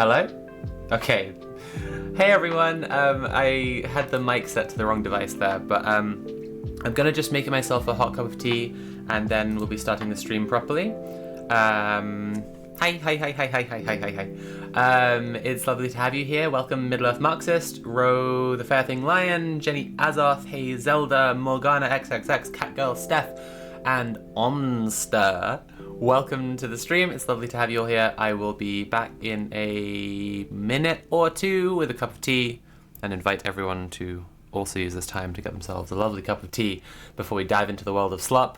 Hello? Okay. Hey everyone, I had the mic set to the wrong device there, but I'm gonna just make myself a hot cup of tea and then we'll be starting the stream properly. Hi. It's lovely to have you here. Welcome Middle-earth Marxist, Ro the Fair Thing Lion, Jenny Azoth, Hey Zelda, Morgana XXX, Catgirl Steph, and Onster. Welcome to the stream. It's lovely to have you all here. I will be back in a minute or two with a cup of tea and invite everyone to also use this time to get themselves a lovely cup of tea before we dive into the world of slop.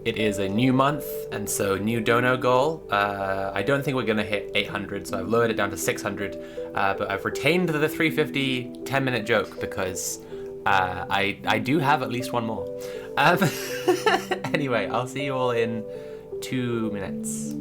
It is a new month, and so new dono goal. I don't think we're going to hit 800, so I've lowered it down to 600, but I've retained the 350 10-minute joke because I do have at least one more. Anyway, I'll see you all in 2 minutes.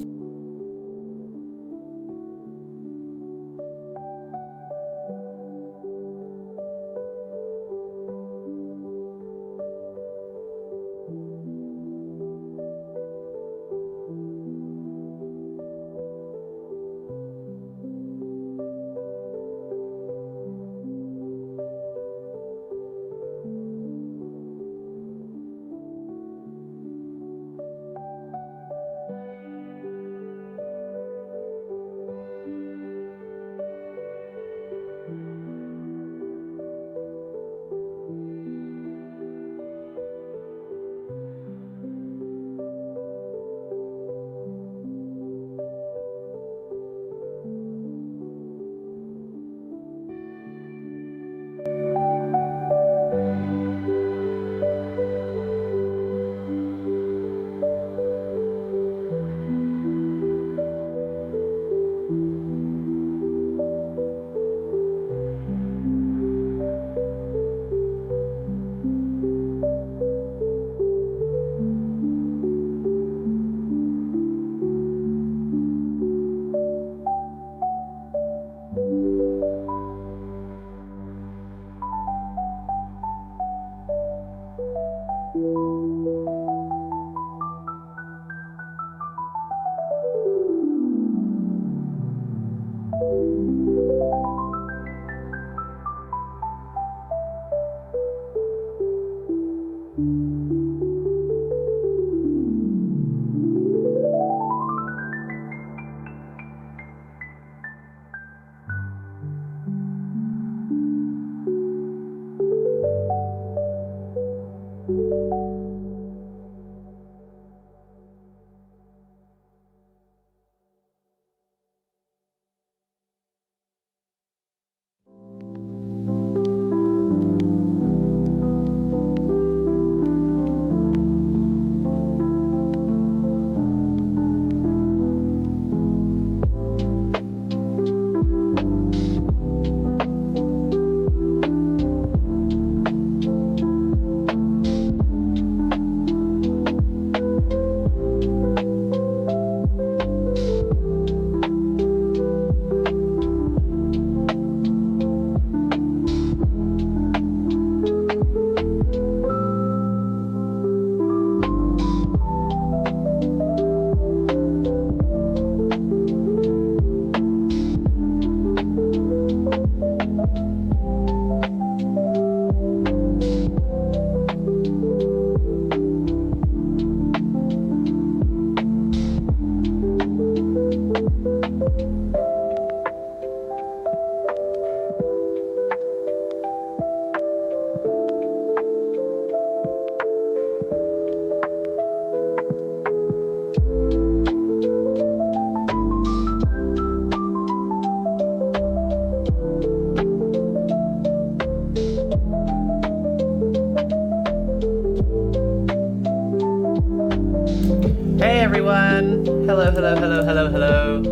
Hey everyone! Hello, hello, hello, hello, hello.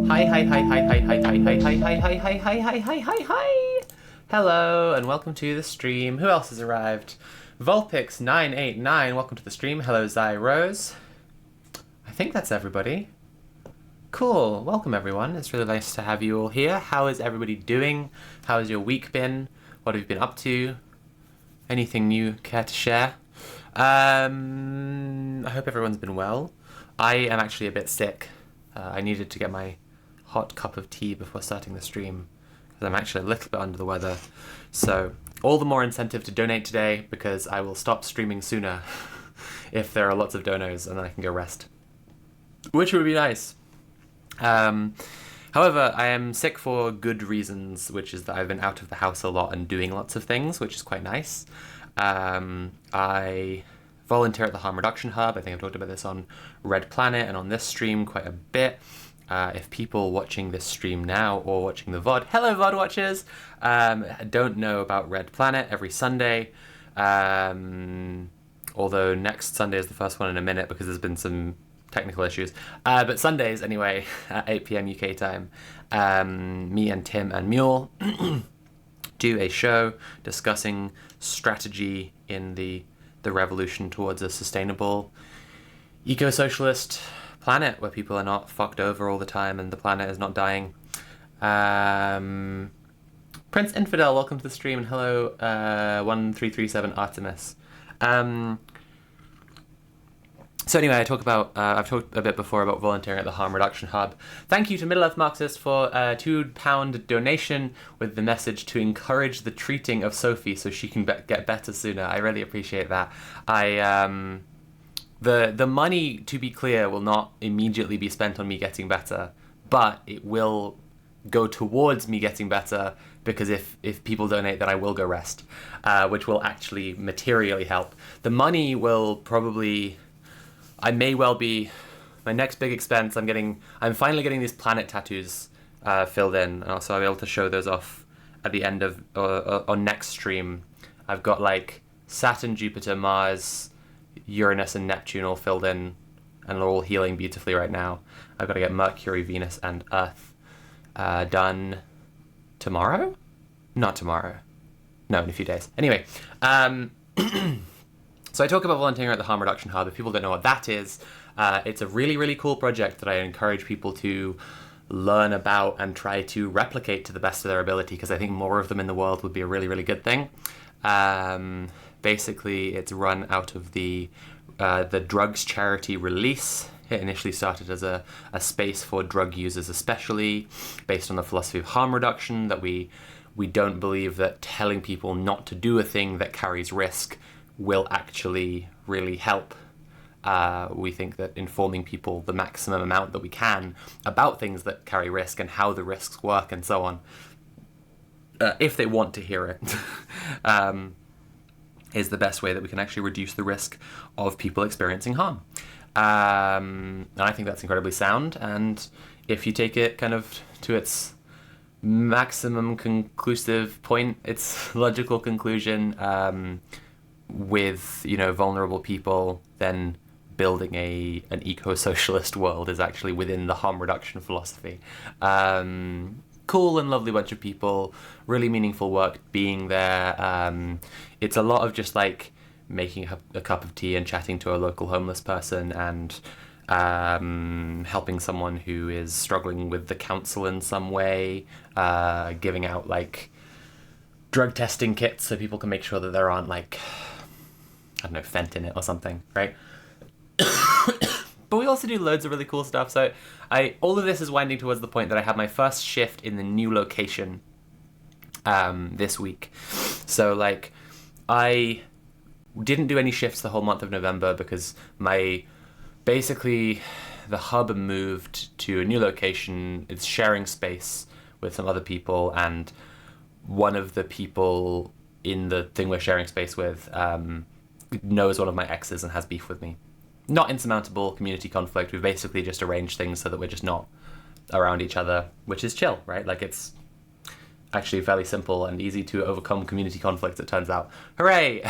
Hi, hi, hi, hi, hi, hi, hi, hi, hi, hi, hi, hi, hi, hi, hi, hi, hi. Hello, and welcome to the stream. Who else has arrived? Vulpix989, welcome to the stream. Hello, Zai Rose. I think that's everybody. Cool, welcome everyone. It's really nice to have you all here. How is everybody doing? How has your week been? What have you been up to? Anything new care to share? I hope everyone's been well. I am actually a bit sick. I needed to get my hot cup of tea before starting the stream because I'm actually a little bit under the weather. So all the more incentive to donate today because I will stop streaming sooner if there are lots of donos and then I can go rest, which would be nice. However, I am sick for good reasons, which is that I've been out of the house a lot and doing lots of things, which is quite nice. I volunteer at the Harm Reduction Hub. I think I've talked about this on Red Planet and on this stream quite a bit. If people watching this stream now or watching the VOD, hello VOD watchers, don't know about Red Planet, every Sunday, although next Sunday is the first one in a minute because there's been some technical issues. But Sundays, anyway, at 8 p.m. UK time, me and Tim and Mule do a show discussing strategy in the revolution towards a sustainable eco-socialist planet where people are not fucked over all the time and the planet is not dying. Prince Infidel, welcome to the stream, and hello, 1337 Artemis. So anyway, I've talked a bit before about volunteering at the Harm Reduction Hub. Thank you to Middle Earth Marxist for a £2 donation with the message to encourage the treating of Sophie so she can get better sooner. I really appreciate that. The money, to be clear, will not immediately be spent on me getting better, but it will go towards me getting better, because if people donate, then I will go rest, which will actually materially help. The money will probably... I may well be my next big expense. I'm finally getting these planet tattoos filled in, and also I'll be able to show those off at the end of on next stream. I've got like Saturn, Jupiter, Mars, Uranus, and Neptune all filled in, and they're all healing beautifully right now. I've got to get Mercury, Venus, and Earth done tomorrow. Not tomorrow. No, in a few days. Anyway. So I talk about volunteering at the Harm Reduction Hub. If people don't know what that is, it's a really, really cool project that I encourage people to learn about and try to replicate to the best of their ability, because I think more of them in the world would be a really, really good thing. Basically, it's run out of the drugs charity Release. It initially started as a space for drug users especially, based on the philosophy of harm reduction, that we don't believe that telling people not to do a thing that carries risk will actually really help. We think that informing people the maximum amount that we can about things that carry risk and how the risks work and so on, if they want to hear it, is the best way that we can actually reduce the risk of people experiencing harm. And I think that's incredibly sound, and if you take it kind of to its maximum conclusive point, its logical conclusion, with, you know, vulnerable people, then building an eco-socialist world is actually within the harm reduction philosophy. Cool and lovely bunch of people, really meaningful work being there. It's a lot of just like making a cup of tea and chatting to a local homeless person, and helping someone who is struggling with the council in some way, giving out like drug testing kits so people can make sure that there aren't like, I don't know, fent in it or something, right? But we also do loads of really cool stuff. So all of this is winding towards the point that I have my first shift in the new location this week. So like, I didn't do any shifts the whole month of November because basically the hub moved to a new location. It's sharing space with some other people, and one of the people in the thing we're sharing space with knows one of my exes and has beef with me. Not insurmountable community conflict. We've basically just arranged things so that we're just not around each other, which is chill, right? Like, it's actually fairly simple and easy to overcome community conflict, it turns out. Hooray!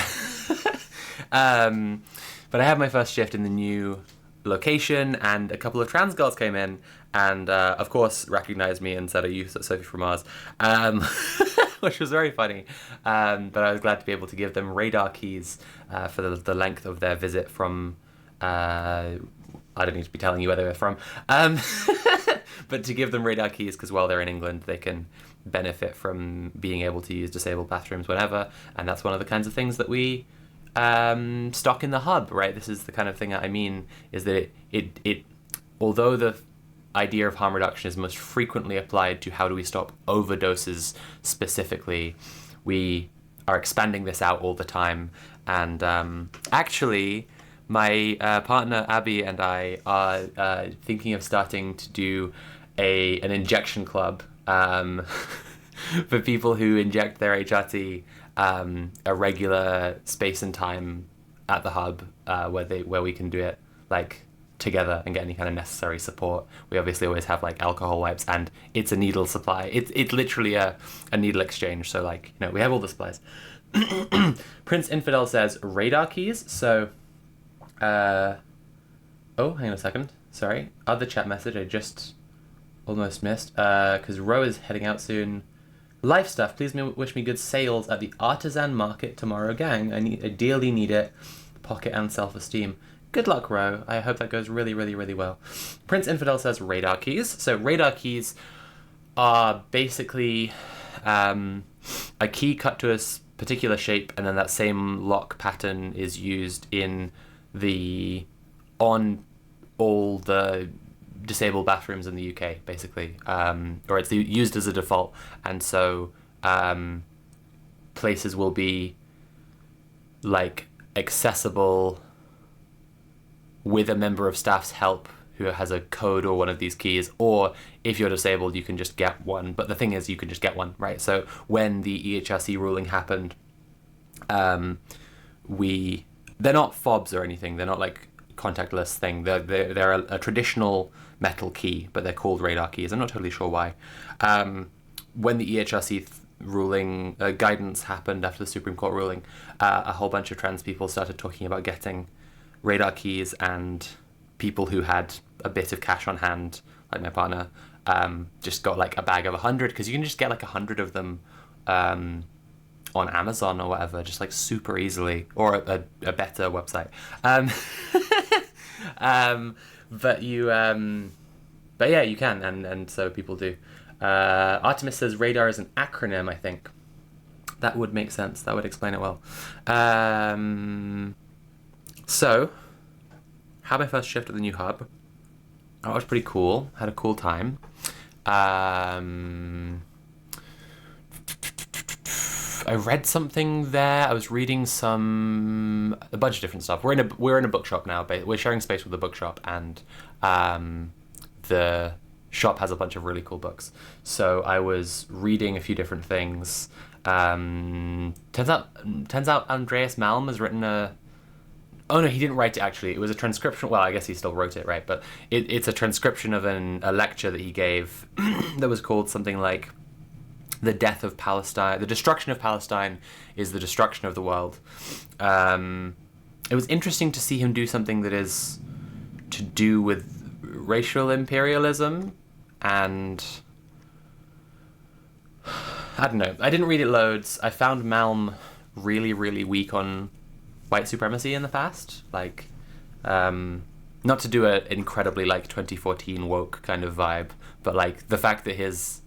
But I had my first shift in the new location, and a couple of trans girls came in and, of course, recognized me and said, "Are you Sophie from Mars?" Which was very funny. But I was glad to be able to give them radar keys for the length of their visit from... I don't need to be telling you where they were from. But to give them radar keys, because while they're in England, they can benefit from being able to use disabled bathrooms whenever. And that's one of the kinds of things that we stock in the hub, right? This is the kind of thing that I mean, is that it although the idea of harm reduction is most frequently applied to how do we stop overdoses specifically, we are expanding this out all the time. And actually, my partner Abby and I are thinking of starting to do an injection club for people who inject their HRT, a regular space and time at the hub where we can do it like together and get any kind of necessary support. We obviously always have like alcohol wipes, and it's a needle supply. It's literally a needle exchange. So like, you know, we have all the supplies. Prince Infidel says radar keys. So, oh, hang on a second. Sorry. Other chat message I just almost missed. Because Ro is heading out soon. Life stuff. Please wish me good sales at the artisan market tomorrow, gang. I dearly need it. Pocket and self-esteem. Good luck, Ro. I hope that goes really, really, really well. Prince Infidel says radar keys. So radar keys are basically a key cut to a particular shape, and then that same lock pattern is used on all the disabled bathrooms in the UK, basically, or it's used as a default, and so places will be like accessible with a member of staff's help who has a code or one of these keys, or if you're disabled, you can just get one. But the thing is, you can just get one, right? So when the EHRC ruling happened, they're not fobs or anything. They're not like contactless thing. They're a traditional metal key, but they're called radar keys. I'm not totally sure why. When the EHRC ruling guidance happened after the Supreme Court ruling, a whole bunch of trans people started talking about getting radar keys, and people who had a bit of cash on hand, like my partner, just got like a bag of 100, because you can just get like 100 of them on Amazon or whatever, just like super easily, or a better website. But yeah, you can, and so people do. Artemis says radar is an acronym, I think. That would make sense. That would explain it well. So, had my first shift at the new hub. That was pretty cool. Had a cool time. I read something there. I was reading a bunch of different stuff. We're in a bookshop now. We're sharing space with the bookshop, and the shop has a bunch of really cool books. So I was reading a few different things. Turns out Andreas Malm has written Oh no, he didn't write it actually. It was a transcription. Well, I guess he still wrote it, right? But it's a transcription of a lecture that he gave that was called something like "The Death of Palestine." The destruction of Palestine is the destruction of the world. It was interesting to see him do something that is to do with racial imperialism, and I don't know. I didn't read it loads. I found Malm really, really weak on white supremacy in the past, like not to do an incredibly like 2014 woke kind of vibe, but like the fact that his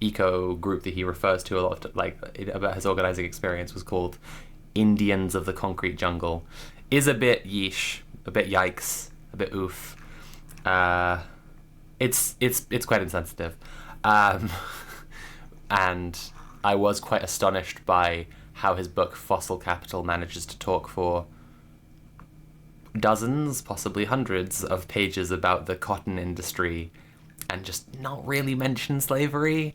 eco group that he refers to a lot, like about his organizing experience, was called Indians of the Concrete Jungle, is a bit yeesh, a bit yikes, a bit oof. It's quite insensitive, and I was quite astonished by how his book Fossil Capital manages to talk for dozens, possibly hundreds of pages about the cotton industry and just not really mention slavery.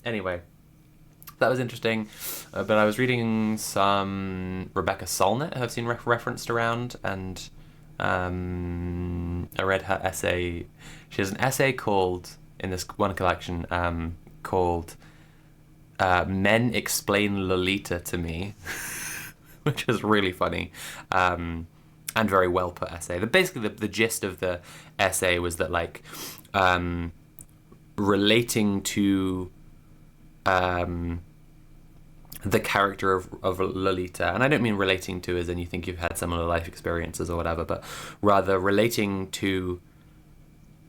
Anyway, that was interesting. But I was reading some Rebecca Solnit, who I've seen referenced around, and I read her essay. She has an essay called, in this one collection, called Men Explain Lolita to Me, which is really funny, and very well put essay. Basically, the gist of the essay was that, like, relating to the character of Lolita, and I don't mean relating to as in you think you've had similar life experiences or whatever, but rather relating to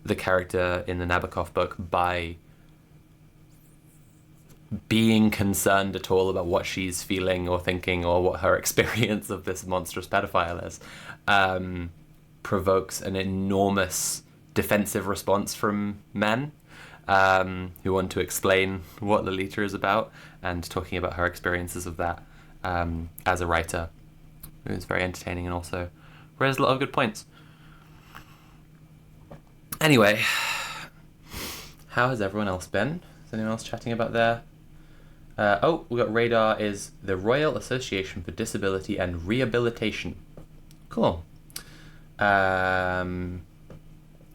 the character in the Nabokov book by being concerned at all about what she's feeling or thinking or what her experience of this monstrous pedophile is, provokes an enormous defensive response from men who want to explain what Lolita is about, and talking about her experiences of that as a writer. It was very entertaining and also raised a lot of good points. Anyway, how has everyone else been? Is anyone else chatting about their... we got Radar is the Royal Association for Disability and Rehabilitation. Cool.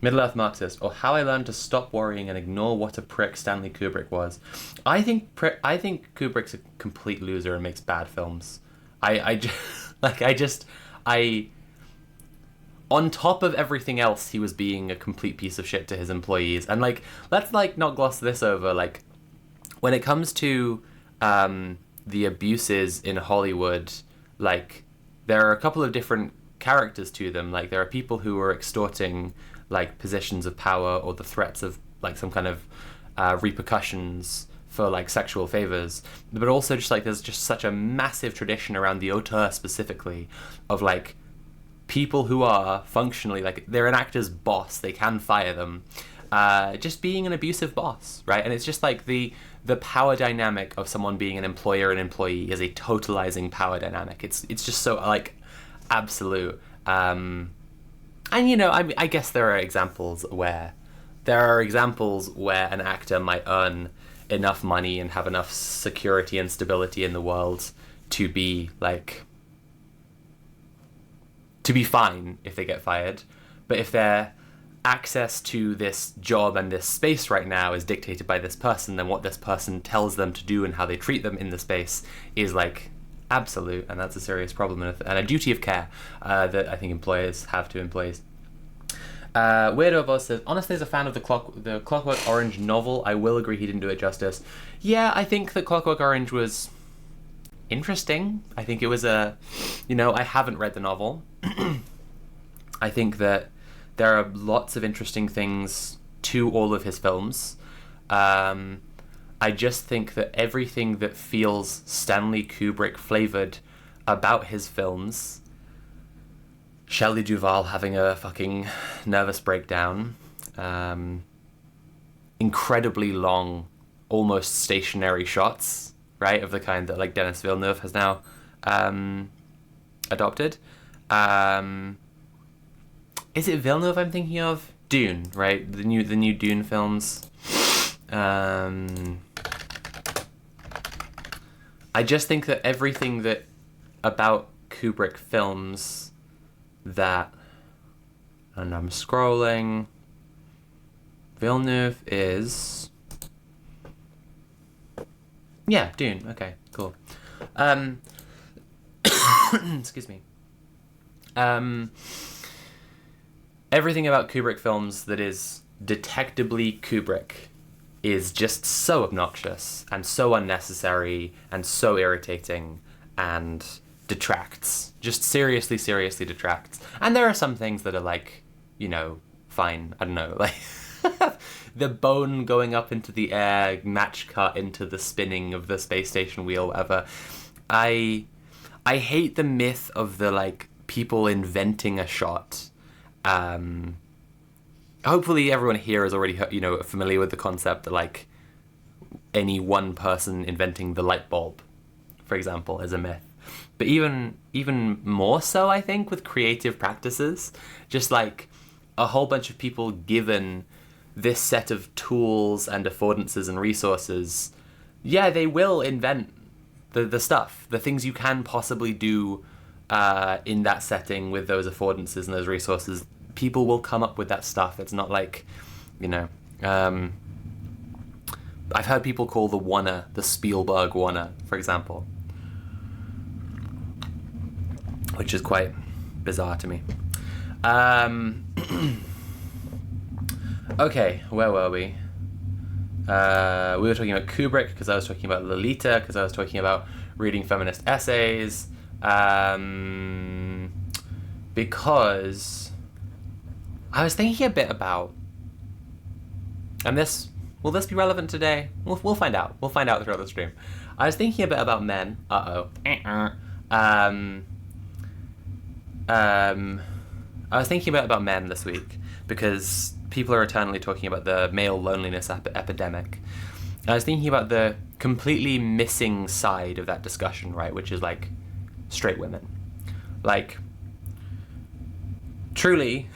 Middle-earth Marxist, or How I Learned to Stop Worrying and Ignore What a Prick Stanley Kubrick Was. I think Kubrick's a complete loser and makes bad films. I on top of everything else, he was being a complete piece of shit to his employees. And like, let's like not gloss this over. Like, when it comes to the abuses in Hollywood, like, there are a couple of different characters to them. Like, there are people who are extorting like positions of power or the threats of like some kind of repercussions for like sexual favors, but also just like there's just such a massive tradition around the auteur specifically of like people who are functionally like they're an actor's boss, they can fire them, just being an abusive boss, right? And it's just like the power dynamic of someone being an employer and employee is a totalizing power dynamic. It's just so like absolute. And you know, I guess there are examples where an actor might earn enough money and have enough security and stability in the world to be fine if they get fired. But if their access to this job and this space right now is dictated by this person, then what this person tells them to do and how they treat them in the space is like absolute, and that's a serious problem and a duty of care that I think employers have to employees. Weirdo of us says, honestly, as a fan of the Clockwork Orange novel, I will agree he didn't do it justice. Yeah, I think that Clockwork Orange was interesting. I think it was I haven't read the novel. I think that there are lots of interesting things to all of his films. I just think that everything that feels Stanley Kubrick flavored about his films, Shelley Duvall having a fucking nervous breakdown, incredibly long, almost stationary shots, right, of the kind that like Denis Villeneuve has now adopted. Is it Villeneuve I'm thinking of? Dune, right? The new Dune films. I just think that everything that about Kubrick films that, and I'm scrolling, Villeneuve is, yeah, Dune, okay, cool. Excuse me. Everything about Kubrick films that is detectably Kubrick is just so obnoxious and so unnecessary and so irritating and detracts. Just seriously detracts. And there are some things that are like, you know, fine. I don't know, like the bone going up into the air, match cut into the spinning of the space station wheel, whatever. I hate the myth of the like people inventing a shot. Hopefully everyone here is already, you know, familiar with the concept that like any one person inventing the light bulb, for example, is a myth. But even more so, I think, with creative practices, just like a whole bunch of people given this set of tools and affordances and resources, yeah, they will invent the stuff, the things you can possibly do in that setting with those affordances and those resources. People will come up with that stuff. It's not like, you know, I've heard people call the Warner the Spielberg Warner, for example, which is quite bizarre to me. Okay, where were we? We were talking about Kubrick because I was talking about Lolita, because I was talking about reading feminist essays, because I was thinking a bit about, and will this be relevant today? We'll find out. We'll find out throughout the stream. I was thinking a bit about men. I was thinking about men this week because people are eternally talking about the male loneliness epidemic. I was thinking about the completely missing side of that discussion, right, which is like straight women. Like, truly,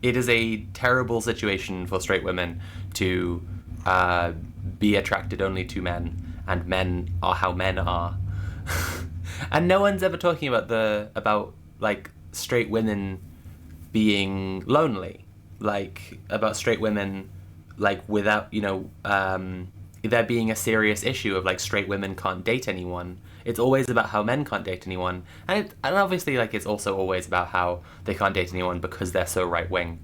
it is a terrible situation for straight women to be attracted only to men, and men are how men are. And no one's ever talking about like straight women being lonely. like about straight women, like without there being a serious issue of like straight women can't date anyone. It's always about how men can't date anyone, and obviously like it's also always about how they can't date anyone because they're so right wing.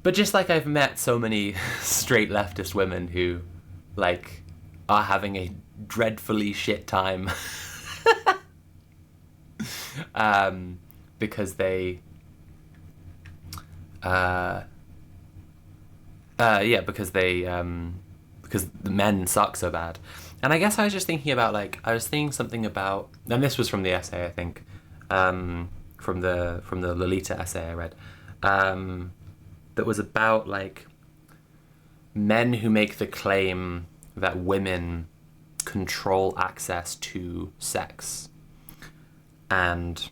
But just like I've met so many straight leftist women who like are having a dreadfully shit time because they because the men suck so bad. And I guess I was just thinking about like I was thinking something about, and this was from the essay I think, from the Lolita essay I read, that was about like men who make the claim that women control access to sex. And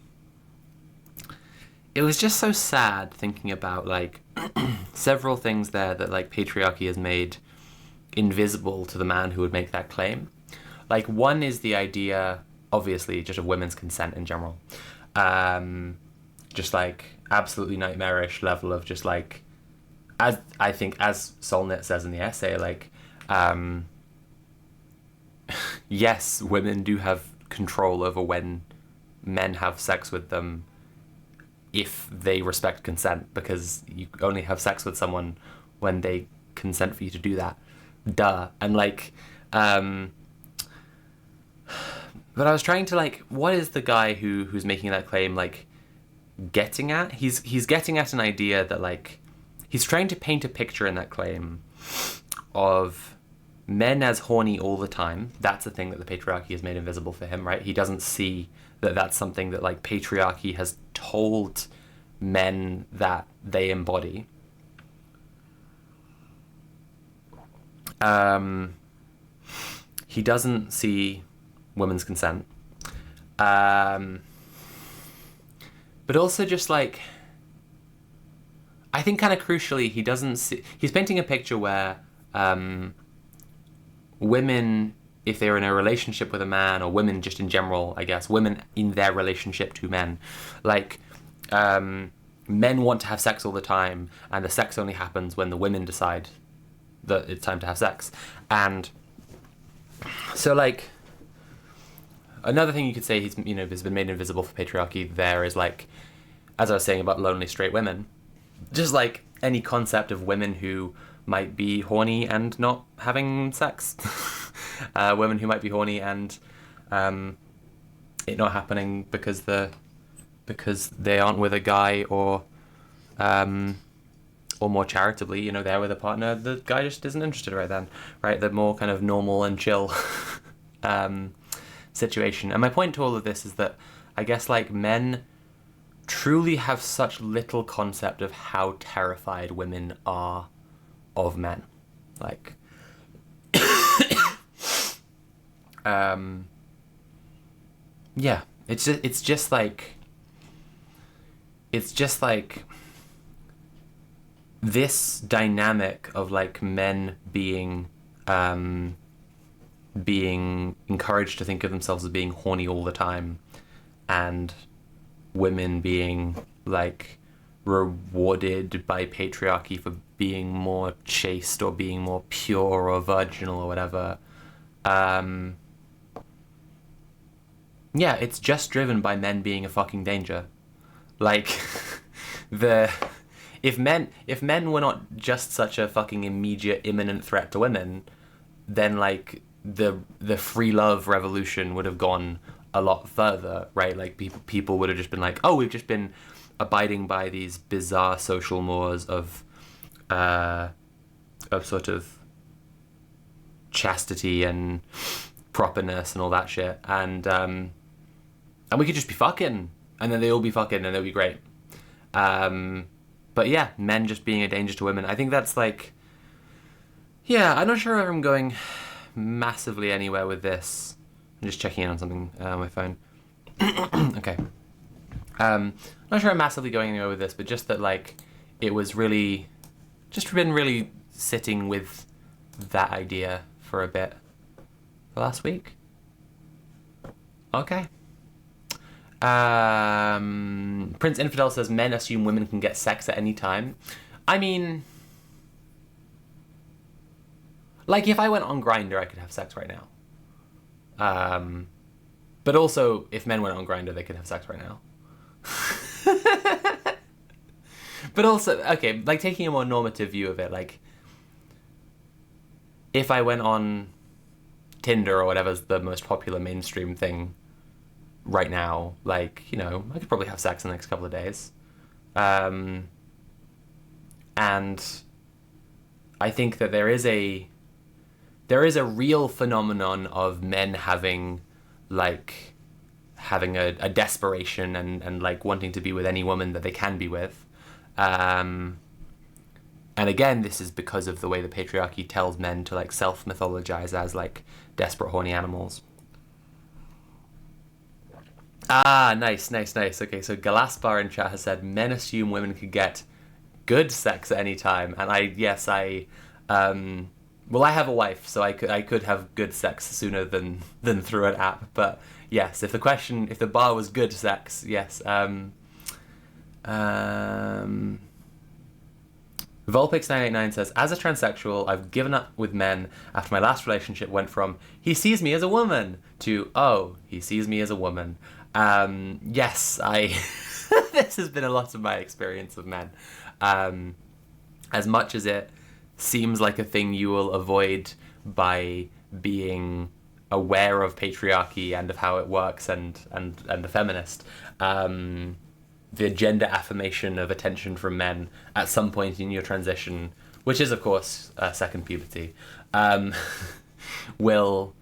it was just so sad thinking about like several things there that like patriarchy has made invisible to the man who would make that claim. Like one is the idea, obviously, just of women's consent in general. Just like absolutely nightmarish level of just like, as I think as Solnit says in the essay, like yes, women do have control over when men have sex with them if they respect consent, because you only have sex with someone when they consent for you to do that. Duh. And like but I was trying to like, what is the guy who's making that claim like getting at? He's getting at an idea that like he's trying to paint a picture in that claim of men as horny all the time. That's the thing that the patriarchy has made invisible for him, right? He doesn't see that that's something that like patriarchy has told men that they embody. He doesn't see women's consent. But also just like, I think kind of crucially, he doesn't see, he's painting a picture where women, if they're in a relationship with a man, or women just in general, I guess, women in their relationship to men, like men want to have sex all the time, and the sex only happens when the women decide that it's time to have sex. And so like another thing you could say has been made invisible for patriarchy there is like, as I was saying about lonely straight women, just like any concept of women who might be horny and not having sex. Women who might be horny and it not happening because they aren't with a guy, or more charitably, they're with a partner, the guy just isn't interested right then, right? The more kind of normal and chill situation. And my point to all of this is that I guess like men truly have such little concept of how terrified women are of men. Like yeah, it's just like this dynamic of like men being encouraged to think of themselves as being horny all the time, and women being like rewarded by patriarchy for being more chaste or being more pure or virginal or whatever. Yeah, it's just driven by men being a fucking danger. Like if men were not just such a fucking immediate, imminent threat to women, then like the free love revolution would have gone a lot further, right? Like people would have just been like, oh, we've just been abiding by these bizarre social mores of sort of chastity and properness and all that shit, and we could just be fucking, and then they all be fucking, and it'll be great. But yeah, men just being a danger to women. I think that's like, yeah, I'm not sure if I'm going massively anywhere with this. I'm just checking in on something on my phone. Okay. I'm not sure I'm massively going anywhere with this, but just that like it was really just been really sitting with that idea for a bit for last week. Okay. Prince Infidel says men assume women can get sex at any time. I mean, like, if I went on Grindr, I could have sex right now. But also, if men went on Grindr, they could have sex right now. But also, okay, like, taking a more normative view of it, like, if I went on Tinder or whatever's the most popular mainstream thing right now, like, you know, I could probably have sex in the next couple of days. And I think that there is a real phenomenon of men having a desperation and like wanting to be with any woman that they can be with. And again, this is because of the way the patriarchy tells men to like self-mythologize as like desperate, horny animals. Ah, nice. Okay, so Galaspar in chat has said men assume women could get good sex at any time, and well, I have a wife, so I could have good sex sooner than through an app. But yes, if the bar was good sex, yes. Volpix989 says, as a transsexual, I've given up with men after my last relationship went from he sees me as a woman to oh, he sees me as a woman. Yes, this has been a lot of my experience with men. As much as it seems like a thing you will avoid by being aware of patriarchy and of how it works and a feminist, the gender affirmation of attention from men at some point in your transition, which is of course second puberty, will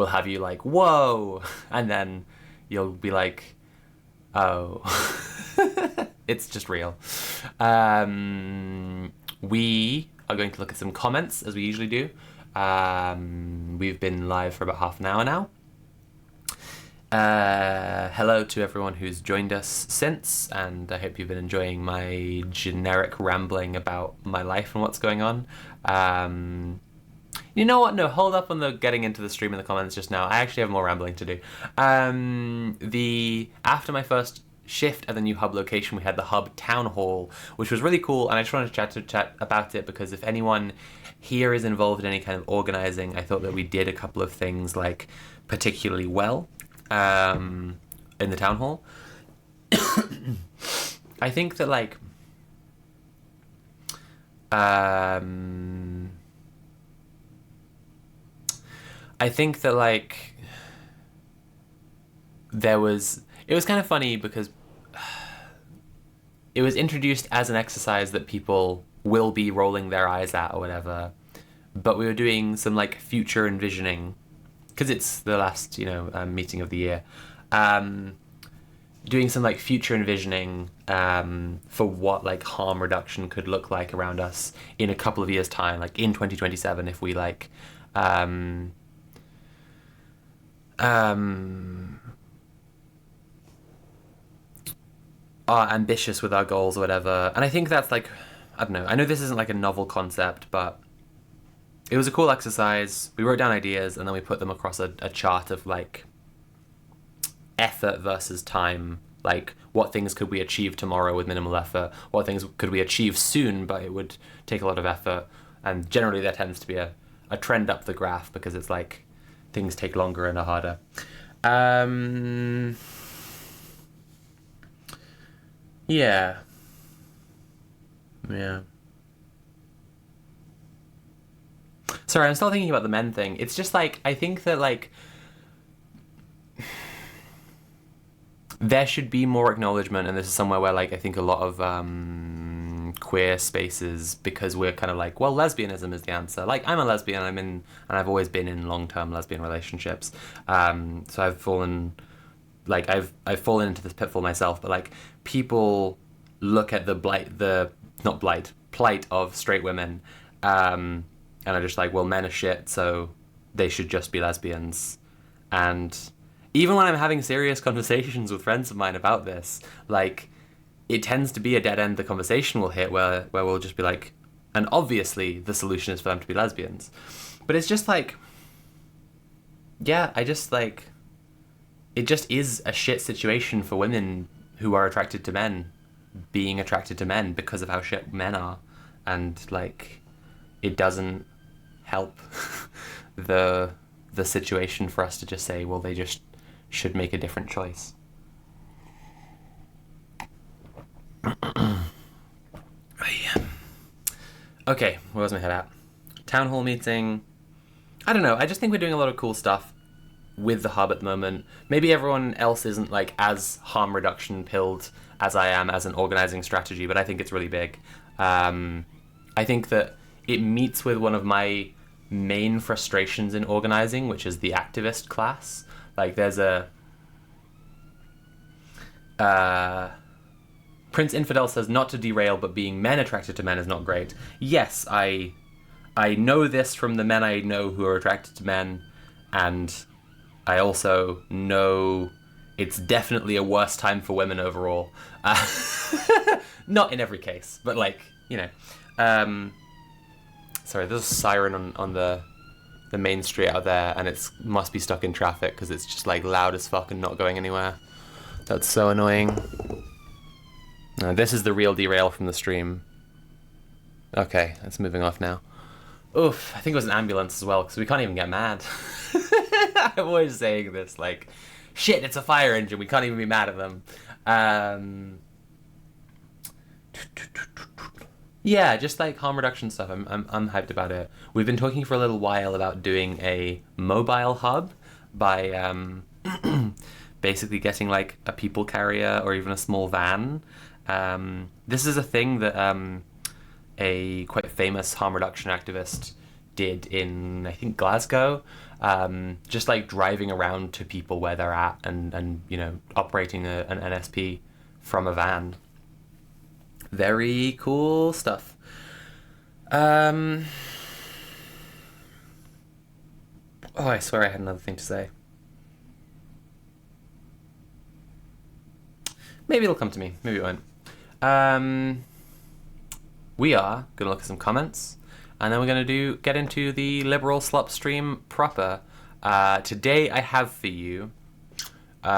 have you like whoa, and then you'll be like, oh. It's just real. We are going to look at some comments as we usually do. We've been live for about half an hour now. Hello to everyone who's joined us since, and I hope you've been enjoying my generic rambling about my life and what's going on. You know what? No, hold up on the getting into the stream in the comments just now. I actually have more rambling to do. After my first shift at the new hub location, we had the hub town hall, which was really cool, and I just wanted to chat about it because if anyone here is involved in any kind of organizing, I thought that we did a couple of things like particularly well in the town hall. I think that like it was kind of funny because it was introduced as an exercise that people will be rolling their eyes at or whatever, but we were doing some like future envisioning because it's the last meeting of the year, doing some like future envisioning for what like harm reduction could look like around us in a couple of years time, like in 2027, if we like are ambitious with our goals or whatever. And I think that's like, I don't know, I know this isn't like a novel concept, but it was a cool exercise. We wrote down ideas and then we put them across a chart of like effort versus time. Like what things could we achieve tomorrow with minimal effort? What things could we achieve soon, but it would take a lot of effort? And generally there tends to be a trend up the graph because it's like things take longer and are harder. Yeah. Sorry, I'm still thinking about the men thing. It's just like, I think that like there should be more acknowledgement, and this is somewhere where like I think a lot of queer spaces, because we're kind of like, well, lesbianism is the answer. Like I'm a lesbian, and I've always been in long-term lesbian relationships. So I've fallen into this pitfall myself, but like people look at the plight of straight women, and are just like, well, men are shit, so they should just be lesbians. And even when I'm having serious conversations with friends of mine about this, like it tends to be a dead end the conversation will hit where we'll just be like, and obviously the solution is for them to be lesbians. But it's just like, yeah, I just like, it just is a shit situation for women who are attracted to men being attracted to men because of how shit men are. and like it doesn't help the situation for us to just say, well, they just should make a different choice. Okay, where was my head at? Town hall meeting. I don't know, I just think we're doing a lot of cool stuff with the hub at the moment. Maybe everyone else isn't like as harm reduction pilled as I am as an organizing strategy, but I think it's really big. I think that it meets with one of my main frustrations in organizing, which is the activist class. Like there's a Prince Infidel says not to derail, but being men attracted to men is not great. Yes, I know this from the men I know who are attracted to men, and I also know it's definitely a worse time for women overall. Not in every case, but like, you know. Sorry, there's a siren on the main street out there, and it must be stuck in traffic because it's just like loud as fuck and not going anywhere. That's so annoying. This is the real derail from the stream. Okay, that's moving off now. Oof, I think it was an ambulance as well, because we can't even get mad. I'm always saying this, like, shit, it's a fire engine, we can't even be mad at them. Yeah, just like harm reduction stuff, I'm hyped about it. We've been talking for a little while about doing a mobile hub by basically getting like a people carrier or even a small van. This is a thing that a quite famous harm reduction activist did in, I think, Glasgow. Just like driving around to people where they're at and you know, operating an NSP from a van. Very cool stuff. Oh, I swear I had another thing to say. Maybe it'll come to me. Maybe it won't. We are going to look at some comments, and then we're going to get into the liberal slop stream proper. Today I have for you 3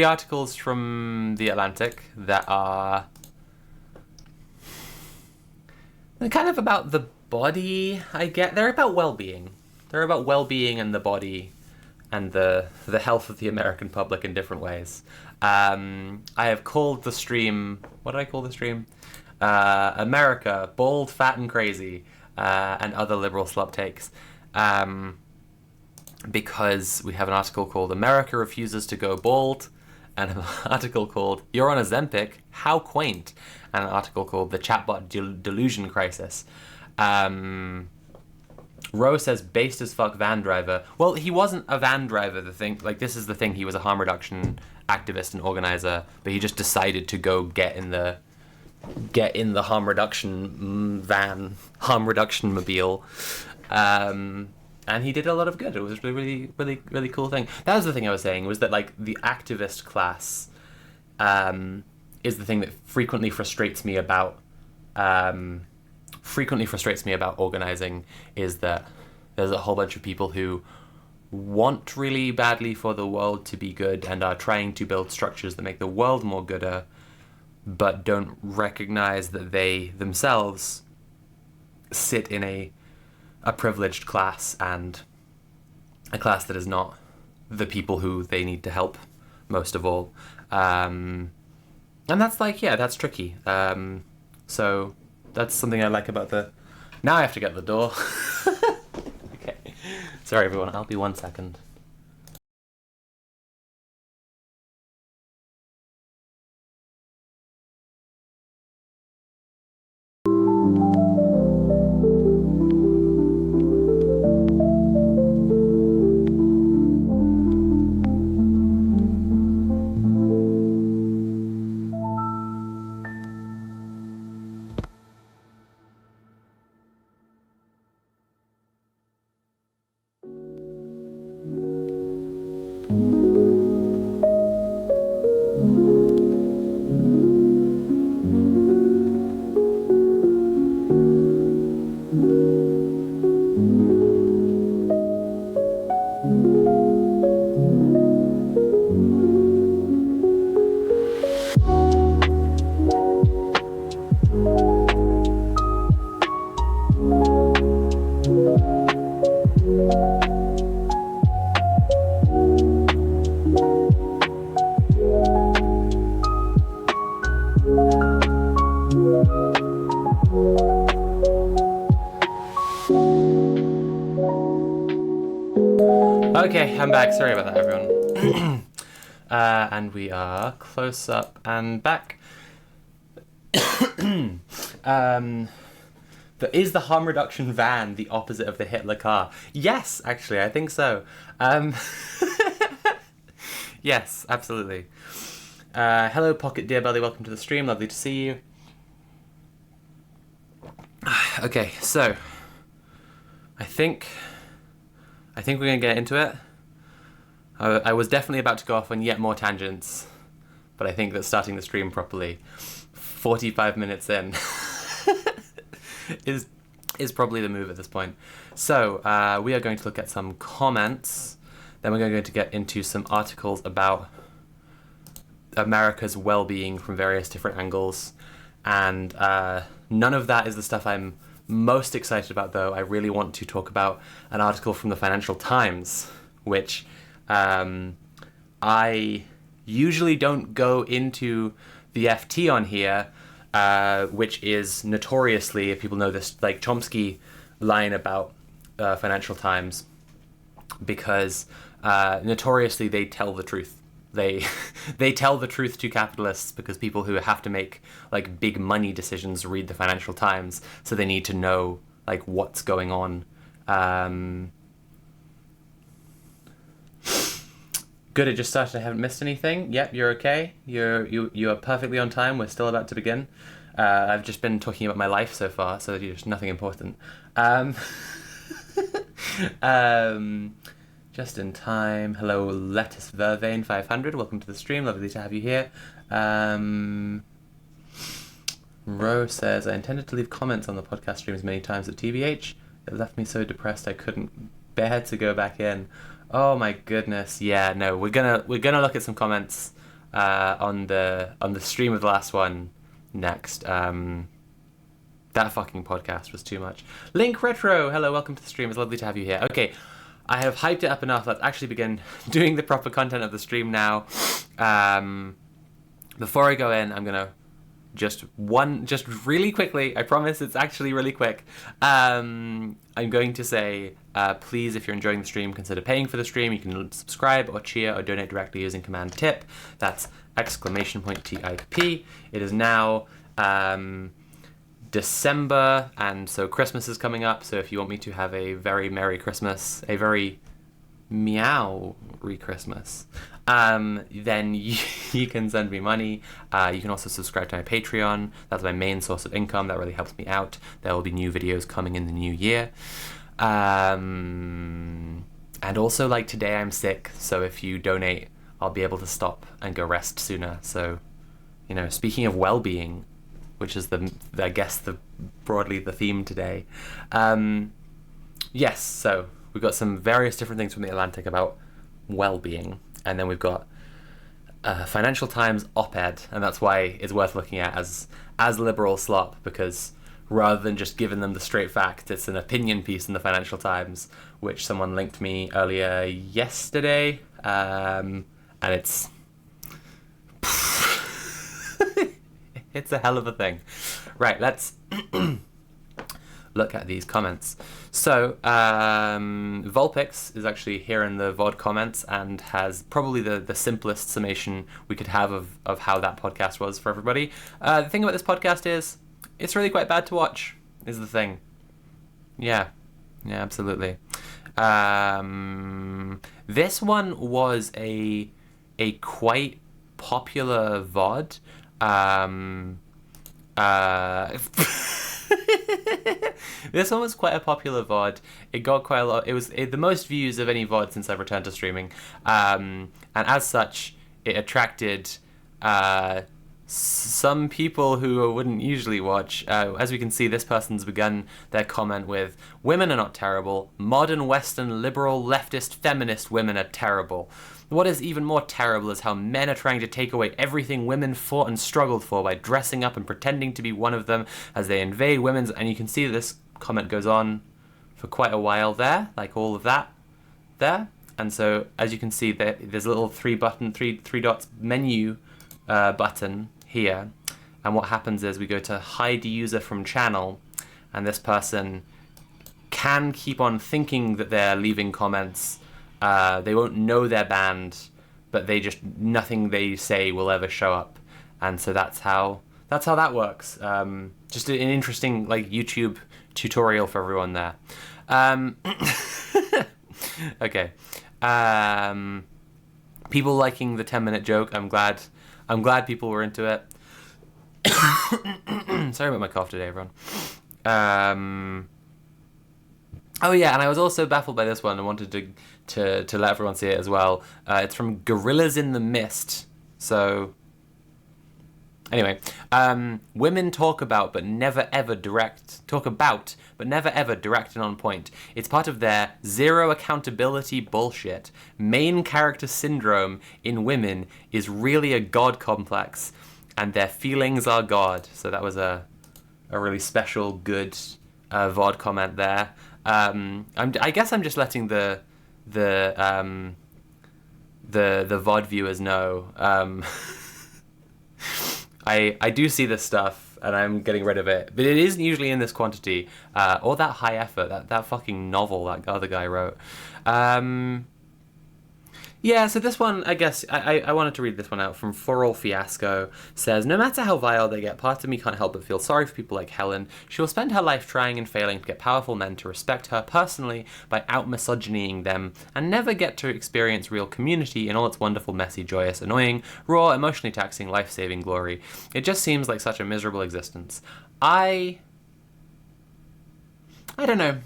articles from The Atlantic that are kind of about the body, I get. They're about well-being. They're about well-being and the body and the health of the American public in different ways. I have called the stream... What did I call the stream? America, Bold, Fat and Crazy, and Other Liberal Slop Takes. Because we have an article called America Refuses to Go Bald, and an article called You're on Ozempic, How Quaint, and an article called The Chatbot Delusion Crisis. Roe says based as fuck van driver. Well, he wasn't a van driver, the thing. Like, this is the thing, he was a harm reduction activist and organizer, but he just decided to go get in the harm reduction van, harm reduction mobile. And he did a lot of good. It was a really, really, really cool thing. That was the thing I was saying, was that like the activist class is the thing that frequently frustrates me about organizing, is that there's a whole bunch of people who want really badly for the world to be good and are trying to build structures that make the world more gooder, but don't recognize that they themselves sit in a privileged class, and a class that is not the people who they need to help most of all. And that's like, yeah, that's tricky. So that's something I like about now I have to get the door. Okay. Sorry everyone, I'll be 1 second. Okay, I'm back. Sorry about that, everyone. And we are close up and back. Is the harm reduction van the opposite of the Hitler car? Yes, actually, I think so. Yes, absolutely. Hello, Pocket Dear Belly. Welcome to the stream. Lovely to see you. Okay, so I think we're gonna get into it. I was definitely about to go off on yet more tangents, but I think that starting the stream properly, 45 minutes in, is probably the move at this point. So we are going to look at some comments. Then we're going to get into some articles about America's well-being from various different angles, and none of that is the stuff I'm most excited about, though. I really want to talk about an article from the Financial Times, which I usually don't go into the FT on here, which is notoriously, if people know this, like Chomsky line about Financial Times, because notoriously they tell the truth. They tell the truth to capitalists because people who have to make like big money decisions read the Financial Times, so they need to know like what's going on. Good, it just started. I haven't missed anything. Yep, you're okay. You are perfectly on time. We're still about to begin. I've just been talking about my life so far, so there's nothing important. Just in time. Hello, Lettuce Vervain 500. Welcome to the stream. Lovely to have you here. Ro says, I intended to leave comments on the podcast streams many times at TBH. It left me so depressed I couldn't bear to go back in. Oh my goodness. Yeah, no, we're gonna look at some comments on the stream of the last one next. That fucking podcast was too much. Link Retro, hello, welcome to the stream. It's lovely to have you here. Okay, I have hyped it up enough. Let's actually begin doing the proper content of the stream now. Before I go in, I'm gonna just really quickly, I promise it's actually really quick. I'm going to say, please, if you're enjoying the stream, consider paying for the stream. You can subscribe or cheer or donate directly using command TIP. That's !TIP. It is now December, and so Christmas is coming up. So if you want me to have a very Merry Christmas, a very meow-ry Christmas, then you can send me money. You can also subscribe to my Patreon. That's my main source of income. That really helps me out. There will be new videos coming in the new year. And also, like, today I'm sick, so if you donate, I'll be able to stop and go rest sooner. So, you know, speaking of well-being, which is I guess broadly the theme today. Yes, so we've got some various different things from the Atlantic about well-being, and then we've got Financial Times op-ed, and that's why it's worth looking at as liberal slop, because rather than just giving them the straight fact, it's an opinion piece in the Financial Times, which someone linked me earlier yesterday, and it's it's a hell of a thing. Right, let's look at these comments. So, Volpix is actually here in the VOD comments and has probably the simplest summation we could have of how that podcast was for everybody. The thing about this podcast is, it's really quite bad to watch, is the thing. Yeah, absolutely. This one was a quite popular VOD. This one was quite a popular VOD. It got quite a lot. It was the most views of any VOD since I've returned to streaming. And as such, it attracted some people who I wouldn't usually watch. As we can see, this person's begun their comment with, "Women are not terrible. Modern Western liberal leftist feminist women are terrible. What is even more terrible is how men are trying to take away everything women fought and struggled for by dressing up and pretending to be one of them as they invade women's..." And you can see this comment goes on for quite a while there, like all of that there. And so, as you can see, there's a little three dots menu button here. And what happens is we go to hide user from channel, and this person can keep on thinking that they're leaving comments. They won't know they're banned, but nothing they say will ever show up. And so that's how that works. Just an interesting like YouTube tutorial for everyone there. Okay. People liking the 10-minute joke. I'm glad people were into it. Sorry about my cough today, everyone. Oh yeah, and I was also baffled by this one. I wanted to let everyone see it as well. It's from Gorillas in the Mist. So anyway, women talk about but never ever direct and on point. It's part of their zero accountability bullshit. Main character syndrome in women is really a god complex, and their feelings are God. So that was a really special, good VOD comment there. I guess I'm just letting the VOD viewers know. I do see this stuff, and I'm getting rid of it, but it isn't usually in this quantity, or that high effort, that fucking novel that other guy wrote. Yeah, so this one, I guess, I wanted to read this one out from For All Fiasco. Says, no matter how vile they get, part of me can't help but feel sorry for people like Helen. She will spend her life trying and failing to get powerful men to respect her personally by out-misogynying them, and never get to experience real community in all its wonderful, messy, joyous, annoying, raw, emotionally taxing, life-saving glory. It just seems like such a miserable existence. I don't know.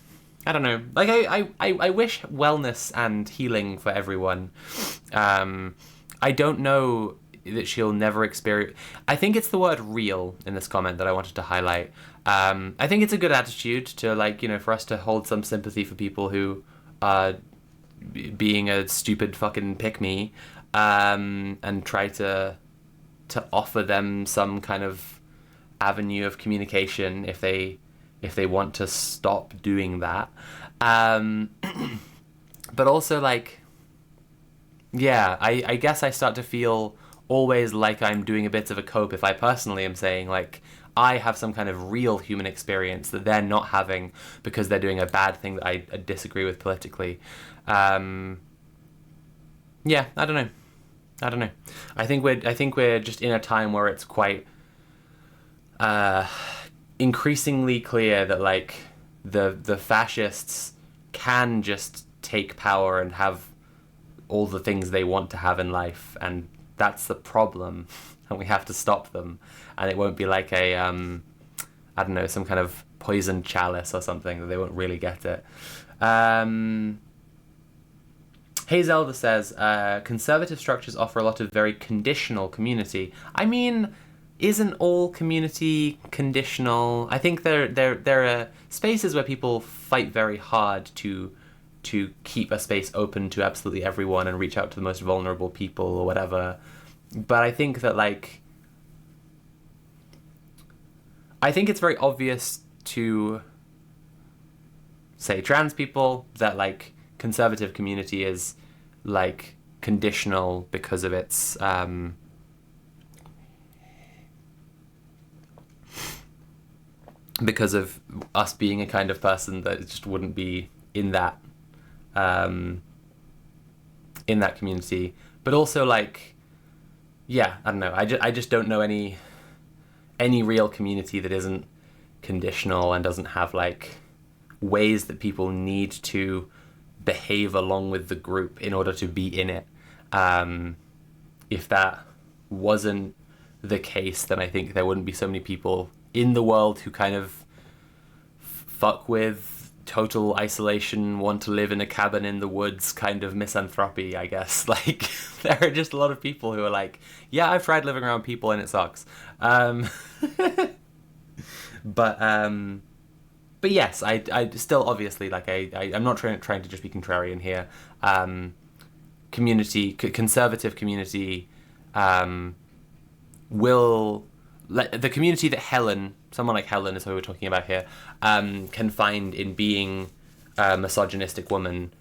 Like, I wish wellness and healing for everyone. I don't know that she'll never experience... I think it's the word real in this comment that I wanted to highlight. I think it's a good attitude to, like, you know, for us to hold some sympathy for people who are being a stupid fucking pick-me, and try to offer them some kind of avenue of communication if they want to stop doing that. But also, like, yeah, I guess I start to feel always like I'm doing a bit of a cope if I personally am saying, like, I have some kind of real human experience that they're not having because they're doing a bad thing that I disagree with politically. Yeah, I don't know. I think we're just in a time where it's quite increasingly clear that, like, the fascists can just take power and have all the things they want to have in life, and that's the problem, and we have to stop them. And it won't be like a I don't know, some kind of poisoned chalice or something that they won't really get it. Hey Zelda says, conservative structures offer a lot of very conditional community. I mean, isn't all community conditional? I think there are spaces where people fight very hard to keep a space open to absolutely everyone and reach out to the most vulnerable people or whatever. But I think that, like, I think it's very obvious to, say, trans people that, like, conservative community is, like, conditional because of its because of us being a kind of person that just wouldn't be in that community. But also, like, yeah, I don't know. I just don't know any real community that isn't conditional and doesn't have, like, ways that people need to behave along with the group in order to be in it. If that wasn't the case, then I think there wouldn't be so many people in the world who kind of fuck with total isolation, want to live in a cabin in the woods kind of misanthropy, I guess. Like, there are just a lot of people who are like, yeah, I've tried living around people and it sucks. But yes, I still, obviously, like, I'm not trying to just be contrarian here. Conservative community will... the community that someone like Helen is who we're talking about here, can find in being a misogynistic woman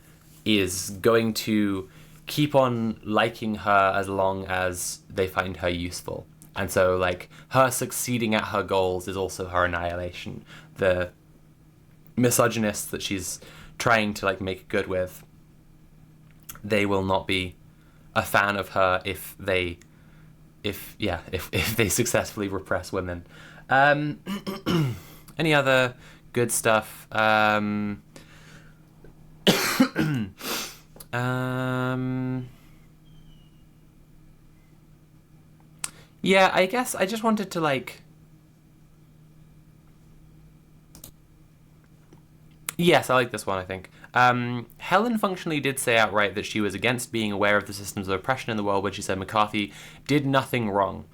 is going to keep on liking her as long as they find her useful. And so, like, her succeeding at her goals is also her annihilation. The misogynists that she's trying to, like, make good with, they will not be a fan of her if they successfully repress women. Any other good stuff? Yeah, I guess I just wanted to, like... Yes, I like this one, I think. Helen functionally did say outright that she was against being aware of the systems of oppression in the world when she said McCarthy did nothing wrong.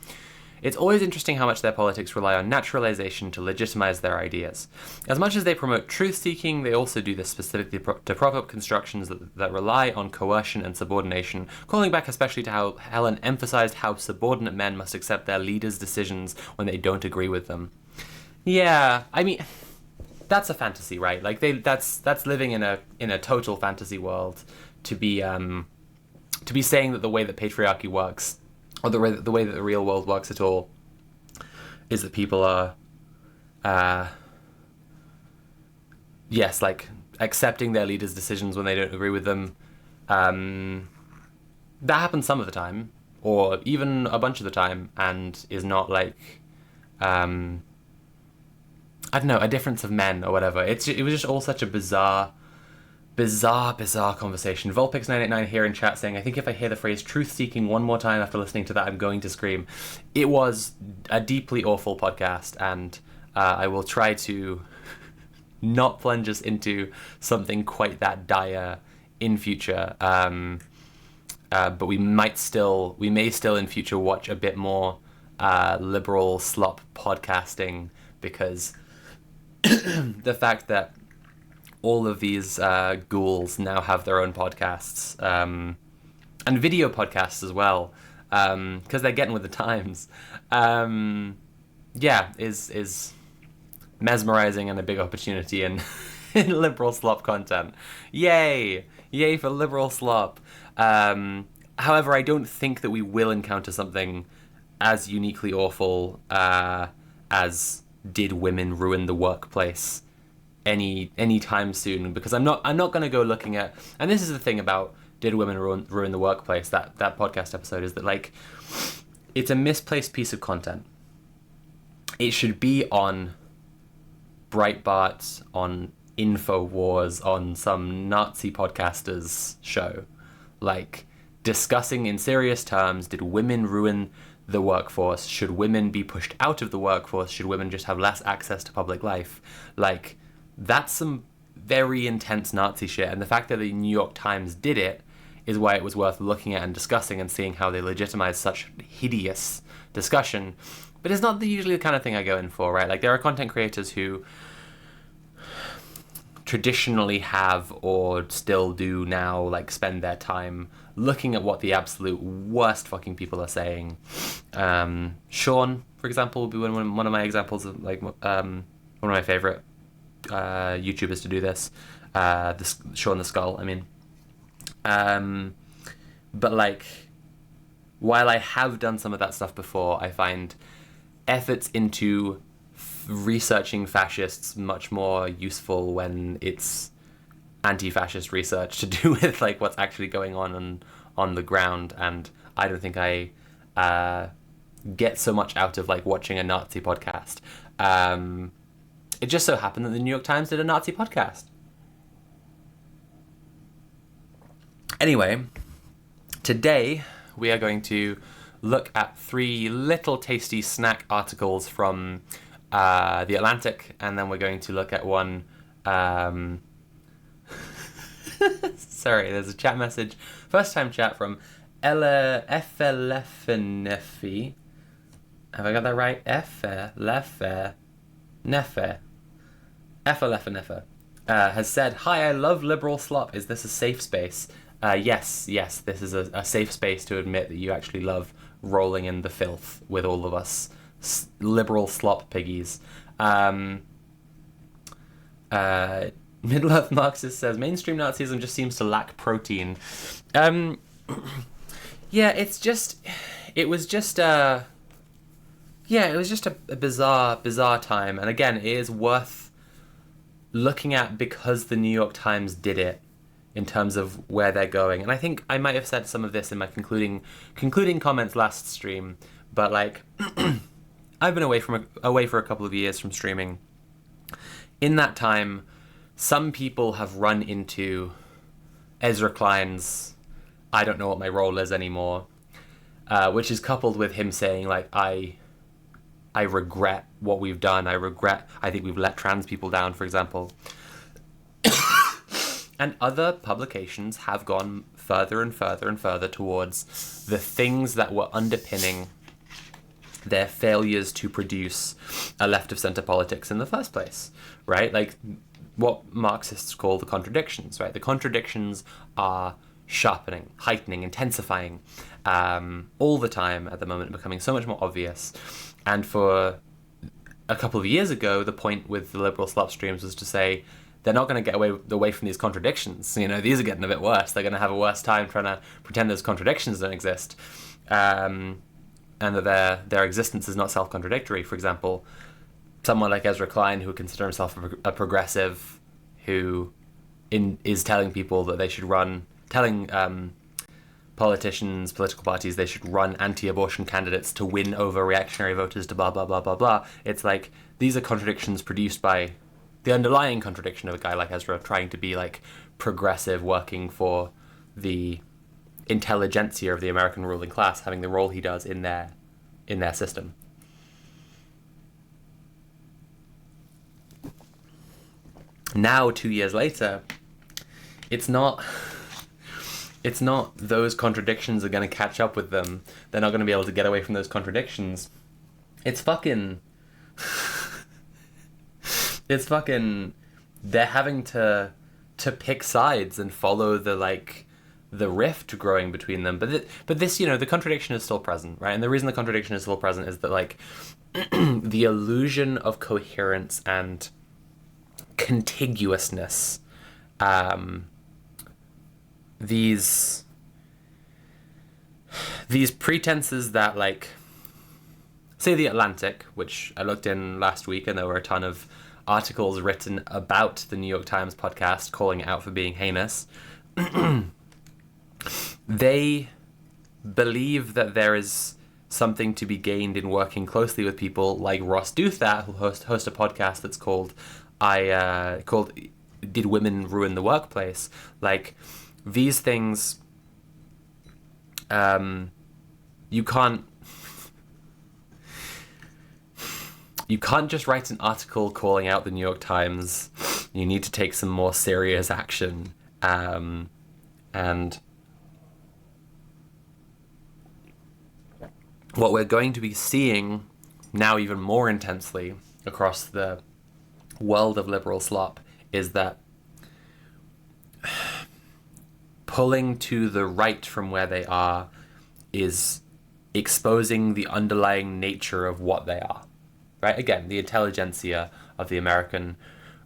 It's always interesting how much their politics rely on naturalization to legitimize their ideas. As much as they promote truth-seeking, they also do this specifically to prop up constructions that rely on coercion and subordination, calling back especially to how Helen emphasized how subordinate men must accept their leaders' decisions when they don't agree with them. Yeah, I mean, that's a fantasy, right? Like, that's living in a total fantasy world to be saying that the way that patriarchy works, or the way that the real world works at all, is that people are, yes, like, accepting their leaders' decisions when they don't agree with them. That happens some of the time, or even a bunch of the time, and is not, like, I don't know, a difference of men or whatever. It was just all such a bizarre conversation. Volpix989 here in chat saying, I think if I hear the phrase truth-seeking one more time after listening to that, I'm going to scream. It was a deeply awful podcast, and I will try to not plunge us into something quite that dire in future. But we may still in future watch a bit more liberal slop podcasting, because the fact that all of these ghouls now have their own podcasts, and video podcasts as well, because they're getting with the times. Is mesmerizing and a big opportunity in liberal slop content. Yay for liberal slop. However, I don't think that we will encounter something as uniquely awful as Did Women Ruin the Workplace any time soon, because I'm not going to go looking at, and this is the thing about Did Women Ruin the Workplace, that podcast episode, is that, like, it's a misplaced piece of content. It should be on Breitbart, on InfoWars, on some Nazi podcaster's show, like, discussing in serious terms, did women ruin the workforce? Should women be pushed out of the workforce? Should women just have less access to public life? Like, that's some very intense Nazi shit, and the fact that the New York Times did it is why it was worth looking at and discussing and seeing how they legitimize such hideous discussion. But it's not usually the kind of thing I go in for, right? Like, there are content creators who traditionally have, or still do now, like, spend their time looking at what the absolute worst fucking people are saying. Sean, for example, would be one of my examples of, like, one of my favorite YouTubers to do this. Sean the Skull, I mean. But, like, while I have done some of that stuff before, I find efforts into researching fascists much more useful when it's anti-fascist research to do with, like, what's actually going on the ground. And I don't think I get so much out of, like, watching a Nazi podcast. It just so happened that the New York Times did a Nazi podcast. Anyway, today we are going to look at 3 little tasty snack articles from The Atlantic, and then we're going to look at one... Sorry, there's a chat message. First time chat from Ella Efelefinefi. Have I got that right? Efelefinefa has said, "Hi, I love liberal slop. Is this a safe space?" Yes, this is a safe space to admit that you actually love rolling in the filth with all of us liberal slop piggies. Middle-earth Marxist says, mainstream Nazism just seems to lack protein. Yeah, it was just Yeah, it was just a bizarre time. And again, it is worth looking at because the New York Times did it in terms of where they're going. And I think I might have said some of this in my concluding comments last stream, but like I've been away for a couple of years from streaming. In that time, some people have run into Ezra Klein's "I don't know what my role is anymore," which is coupled with him saying like I regret what we've done. I think we've let trans people down, for example. And other publications have gone further and further and further towards the things that were underpinning their failures to produce a left-of-center politics in the first place, right? Like what Marxists call the contradictions, right? The contradictions are sharpening, heightening, intensifying all the time at the moment, becoming so much more obvious. And for a couple of years ago, the point with the liberal slop streams was to say, they're not going to get away from these contradictions. You know, these are getting a bit worse. They're going to have a worse time trying to pretend those contradictions don't exist. And that their existence is not self-contradictory. For example, someone like Ezra Klein, who would consider himself a progressive, who is telling people that they should telling politicians, political parties, they should run anti-abortion candidates to win over reactionary voters to blah, blah, blah, blah, blah. It's like, these are contradictions produced by the underlying contradiction of a guy like Ezra trying to be like progressive, working for the intelligentsia of the American ruling class, having the role he does in their system. Now, 2 years later, it's not those contradictions are going to catch up with them. They're not going to be able to get away from those contradictions. It's fucking they're having to pick sides and follow the rift growing between them. But this, you know, the contradiction is still present, right? And the reason the contradiction is still present is that like the illusion of coherence and contiguousness, these pretenses that, like, say The Atlantic, which I looked in last week and there were a ton of articles written about the New York Times podcast calling it out for being heinous. They believe that there is something to be gained in working closely with people like Ross Douthat, who host a podcast that's called Did Women Ruin the Workplace? Like, these things, you can't just write an article calling out the New York Times. You need to take some more serious action. And what we're going to be seeing now even more intensely across the world of liberal slop is that pulling to the right from where they are is exposing the underlying nature of what they are. Right? Again, the intelligentsia of the American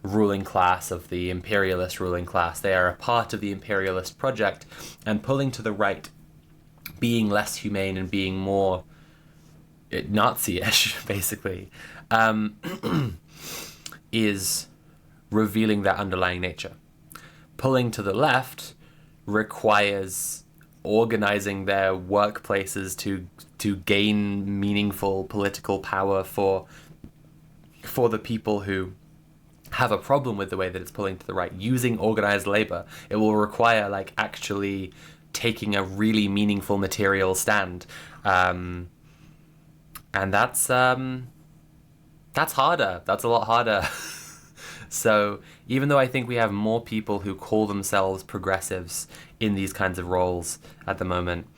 ruling class, of the imperialist ruling class. They are a part of the imperialist project, and pulling to the right, being less humane and being more Nazi-ish, basically, is revealing that underlying nature. Pulling to the left requires organizing their workplaces to gain meaningful political power for the people who have a problem with the way that it's pulling to the right, using organized labor. It will require like actually taking a really meaningful material stand, and that's harder. That's a lot harder. So even though I think we have more people who call themselves progressives in these kinds of roles at the moment,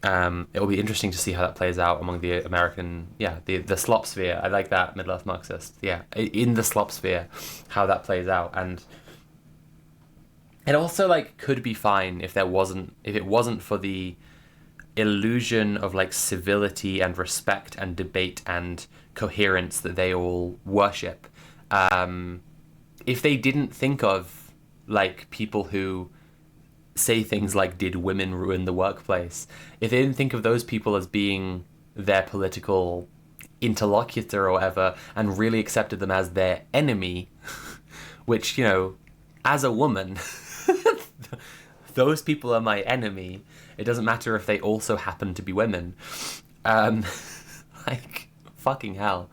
it will be interesting to see how that plays out among the American, the slop sphere. I like that, Middle-earth Marxist. Yeah, in the slop sphere, how that plays out. And it also like could be fine if it wasn't for the illusion of like civility and respect and debate and coherence that they all worship. If they didn't think of like people who say things like, did women ruin the workplace? If they didn't think of those people as being their political interlocutor or whatever and really accepted them as their enemy, which, you know, as a woman, those people are my enemy. It doesn't matter if they also happen to be women. Like, fucking hell.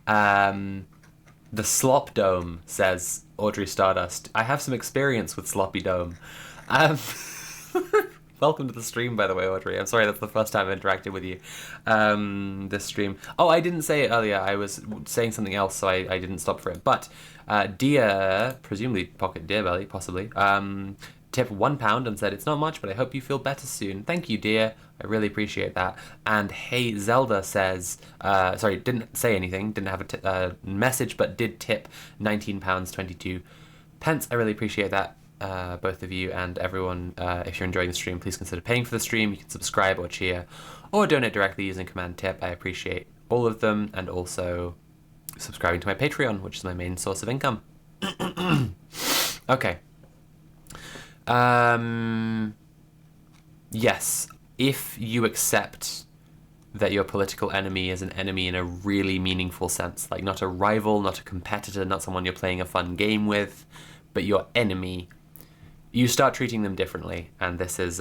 The Slop Dome, says Audrey Stardust. I have some experience with Sloppy Dome. Welcome to the stream, by the way, Audrey. I'm sorry, that's the first time I've interacted with you this stream. Oh, I didn't say it earlier. I was saying something else, so I didn't stop for it. But Dear, presumably Pocket Dear Belly, possibly, tipped £1 and said, it's not much, but I hope you feel better soon. Thank you, dear. I really appreciate that. And Hey Zelda says, sorry, didn't say anything, didn't have a message, but did tip £19.22. I really appreciate that. Both of you and everyone, if you're enjoying the stream, please consider paying for the stream. You can subscribe or cheer or donate directly using Command Tip. I appreciate all of them, and also subscribing to my Patreon, which is my main source of income. Okay. Yes, if you accept that your political enemy is an enemy in a really meaningful sense, like not a rival, not a competitor, not someone you're playing a fun game with, but your enemy, you start treating them differently. And this is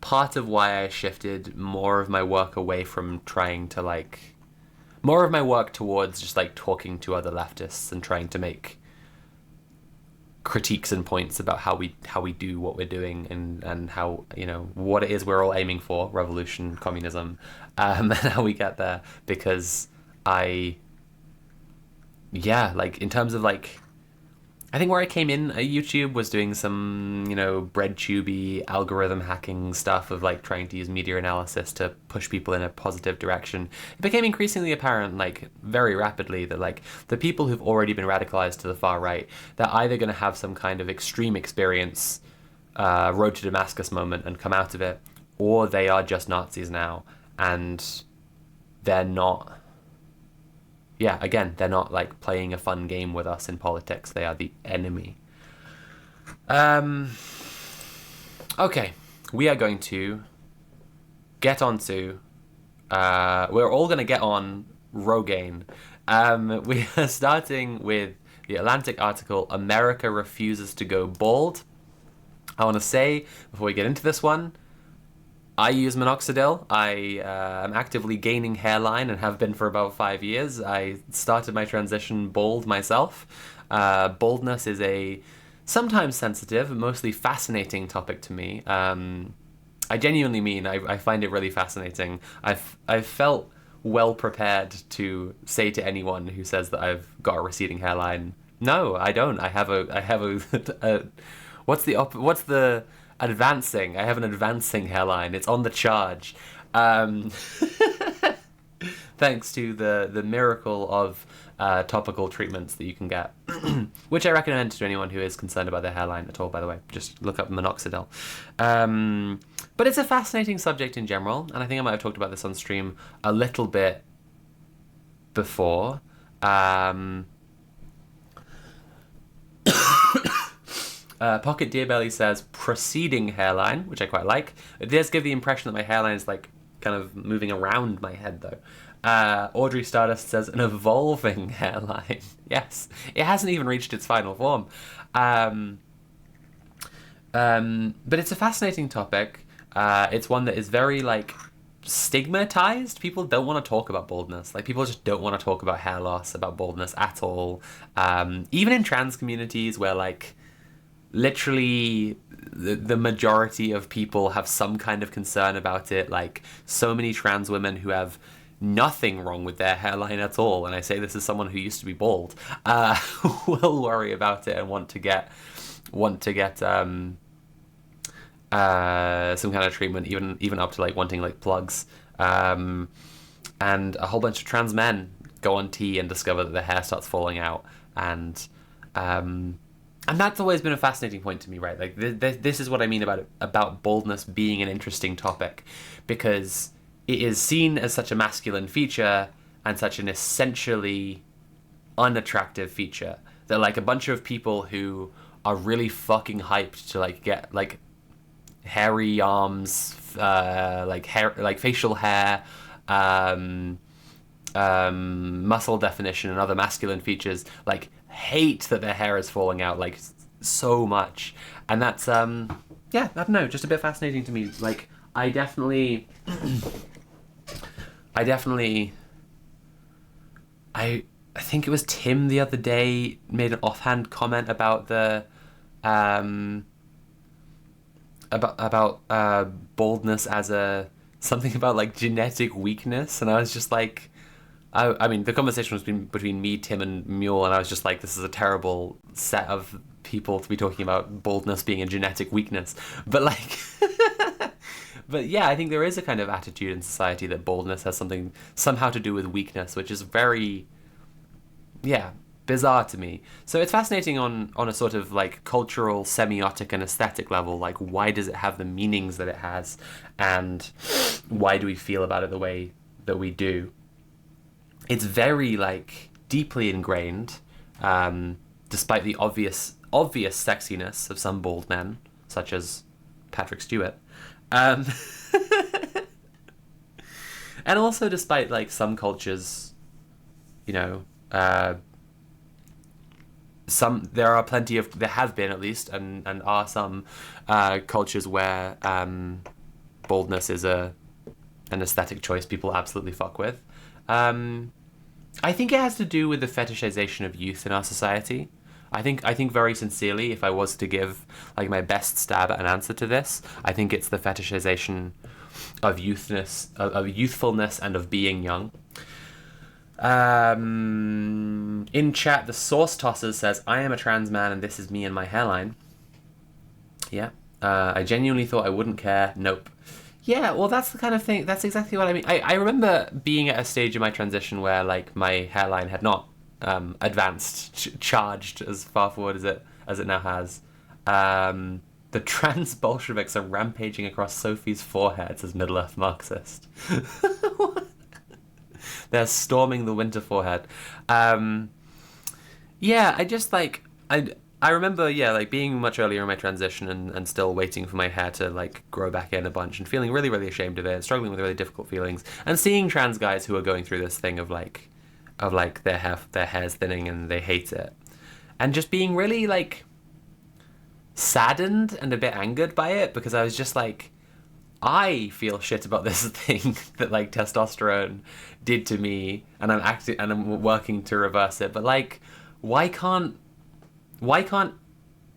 part of why I shifted more of my work away from trying to, like, more of my work towards just like talking to other leftists and trying to make critiques and points about how we do what we're doing, and how, you know, what it is we're all aiming for, revolution, communism, and how we get there. Because like, in terms of, like, I think where I came in at YouTube was doing some, you know, bread tubey algorithm hacking stuff of, like, trying to use media analysis to push people in a positive direction. It became increasingly apparent, like, very rapidly, that, like, the people who've already been radicalized to the far right, they're either going to have some kind of extreme experience, road to Damascus moment, and come out of it, or they are just Nazis now, and they're not... Yeah, again, they're not, like, playing a fun game with us in politics. They are the enemy. Okay, we are going to get on to... we're all going to get on Rogaine. We are starting with the Atlantic article, America Refuses to Go Bald. I want to say, before we get into this one, I use minoxidil. I am actively gaining hairline and have been for about 5 years. I started my transition bald myself. Baldness is a sometimes sensitive, mostly fascinating topic to me. I genuinely mean, I find it really fascinating. I've felt well prepared to say to anyone who says that I've got a receding hairline, no, I don't. I have a what's the advancing. I have an advancing hairline. It's on the charge. Thanks to the miracle of topical treatments that you can get, which I recommend to anyone who is concerned about their hairline at all, by the way. Just look up minoxidil. But it's a fascinating subject in general, and I think I might have talked about this on stream a little bit before. Pocket Dear Belly says, proceeding hairline, which I quite like. It does give the impression that my hairline is, like, kind of moving around my head, though. Audrey Stardust says, an evolving hairline. Yes, it hasn't even reached its final form. But it's a fascinating topic. It's one that is very, like, stigmatized. People don't want to talk about baldness. Like, people just don't want to talk about hair loss, about baldness at all. Even in trans communities where, like, literally the majority of people have some kind of concern about it. Like, so many trans women who have nothing wrong with their hairline at all, and I say this as someone who used to be bald, will worry about it and want to get some kind of treatment, even up to, like, wanting, like, plugs. And a whole bunch of trans men go on T and discover that their hair starts falling out, and that's always been a fascinating point to me, right? Like, this is what I mean about baldness being an interesting topic, because it is seen as such a masculine feature and such an essentially unattractive feature that, like, a bunch of people who are really fucking hyped to, like, get, like, hairy arms, like hair, like facial hair, um, muscle definition, and other masculine features, like hate that their hair is falling out like so much, and that's yeah, I don't know, just a bit fascinating to me. Like I definitely, I think it was Tim the other day made an offhand comment about the baldness as a something about like genetic weakness, and I was just like, I mean, the conversation was between me, Tim, and Mule, and I was just like, this is a terrible set of people to be talking about baldness being a genetic weakness. But like, but yeah, I think there is a kind of attitude in society that baldness has something somehow to do with weakness, which is very, yeah, bizarre to me. So it's fascinating on a sort of like cultural, semiotic, and aesthetic level. Like, why does it have the meanings that it has, and why do we feel about it the way that we do? It's very like deeply ingrained, despite the obvious sexiness of some bald men, such as Patrick Stewart, and also despite like some cultures, you know, there have been at least, and are some cultures where baldness is an aesthetic choice people absolutely fuck with. I think it has to do with the fetishization of youth in our society. I think very sincerely, if I was to give like my best stab at an answer to this, I think it's the fetishization of youthfulness, and of being young. In chat, the Source Tossers says, I am a trans man and this is me and my hairline. Yeah. I genuinely thought I wouldn't care. Nope. Yeah, well, that's the kind of thing, that's exactly what I mean. I remember being at a stage in my transition where, like, my hairline had not advanced, charged as far forward as it now has. The trans Bolsheviks are rampaging across Sophie's forehead, says Middle-earth Marxist. They're storming the winter forehead. Yeah, I just, like, I remember, yeah, like being much earlier in my transition and still waiting for my hair to like grow back in a bunch and feeling really, really ashamed of it, struggling with really difficult feelings, and seeing trans guys who are going through this thing of their hair's thinning and they hate it, and just being really like saddened and a bit angered by it, because I was just like, I feel shit about this thing that like testosterone did to me, and I'm working to reverse it, but like, why can't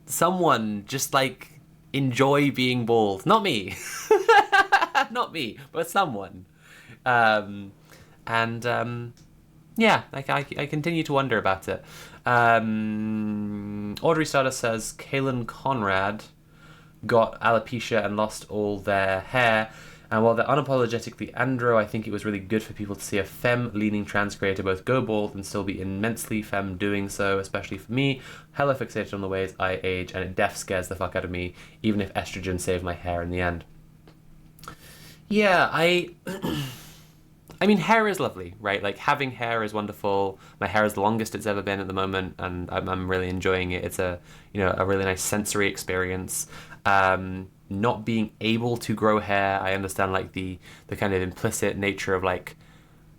someone just like enjoy being bald? Not me. Not me, but someone. Yeah, like I continue to wonder about it. Audrey Stardust says Kaylin Conrad got alopecia and lost all their hair, and while they're unapologetically andro, I think it was really good for people to see a femme-leaning trans creator both go bald and still be immensely femme doing so, especially for me, hella fixated on the ways I age, and it def scares the fuck out of me, even if estrogen saved my hair in the end. Yeah, I mean, hair is lovely, right? Like, having hair is wonderful. My hair is the longest it's ever been at the moment, and I'm really enjoying it. It's a really nice sensory experience. Not being able to grow hair, I understand like the kind of implicit nature of like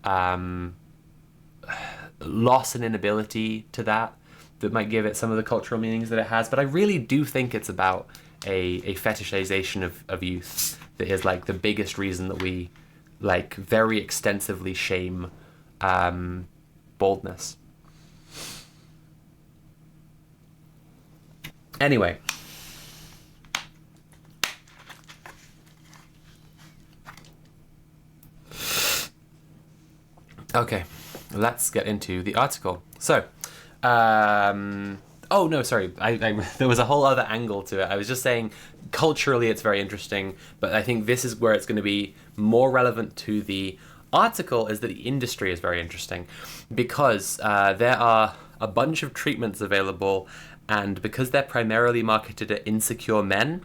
loss and inability to that might give it some of the cultural meanings that it has, but I really do think it's about a fetishization of youth that is like the biggest reason that we like very extensively shame baldness. Anyway, okay, let's get into the article. So, oh no, sorry, there was a whole other angle to it. I was just saying, culturally it's very interesting, but I think this is where it's going to be more relevant to the article, is that the industry is very interesting, because there are a bunch of treatments available, and because they're primarily marketed at insecure men,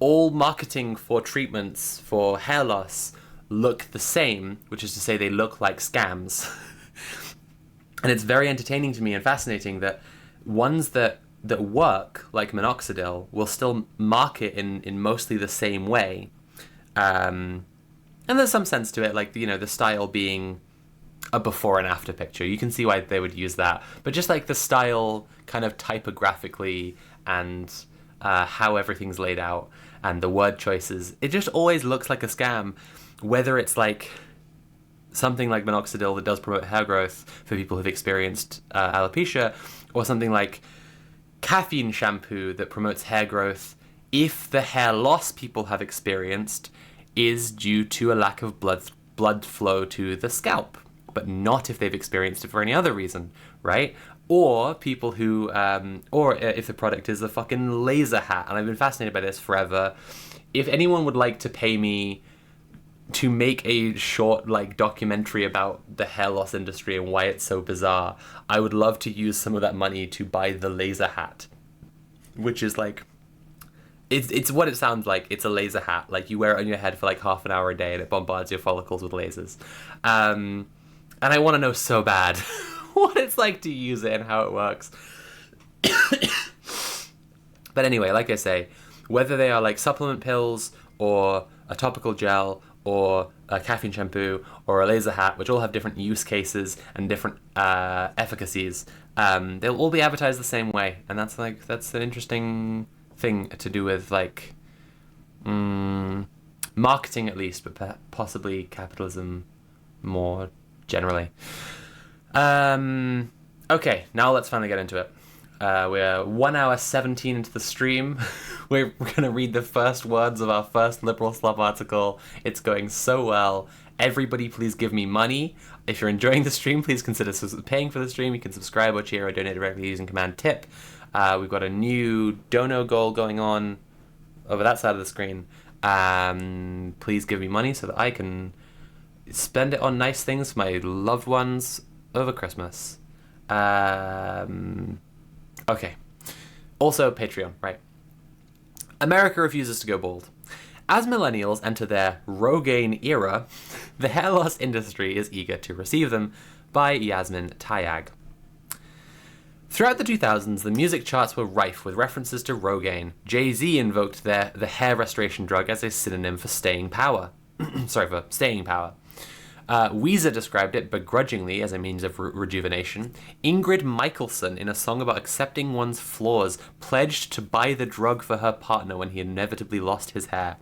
all marketing for treatments for hair loss look the same, which is to say they look like scams. And it's very entertaining to me and fascinating that ones that that work, like minoxidil, will still market in mostly the same way. And there's some sense to it, like, the style being a before and after picture. You can see why they would use that. But just like the style kind of typographically and how everything's laid out and the word choices, it just always looks like a scam. Whether it's like something like minoxidil that does promote hair growth for people who've experienced alopecia, or something like caffeine shampoo that promotes hair growth if the hair loss people have experienced is due to a lack of blood flow to the scalp, but not if they've experienced it for any other reason, right? Or people who, or if the product is a fucking laser hat, and I've been fascinated by this forever. If anyone would like to pay me to make a short, like, documentary about the hair loss industry and why it's so bizarre, I would love to use some of that money to buy the laser hat, which is like, it's what it sounds like. It's a laser hat. Like, you wear it on your head for like half an hour a day and it bombards your follicles with lasers. And I want to know so bad what it's like to use it and how it works. But anyway, like I say, whether they are like supplement pills or a topical gel or a caffeine shampoo or a laser hat, which all have different use cases and different efficacies, they'll all be advertised the same way. And that's an interesting thing to do with, like, marketing at least, but possibly capitalism more generally. Okay, now let's finally get into it. We're 1 hour 17 into the stream. We're going to read the first words of our first Liberal Slop article. It's going so well. Everybody, please give me money. If you're enjoying the stream, please consider paying for the stream. You can subscribe or cheer or donate directly using command tip. We've got a new dono goal going on over that side of the screen. Please give me money so that I can spend it on nice things for my loved ones over Christmas. Okay. Also, Patreon, right. America refuses to go bald. As millennials enter their Rogaine era, the hair loss industry is eager to receive them, by Yasmin Tayag. Throughout the 2000s, the music charts were rife with references to Rogaine. Jay-Z invoked the hair restoration drug as a synonym for staying power. for staying power. Weezer described it begrudgingly as a means of rejuvenation. Ingrid Michaelson, in a song about accepting one's flaws, pledged to buy the drug for her partner when he inevitably lost his hair.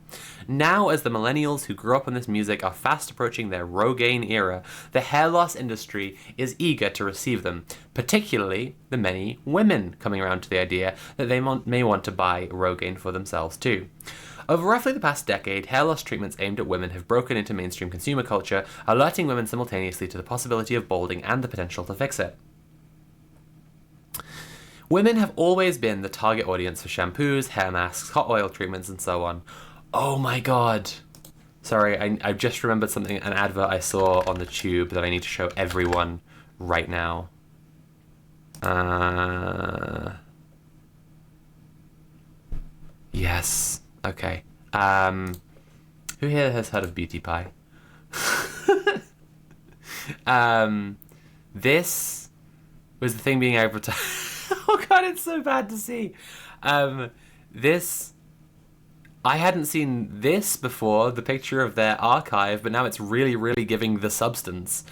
Now, as the millennials who grew up on this music are fast approaching their Rogaine era, the hair loss industry is eager to receive them, particularly the many women coming around to the idea that they may want to buy Rogaine for themselves too. Over roughly the past decade, hair loss treatments aimed at women have broken into mainstream consumer culture, alerting women simultaneously to the possibility of balding and the potential to fix it. Women have always been the target audience for shampoos, hair masks, hot oil treatments, and so on. Oh my god. Sorry, I just remembered something, an advert I saw on the tube that I need to show everyone right now. Yes. Okay. Who here has heard of Beauty Pie? This was the thing being advertised. Oh god, it's so bad to see. This, I hadn't seen this before, the picture of their archive, but now it's really, really giving the substance.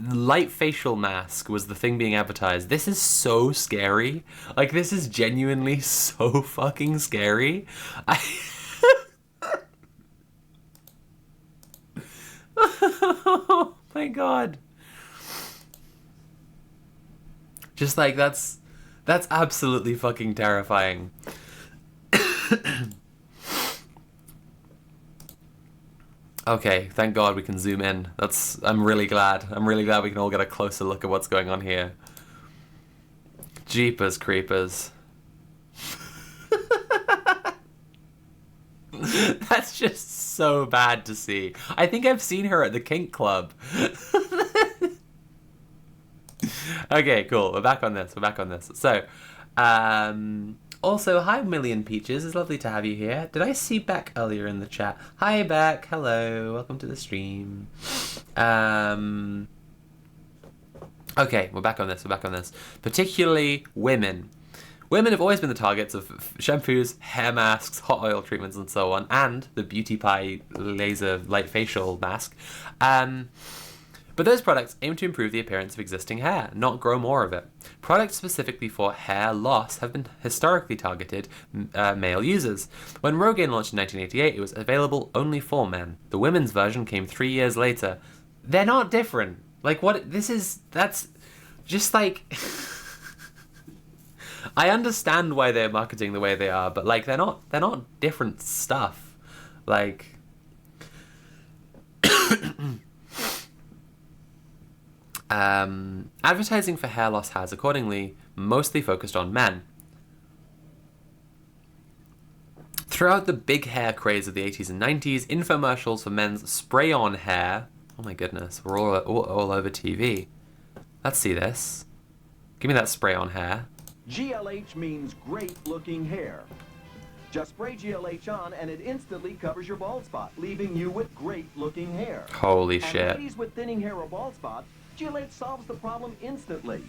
Light facial mask was the thing being advertised. This is so scary. Like, this is genuinely so fucking scary. Oh my god. Just like, that's absolutely fucking terrifying. Okay, thank God we can zoom in. I'm really glad. I'm really glad we can all get a closer look at what's going on here. Jeepers creepers. That's just so bad to see. I think I've seen her at the kink club. Okay, cool. We're back on this. So, also, hi Million Peaches, it's lovely to have you here. Did I see Beck earlier in the chat? Hi Beck, hello, welcome to the stream. Okay, we're back on this. Particularly women. Women have always been the targets of shampoos, hair masks, hot oil treatments, and so on, and the Beauty Pie laser light facial mask. But those products aim to improve the appearance of existing hair, not grow more of it. Products specifically for hair loss have been historically targeted male users. When Rogaine launched in 1988, it was available only for men. The women's version came 3 years later. They're not different. Like, what? That's just like... I understand why they're marketing the way they are, but like they're not different stuff. Like advertising for hair loss has accordingly mostly focused on men. Throughout the big hair craze of the 80s and 90s, infomercials for men's spray-on hair, oh my goodness, we're all over TV. Let's see this. Give me that spray-on hair. GLH means great-looking hair. Just spray GLH on and it instantly covers your bald spot, leaving you with great-looking hair. Holy shit. And ladies with thinning hair or bald spots, GLH solves the problem instantly.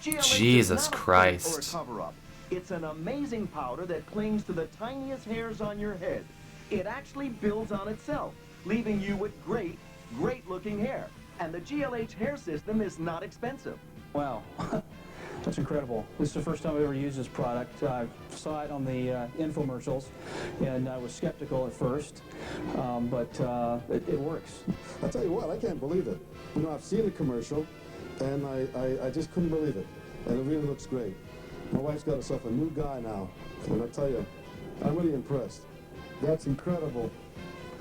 GLH Jesus is not Christ. a paint or a cover-up. It's an amazing powder that clings to the tiniest hairs on your head. It actually builds on itself, leaving you with great-looking hair. And the GLH hair system is not expensive. Wow. That's incredible. This is the first time I've ever used this product. I saw it on the infomercials, and I was skeptical at first, but it works. I'll tell you what, I can't believe it. You know, I've seen the commercial, and I just couldn't believe it. And it really looks great. My wife's got herself a new guy now, and I tell you, I'm really impressed. That's incredible.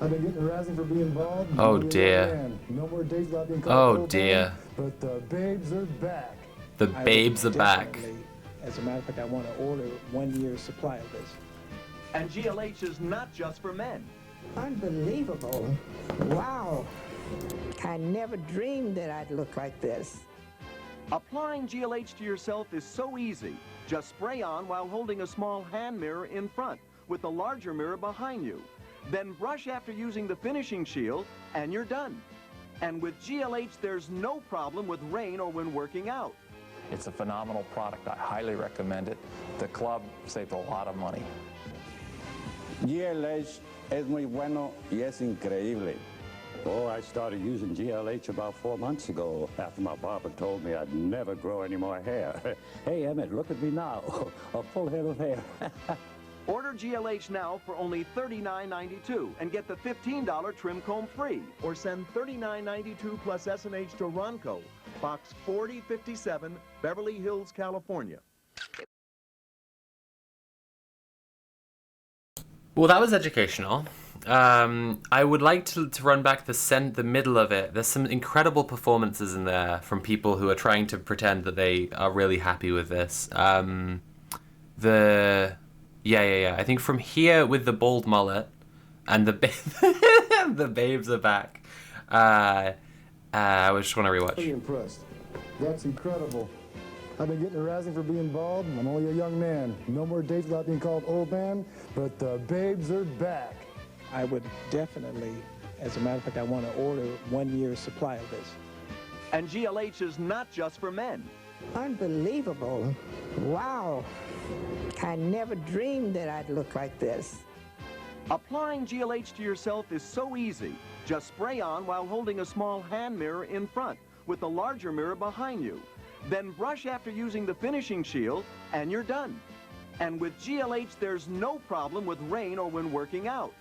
I've been getting harassing for being bald. Oh dear. No more days without being called Oh dear. But the babes are back. The babes are back. As a matter of fact, I want to order 1 year's supply of this. And GLH is not just for men. Unbelievable. Wow. I never dreamed that I'd look like this. Applying GLH to yourself is so easy. Just spray on while holding a small hand mirror in front with a larger mirror behind you. Then brush after using the finishing shield and you're done. And with GLH, there's no problem with rain or when working out. It's a phenomenal product. I highly recommend it. The club saved a lot of money. GLH es muy bueno y es increíble. Oh, I started using GLH about 4 months ago after my barber told me I'd never grow any more hair. Hey, Emmett, look at me now. A full head of hair. Order GLH now for only $39.92 and get the $15 trim comb free. Or send $39.92 plus S&H to Ronco, Box 4057, Beverly Hills, California. Well, that was educational. I would like to run back the middle of it. There's some incredible performances in there from people who are trying to pretend that they are really happy with this. Yeah. I think from here with the bald mullet and the the babes are back. I just want to rewatch. Pretty impressed. That's incredible. I've been getting harassing for being bald. I'm only a young man. No more days without being called old man, but the babes are back. I would definitely, as a matter of fact, I want to order 1 year's supply of this. And GLH is not just for men. Unbelievable. Wow. I never dreamed that I'd look like this. Applying GLH to yourself is so easy. Just spray on while holding a small hand mirror in front with a larger mirror behind you. Then brush after using the finishing shield and you're done. And with GLH, there's no problem with rain or when working out.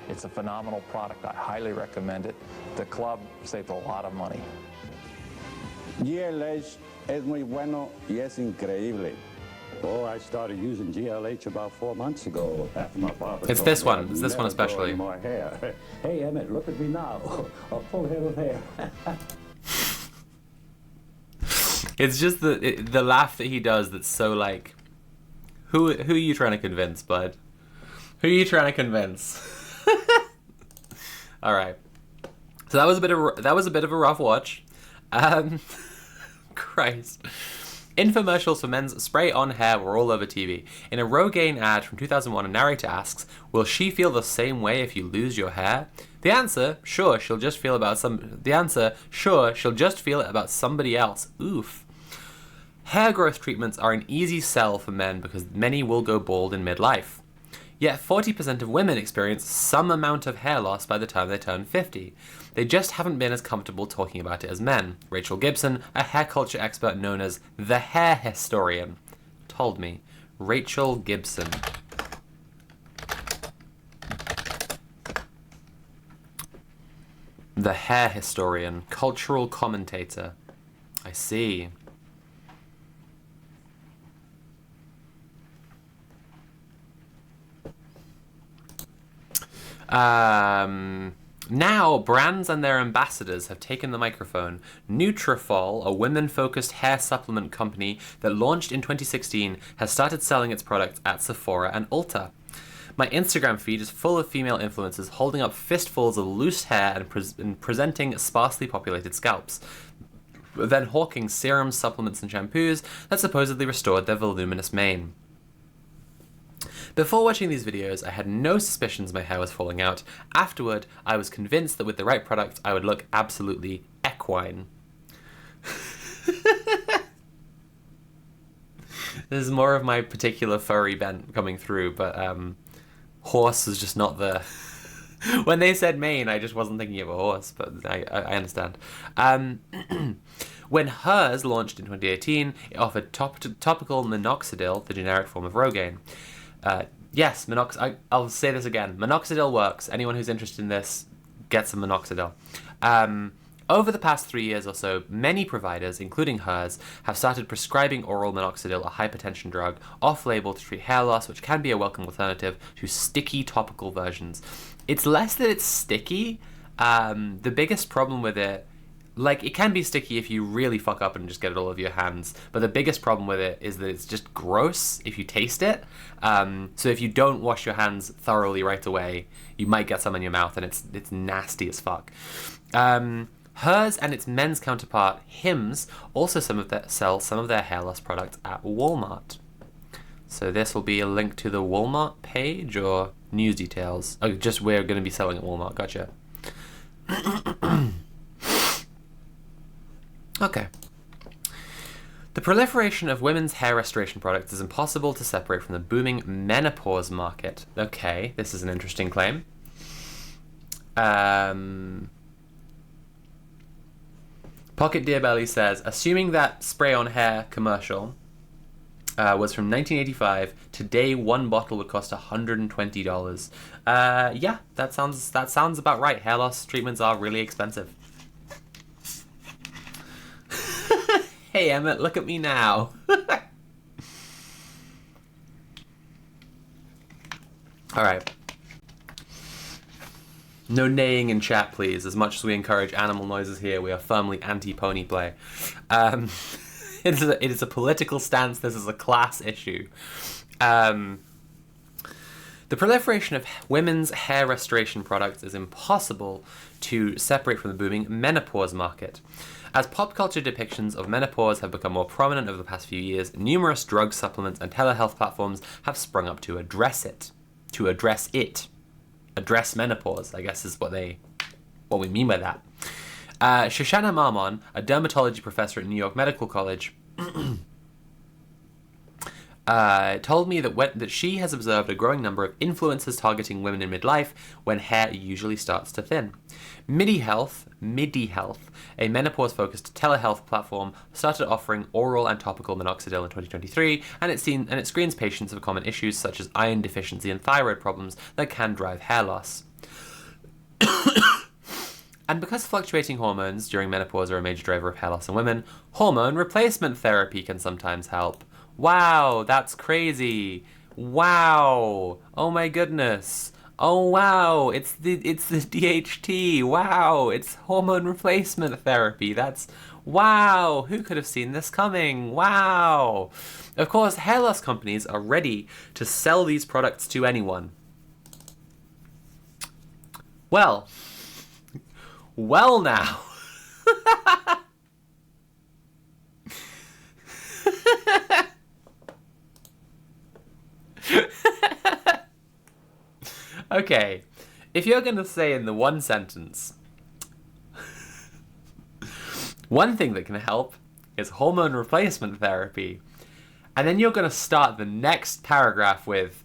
It's a phenomenal product. I highly recommend it. The club saved a lot of money. GLH es muy bueno y es increíble. Oh, I started using GLH about 4 months ago after my barber It's told this me one. I'd It's this one never grow especially. any more hair. Hey, Emmett, look at me now. A full head of hair. It's just the laugh that he does that's so like, who are you trying to convince, bud? Who are you trying to convince? All right. So that was a bit of a rough watch. Christ. Infomercials for men's spray-on hair were all over TV. In a Rogaine ad from 2001, a narrator asks, "Will she feel the same way if you lose your hair?" The answer, sure, she'll just feel it about somebody else. Oof. Hair growth treatments are an easy sell for men because many will go bald in midlife. Yet 40% of women experience some amount of hair loss by the time they turn 50. They just haven't been as comfortable talking about it as men. Rachel Gibson, a hair culture expert known as the hair historian, told me. Rachel Gibson. The hair historian, cultural commentator. I see. Now, brands and their ambassadors have taken the microphone. Nutrafol, a women-focused hair supplement company that launched in 2016, has started selling its products at Sephora and Ulta. My Instagram feed is full of female influencers holding up fistfuls of loose hair and presenting sparsely populated scalps, then hawking serums, supplements, and shampoos that supposedly restored their voluminous mane. Before watching these videos, I had no suspicions my hair was falling out. Afterward, I was convinced that with the right product, I would look absolutely equine. There's more of my particular furry bent coming through, but horse is just not the... When they said mane, I just wasn't thinking of a horse, but I understand. When hers launched in 2018, it offered topical minoxidil, the generic form of Rogaine. Yes, I'll say this again. Minoxidil works. Anyone who's interested in this, get some minoxidil. Over the past 3 years or so, many providers, including hers, have started prescribing oral minoxidil, a hypertension drug, off-label to treat hair loss, which can be a welcome alternative to sticky topical versions. It's less that it's sticky. The biggest problem with it, like, it can be sticky if you really fuck up and just get it all over your hands, but the biggest problem with it is that it's just gross if you taste it. So if you don't wash your hands thoroughly right away, you might get some in your mouth, and it's nasty as fuck. Hers and its men's counterpart, Hims, also sell some of their hair loss products at Walmart. So this will be a link to the Walmart page or news details. Oh, just we're going to be selling at Walmart. Gotcha. Okay. The proliferation of women's hair restoration products is impossible to separate from the booming menopause market. Okay, this is an interesting claim. Pocket Dear Belly says, assuming that spray-on hair commercial was from 1985, today one bottle would cost $120. Yeah, that sounds about right. Hair loss treatments are really expensive. Hey Emmett, look at me now. Alright. No neighing in chat, please. As much as we encourage animal noises here, we are firmly anti-pony play. It is a political stance. This is a class issue. The proliferation of women's hair restoration products is impossible to separate from the booming menopause market. As pop culture depictions of menopause have become more prominent over the past few years, numerous drug supplements and telehealth platforms have sprung up to address it. Address menopause, I guess is what we mean by that. Shoshana Marmon, a dermatology professor at New York Medical College, told me that she has observed a growing number of influencers targeting women in midlife when hair usually starts to thin. MIDI Health, a menopause-focused telehealth platform, started offering oral and topical minoxidil in 2023, and it screens patients of common issues such as iron deficiency and thyroid problems that can drive hair loss. And because fluctuating hormones during menopause are a major driver of hair loss in women, hormone replacement therapy can sometimes help. Wow, that's crazy. Wow. Oh my goodness. Oh wow, it's the DHT. Wow, it's hormone replacement therapy. That's wow. Who could have seen this coming? Wow. Of course, hair loss companies are ready to sell these products to anyone. Well now. Okay, if you're going to say in the one sentence, one thing that can help is hormone replacement therapy. And then you're going to start the next paragraph with,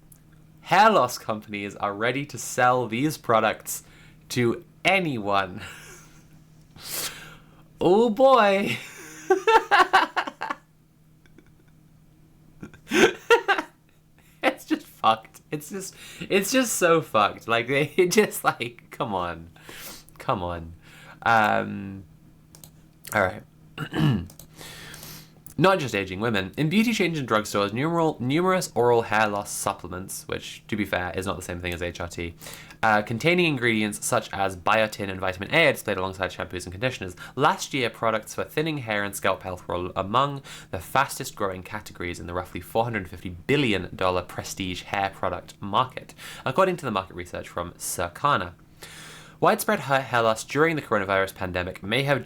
hair loss companies are ready to sell these products to anyone. Oh boy. It's just fucked. It's just so fucked. Like, it just, like, come on. All right. Not just aging women. In beauty chains and drugstores, numerous oral hair loss supplements, which, to be fair, is not the same thing as HRT, containing ingredients such as biotin and vitamin A are displayed alongside shampoos and conditioners. Last year, products for thinning hair and scalp health were among the fastest growing categories in the roughly $450 billion prestige hair product market, according to the market research from Circana. Widespread hair loss during the coronavirus pandemic may have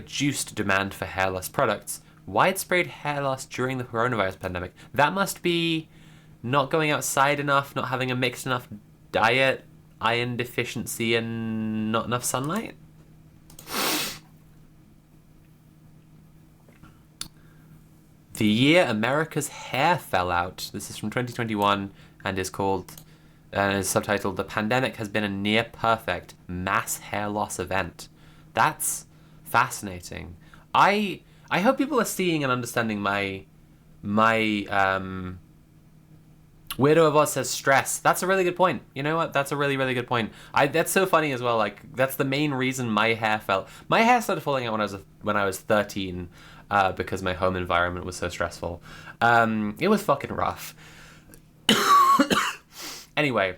juiced demand for hair loss products. Widespread hair loss during the coronavirus pandemic. That must be not going outside enough, not having a mixed enough diet, iron deficiency, and not enough sunlight? The year America's hair fell out. This is from 2021 and is subtitled, "The Pandemic Has Been a Near Perfect Mass Hair Loss Event." That's fascinating. I hope people are seeing and understanding my Weirdo of Oz says stress. That's a really good point. You know what? That's a really, really good point. That's so funny as well. Like, that's the main reason my hair fell. My hair started falling out when I was 13 because my home environment was so stressful. It was fucking rough. Anyway,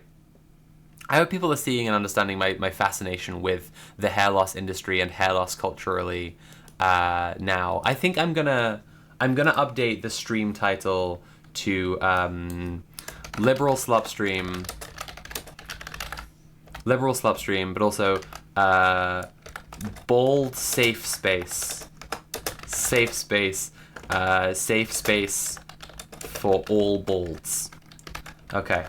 I hope people are seeing and understanding my fascination with the hair loss industry and hair loss culturally now. I think I'm gonna update the stream title to liberal slop stream, but also bold safe space for all bolds. Okay.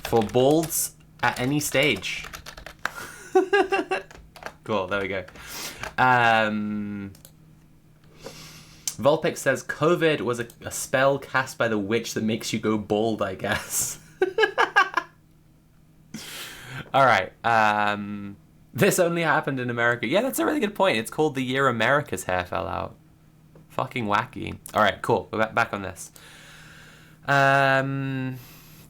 For bolds at any stage. Cool, there we go. Volpix says, COVID was a spell cast by the witch that makes you go bald, I guess. Alright, this only happened in America. Yeah, that's a really good point. It's called the year America's hair fell out. Fucking wacky. Alright, cool. We're back on this.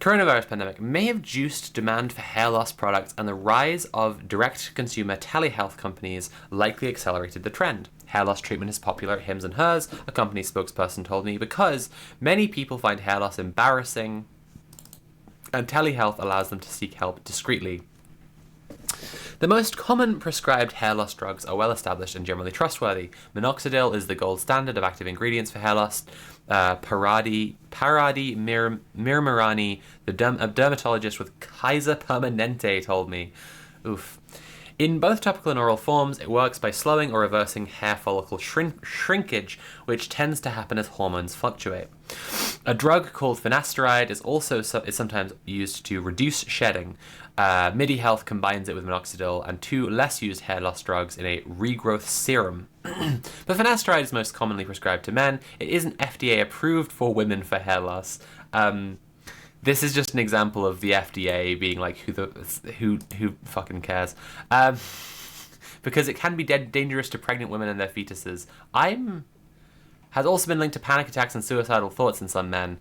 Coronavirus pandemic may have juiced demand for hair loss products, and the rise of direct-to-consumer telehealth companies likely accelerated the trend. Hair loss treatment is popular at Hims and Hers, a company spokesperson told me, because many people find hair loss embarrassing, and telehealth allows them to seek help discreetly. The most common prescribed hair loss drugs are well established and generally trustworthy. Minoxidil is the gold standard of active ingredients for hair loss. Paradi Miramirani, a dermatologist with Kaiser Permanente, told me. Oof. In both topical and oral forms, it works by slowing or reversing hair follicle shrinkage, which tends to happen as hormones fluctuate. A drug called finasteride is sometimes used to reduce shedding. MIDI Health combines it with minoxidil and two less used hair loss drugs in a regrowth serum. But finasteride is most commonly prescribed to men. It isn't FDA approved for women for hair loss. This is just an example of the FDA being like, who fucking cares? Because it can be dangerous to pregnant women and their fetuses. Has also been linked to panic attacks and suicidal thoughts in some men.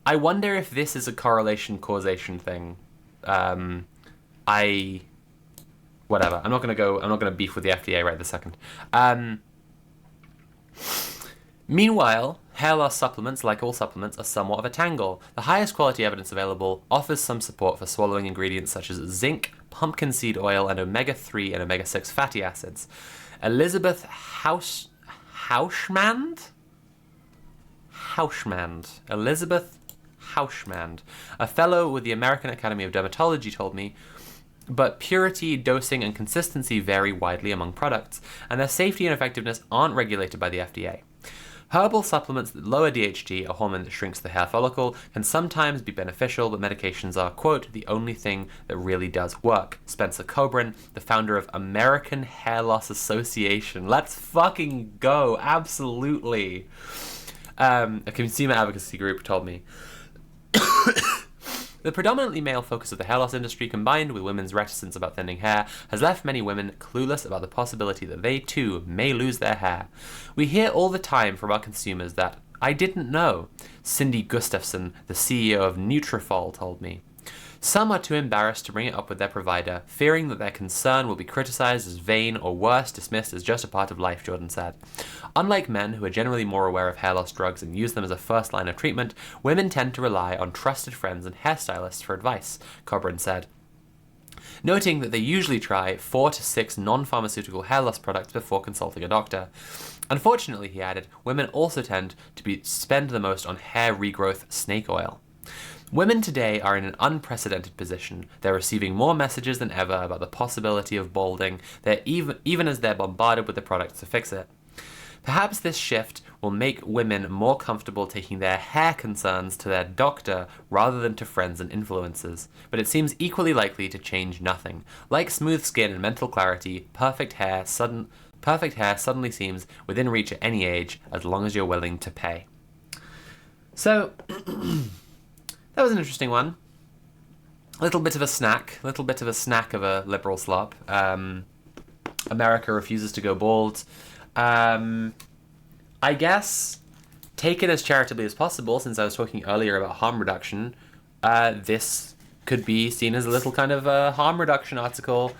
I wonder if this is a correlation-causation thing. Whatever. I'm not gonna beef with the FDA right this second. Meanwhile, hair loss supplements, like all supplements, are somewhat of a tangle. The highest quality evidence available offers some support for swallowing ingredients such as zinc, pumpkin seed oil, and omega-3 and omega-6 fatty acids. Elizabeth Hauschmand, a fellow with the American Academy of Dermatology, told me, but purity, dosing, and consistency vary widely among products, and their safety and effectiveness aren't regulated by the FDA. Herbal supplements that lower DHT, a hormone that shrinks the hair follicle, can sometimes be beneficial, but medications are, quote, the only thing that really does work. Spencer Coburn, the founder of American Hair Loss Association. Let's fucking go. Absolutely. A consumer advocacy group told me. The predominantly male focus of the hair loss industry, combined with women's reticence about thinning hair, has left many women clueless about the possibility that they too may lose their hair. We hear all the time from our consumers that, "I didn't know," Cindy Gustafson, the CEO of Nutrafol, told me. Some are too embarrassed to bring it up with their provider, fearing that their concern will be criticized as vain or worse, dismissed as just a part of life, Jordan said. Unlike men, who are generally more aware of hair loss drugs and use them as a first line of treatment, women tend to rely on trusted friends and hairstylists for advice, Coburn said, noting that they usually try 4 to 6 non-pharmaceutical hair loss products before consulting a doctor. Unfortunately, he added, women also tend to spend the most on hair regrowth snake oil. Women today are in an unprecedented position. They're receiving more messages than ever about the possibility of balding, even as they're bombarded with the products to fix it. Perhaps this shift will make women more comfortable taking their hair concerns to their doctor rather than to friends and influencers, but it seems equally likely to change nothing. Like smooth skin and mental clarity, perfect hair suddenly seems within reach at any age, as long as you're willing to pay. So... that was an interesting one. A little bit of a snack of a liberal slop. America refuses to go bald. I guess, take it as charitably as possible, since I was talking earlier about harm reduction. This could be seen as a little kind of a harm reduction article.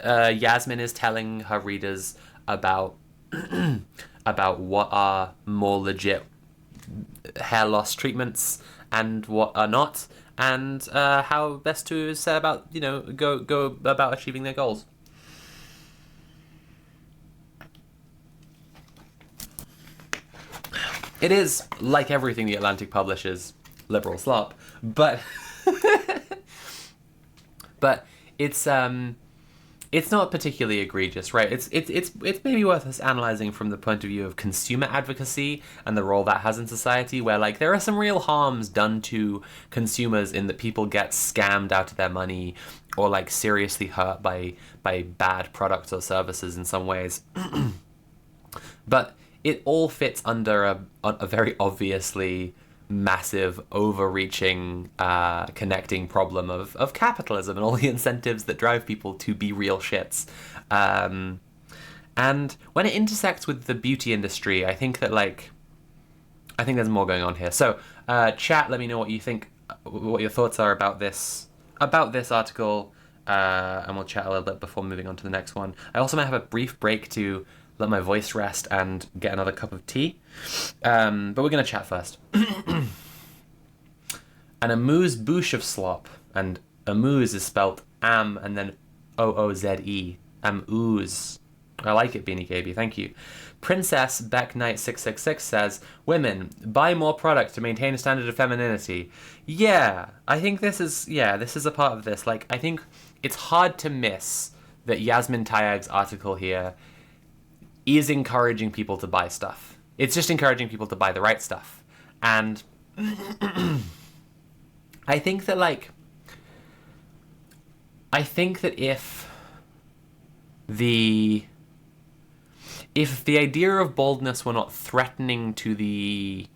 Yasmin is telling her readers about about what are more legit hair loss treatments and what are not, and how best to set about, go about achieving their goals. It is, like everything The Atlantic publishes, liberal slop, but but it's not particularly egregious, right? It's maybe worth us analyzing from the point of view of consumer advocacy and the role that has in society, where like there are some real harms done to consumers in that people get scammed out of their money or like seriously hurt by bad products or services in some ways. But it all fits under a very obviously massive, overreaching, connecting problem of capitalism and all the incentives that drive people to be real shits. And when it intersects with the beauty industry, I think there's more going on here. So, chat, let me know what you think, what your thoughts are about this article, and we'll chat a little bit before moving on to the next one. I also might have a brief break to let my voice rest and get another cup of tea. But we're going to chat first. An amuse bouche of slop, and amuse is spelt am and then O-O-Z-E. Amuse. I like it, Beanie KB, thank you. Princess Beck Knight 666 says, women, buy more product to maintain a standard of femininity. Yeah, I think this is a part of this. Like, I think it's hard to miss that Yasmin Tayag's article here is encouraging people to buy stuff. It's just encouraging people to buy the right stuff. And I think that if the idea of baldness were not threatening to the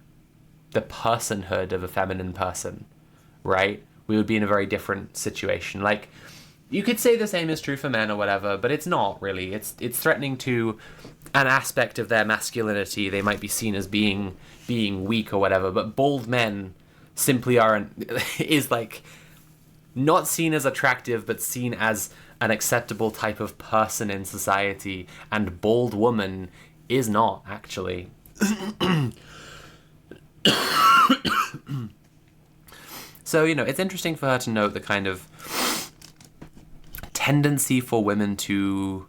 personhood of a feminine person, right, we would be in a very different situation. Like, you could say the same is true for men or whatever, but it's not really. It's threatening to an aspect of their masculinity. They might be seen as being weak or whatever, but bald men simply is like not seen as attractive, but seen as an acceptable type of person in society, and bald woman is not, actually. So, it's interesting for her to note the kind of tendency for women to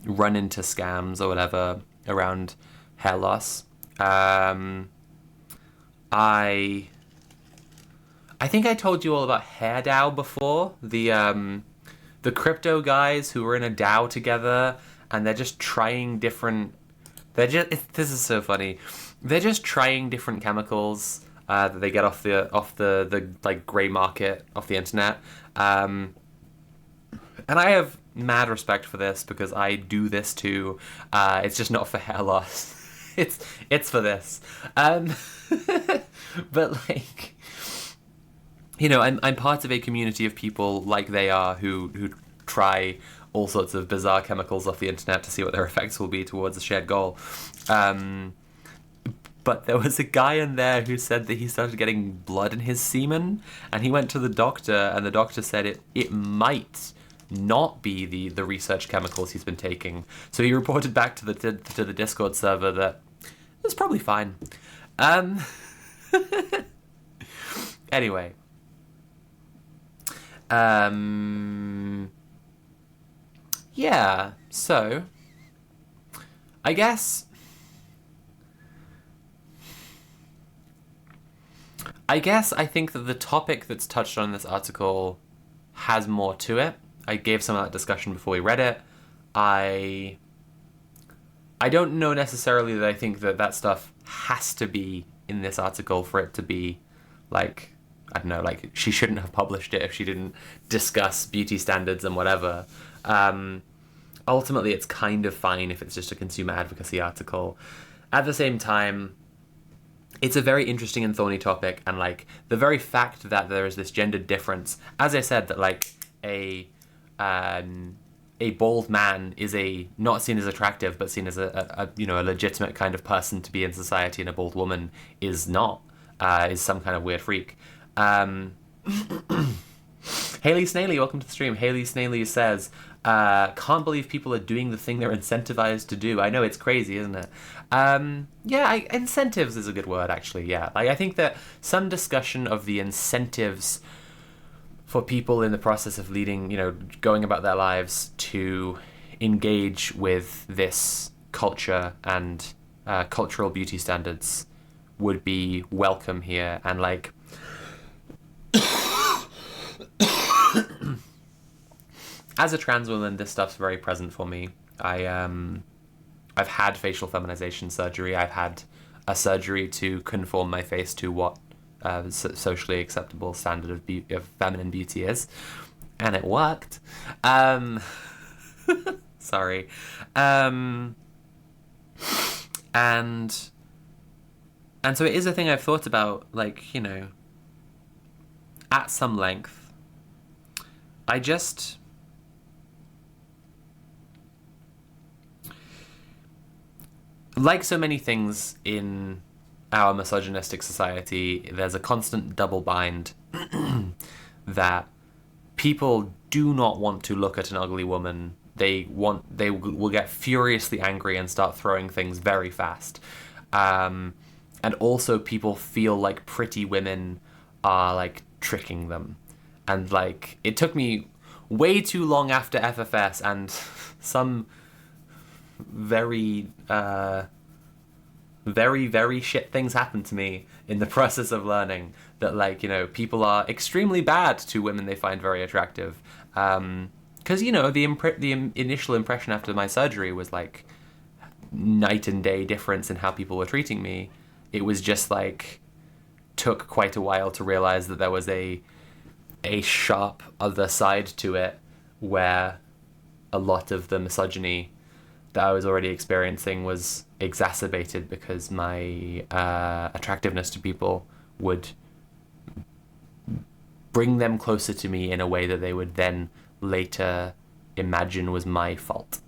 run into scams or whatever around hair loss. I think I told you all about HairDAO before, the crypto guys who were in a DAO together, and they're just trying different This is so funny. They're just trying different chemicals that they get off the like grey market off the internet. And I have mad respect for this because I do this too. It's just not for hair loss. It's for this. But like, you know, I'm part of a community of people like they are who try all sorts of bizarre chemicals off the internet to see what their effects will be towards a shared goal. But there was a guy in there who said that he started getting blood in his semen, and he went to the doctor, and the doctor said it might not be the research chemicals he's been taking. So he reported back to the Discord server that it's probably fine. Anyway. Yeah, so I guess I think that the topic that's touched on in this article has more to it. I gave some of that discussion before we read it. I don't know necessarily that I think that stuff has to be in this article for it to be, like, I don't know, like, she shouldn't have published it if she didn't discuss beauty standards and whatever. Ultimately, it's kind of fine if it's just a consumer advocacy article. At the same time, it's a very interesting and thorny topic, and like the very fact that there is this gendered difference, as I said, that like a bald man is not seen as attractive, but seen as a legitimate kind of person to be in society, and a bald woman is not, is some kind of weird freak. Haley Snaley, welcome to the stream. Haley Snaley says, can't believe people are doing the thing they're incentivized to do. I know, it's crazy, isn't it? Incentives is a good word, actually, yeah. Like, I think that some discussion of the incentives for people in the process of leading, going about their lives to engage with this culture and cultural beauty standards would be welcome here. And, like, as a trans woman, this stuff's very present for me. I've had facial feminization surgery. I've had a surgery to conform my face to what socially acceptable standard of feminine beauty is, and it worked. Sorry. And so it is a thing I've thought about, like, at some length. I just... Like so many things in our misogynistic society, there's a constant double bind that people do not want to look at an ugly woman. They will get furiously angry and start throwing things very fast. And also people feel like pretty women are like tricking them. And like, it took me way too long after FFS and some very, very shit things happened to me in the process of learning that, like, people are extremely bad to women they find very attractive. Because, the initial impression after my surgery was, like, night and day difference in how people were treating me. It was just, like, took quite a while to realize that there was a sharp other side to it where a lot of the misogyny that I was already experiencing was exacerbated because my attractiveness to people would bring them closer to me in a way that they would then later imagine was my fault.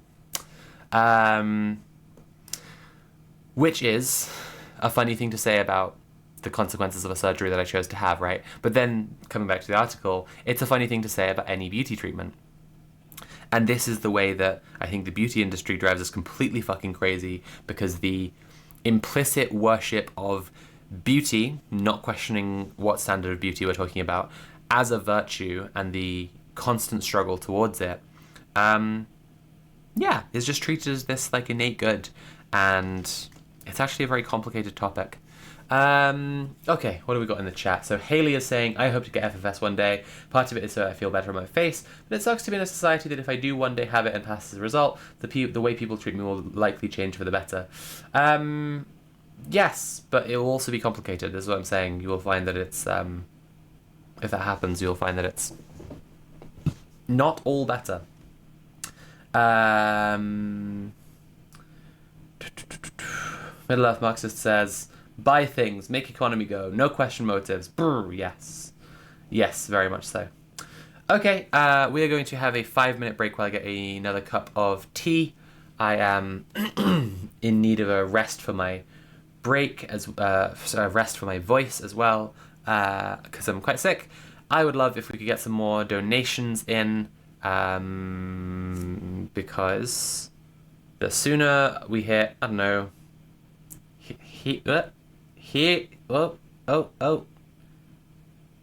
Which is a funny thing to say about the consequences of a surgery that I chose to have, right? But then, coming back to the article, it's a funny thing to say about any beauty treatment. And this is the way that I think the beauty industry drives us completely fucking crazy, because the implicit worship of beauty, not questioning what standard of beauty we're talking about, as a virtue, and the constant struggle towards it, is just treated as this, like, innate good. And it's actually a very complicated topic. Okay, what do we got in the chat? So Haley is saying, I hope to get FFS one day. Part of it is so I feel better on my face, but it sucks to be in a society that if I do one day have it and pass as a result, the way people treat me will likely change for the better. Yes, but it will also be complicated, is what I'm saying. You will find that it's, if that happens, you'll find that it's not all better. Middle Earth Marxist says, buy things, make economy go, no question motives. Brr, yes. Yes, very much so. Okay, we are going to have a 5-minute break while I get another cup of tea. I am in need of a rest for my break, rest for my voice as well, because I'm quite sick. I would love if we could get some more donations in, because the sooner we hit, I don't know,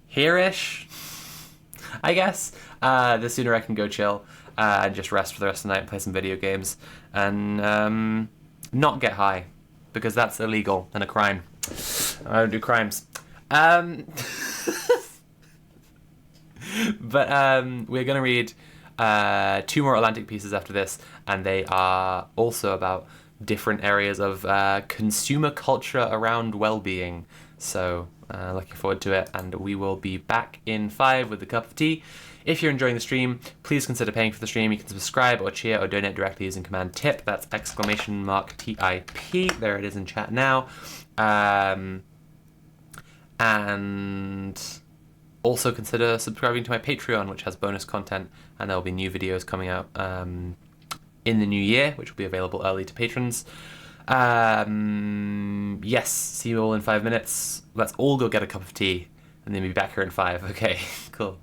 here-ish, I guess, the sooner I can go chill and just rest for the rest of the night and play some video games and not get high, because that's illegal and a crime. I don't do crimes. But we're going to read 2 more Atlantic pieces after this, and they are also about different areas of consumer culture around well-being. So looking forward to it, and we will be back in 5 with a cup of tea. If you're enjoying the stream, please consider paying for the stream. You can subscribe or cheer or donate directly using command TIP. That's !TIP. There it is in chat now. And also consider subscribing to my Patreon, which has bonus content, and there will be new videos coming out in the new year, which will be available early to patrons. Yes, see you all in 5 minutes. Let's all go get a cup of tea, and then be back here in 5. Okay, cool.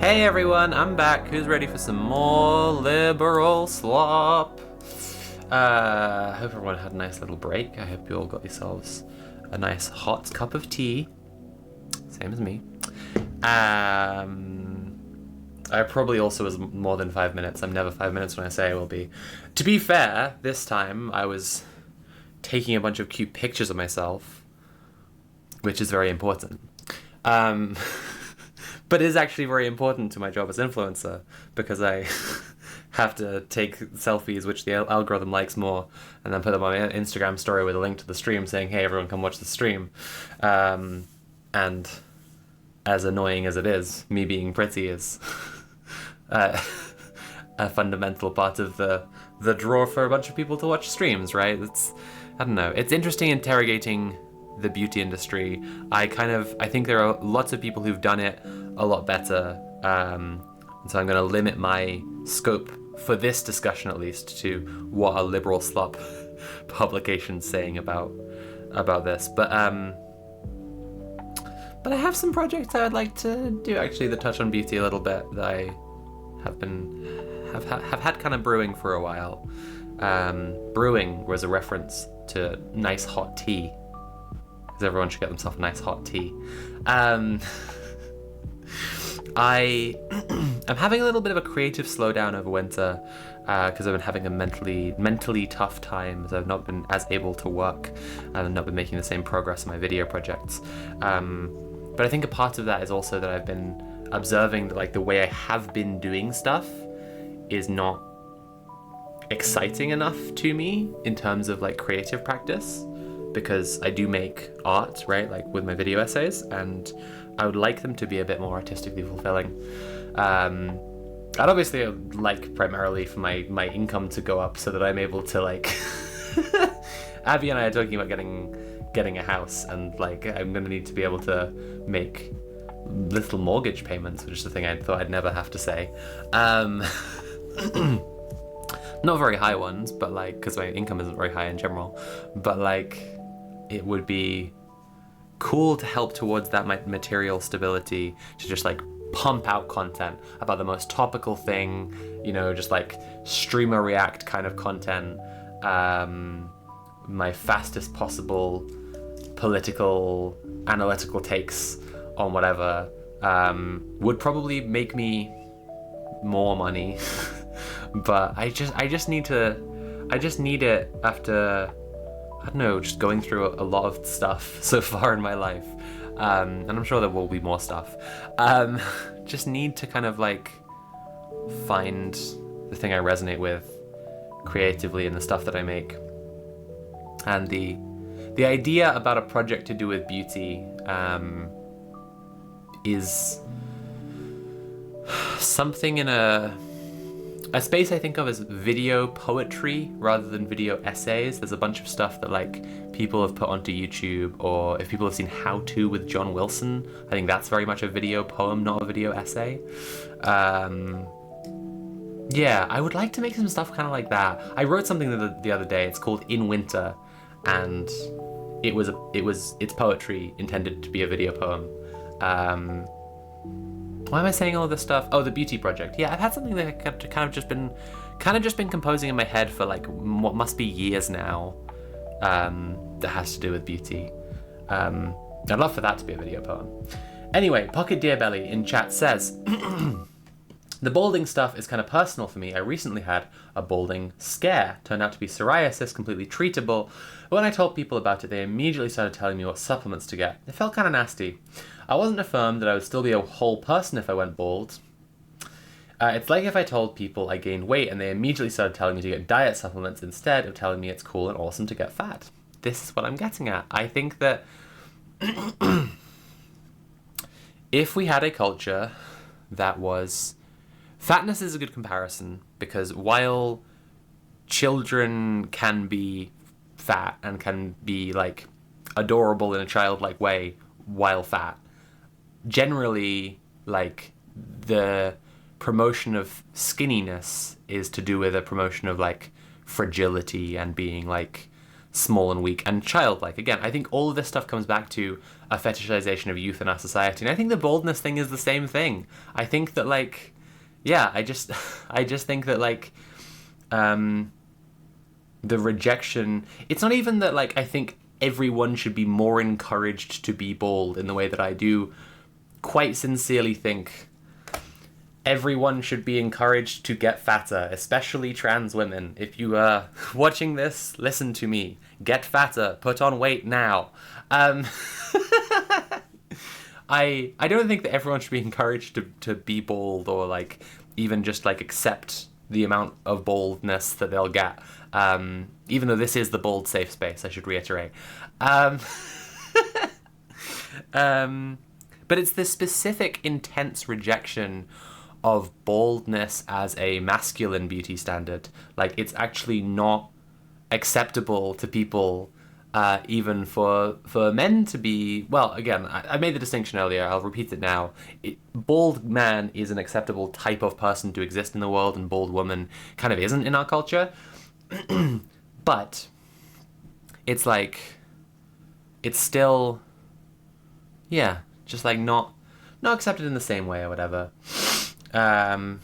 Hey everyone, I'm back. Who's ready for some more liberal slop? I hope everyone had a nice little break. I hope you all got yourselves a nice hot cup of tea. Same as me. I probably also was more than 5 minutes. I'm never 5 minutes when I say I will be. To be fair, this time I was taking a bunch of cute pictures of myself, which is very important. But it is actually very important to my job as influencer, because I have to take selfies which the algorithm likes more, and then put them on my Instagram story with a link to the stream saying, hey, everyone come watch the stream. And as annoying as it is, me being pretty is a fundamental part of the draw for a bunch of people to watch streams, right? I don't know. It's interesting interrogating the beauty industry. I think there are lots of people who've done it a lot better, and so I'm going to limit my scope for this discussion at least to what a liberal slop publication's saying about this. But I have some projects I would like to do actually that touch on beauty a little bit that I have had kind of brewing for a while. Brewing was a reference to nice hot tea, because everyone should get themselves a nice hot tea. I'm having a little bit of a creative slowdown over winter, because I've been having a mentally tough time, as I've not been as able to work and I've not been making the same progress in my video projects. But I think a part of that is also that I've been observing that like the way I have been doing stuff is not exciting enough to me in terms of like creative practice, because I do make art, right, like with my video essays, and I would like them to be a bit more artistically fulfilling. I'd obviously like primarily for my income to go up so that I'm able to like Abby and I are talking about getting a house, and like I'm gonna need to be able to make little mortgage payments, which is the thing I thought I'd never have to say. Not very high ones, but like, because my income isn't very high in general, but like it would be cool to help towards that material stability, to just like pump out content about the most topical thing, you know, just like streamer react kind of content, my fastest possible political analytical takes on whatever, would probably make me more money. But I just need it after, I don't know, just going through a lot of stuff so far in my life, and I'm sure there will be more stuff. Just need to kind of like find the thing I resonate with creatively in the stuff that I make. And the idea about a project to do with beauty is something in a space I think of as video poetry rather than video essays. There's a bunch of stuff that like people have put onto YouTube, or if people have seen How To with John Wilson, I think that's very much a video poem, not a video essay. Yeah, I would like to make some stuff kind of like that. I wrote something the other day. It's called In Winter, and it's poetry intended to be a video poem. Why am I saying all of this stuff? Oh, the beauty project. Yeah, I've had something that I've kind of just been composing in my head for like what must be years now, that has to do with beauty. I'd love for that to be a video poem. Anyway, Pocket Deer Belly in chat says, the balding stuff is kind of personal for me. I recently had a balding scare. Turned out to be psoriasis, completely treatable. But when I told people about it, they immediately started telling me what supplements to get. It felt kind of nasty. I wasn't affirmed that I would still be a whole person if I went bald. It's like if I told people I gained weight and they immediately started telling me to get diet supplements instead of telling me it's cool and awesome to get fat. This is what I'm getting at. I think that if we had a culture that was... Fatness is a good comparison, because while children can be fat and can be like adorable in a childlike way while fat, generally like the promotion of skinniness is to do with a promotion of like fragility and being like small and weak and childlike. Again, I think all of this stuff comes back to a fetishization of youth in our society, and I think the baldness thing is the same thing. I think that, like, yeah, I just think that, like, the rejection, it's not even that, like, I think everyone should be more encouraged to be bald in the way that I do quite sincerely think everyone should be encouraged to get fatter, especially trans women. If you are watching this, listen to me. Get fatter. Put on weight now. I don't think that everyone should be encouraged to be bald, or, like, even just, like, accept the amount of baldness that they'll get. Even though this is the bald safe space, I should reiterate. But it's this specific intense rejection of baldness as a masculine beauty standard. Like, it's actually not acceptable to people, even for men to be, well, again, I made the distinction earlier, I'll repeat it now. Bald man is an acceptable type of person to exist in the world, and bald woman kind of isn't in our culture. But it's like, it's still, yeah, just like not accepted in the same way or whatever. Sorry,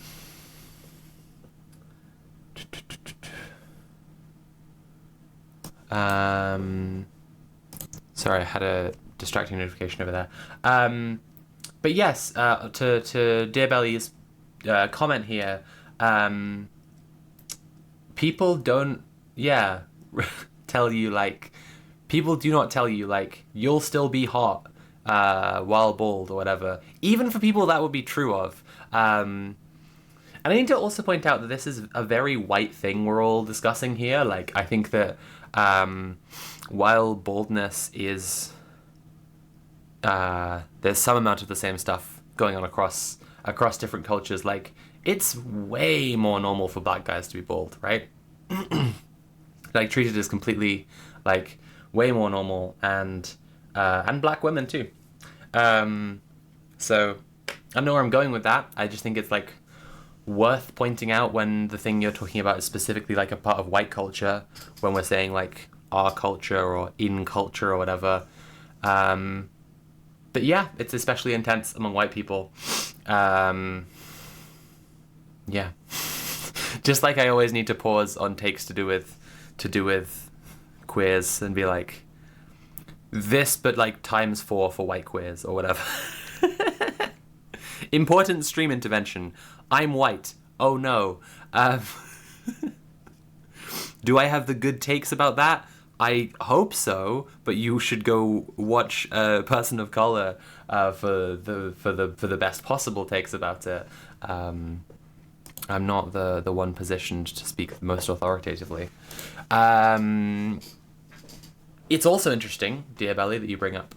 I had a distracting notification over there. But yes, to Dear Belly's comment here, people don't, tell you, like, people do not tell you, like, you'll still be hot while bald or whatever. Even for people that would be true of. And I need to also point out that this is a very white thing we're all discussing here. Like, I think that while baldness is, there's some amount of the same stuff going on across different cultures. Like, it's way more normal for black guys to be bald, right? Like, treated as completely, like, way more normal, and black women too. So I don't know where I'm going with that. I just think it's, like, worth pointing out when the thing you're talking about is specifically, like, a part of white culture, when we're saying, like, our culture or in culture or whatever. But yeah, it's especially intense among white people. Yeah. Just like I always need to pause on takes to do with queers and be like, this, but, like, ×4 for white queers or whatever. Important stream intervention. I'm white. Oh no. Do I have the good takes about that? I hope so, but you should go watch a person of color for the best possible takes about it. I'm not the one positioned to speak most authoritatively. It's also interesting, Dear Belly, that you bring up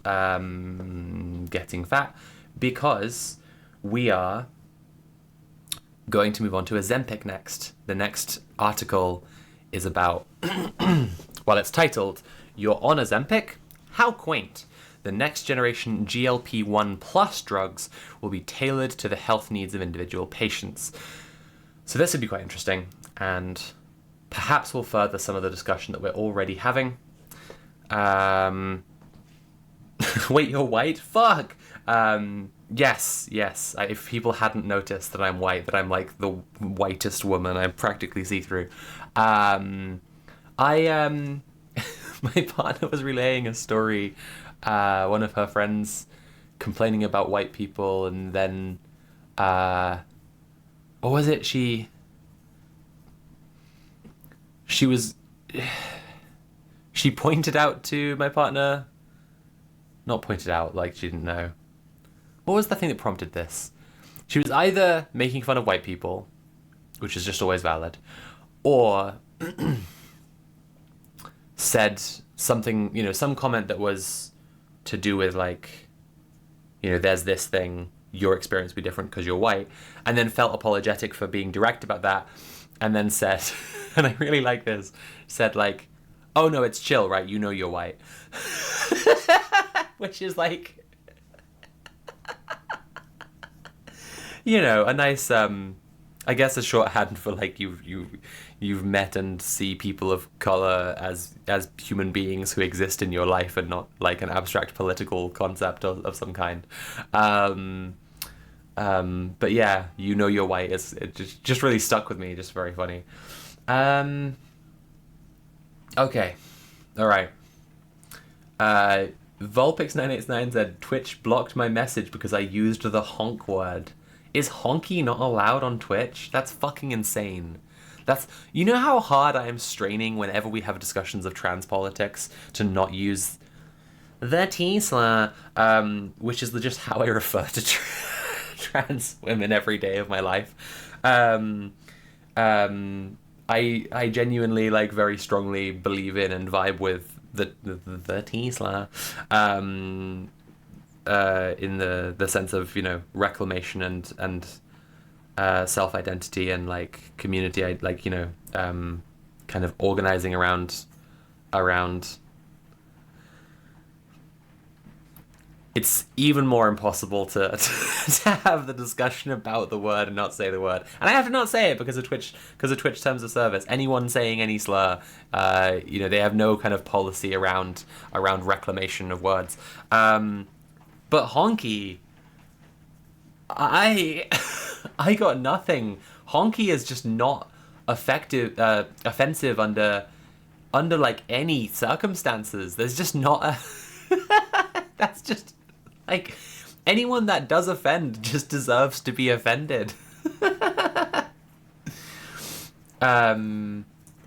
getting fat, because we are going to move on to Ozempic next. The next article is about, well, it's titled, You're on Ozempic? How quaint. The next generation GLP-1 plus drugs will be tailored to the health needs of individual patients. So this would be quite interesting, and perhaps will further some of the discussion that we're already having. Wait, you're white? Fuck! Yes. If people hadn't noticed that I'm white, that I'm, like, the whitest woman, I'm practically see-through. My partner was relaying a story, one of her friends complaining about white people, and then, what was it? She pointed out to my partner, not pointed out, like, she didn't know. What was the thing that prompted this? She was either making fun of white people, which is just always valid, or said something, some comment that was to do with, like, there's this thing, your experience will be different because you're white, and then felt apologetic for being direct about that, and then said, and I really like this, said, like, oh no, it's chill, right? You know you're white. Which is, like, a I guess a shorthand for like you've met and see people of color as human beings who exist in your life and not like an abstract political concept of some kind. But yeah, you're white. It just really stuck with me. Just very funny. Okay, all right. Volpix989 said Twitch blocked my message because I used the honk word. Is honky not allowed on Twitch? That's fucking insane. You know how hard I am straining whenever we have discussions of trans politics to not use the T-slur, which is just how I refer to trans women every day of my life. I genuinely like very strongly believe in and vibe with the T-slur, in the sense of, you know, reclamation and self-identity and like community. I like, you know, kind of organizing around. It's even more impossible to have the discussion about the word and not say the word. And I have to not say it because of Twitch terms of service. Anyone saying any slur, you know, they have no kind of policy around reclamation of words. But honky, I got nothing. Honky is just not offensive under like any circumstances. There's just not a that's just like, anyone that does offend just deserves to be offended.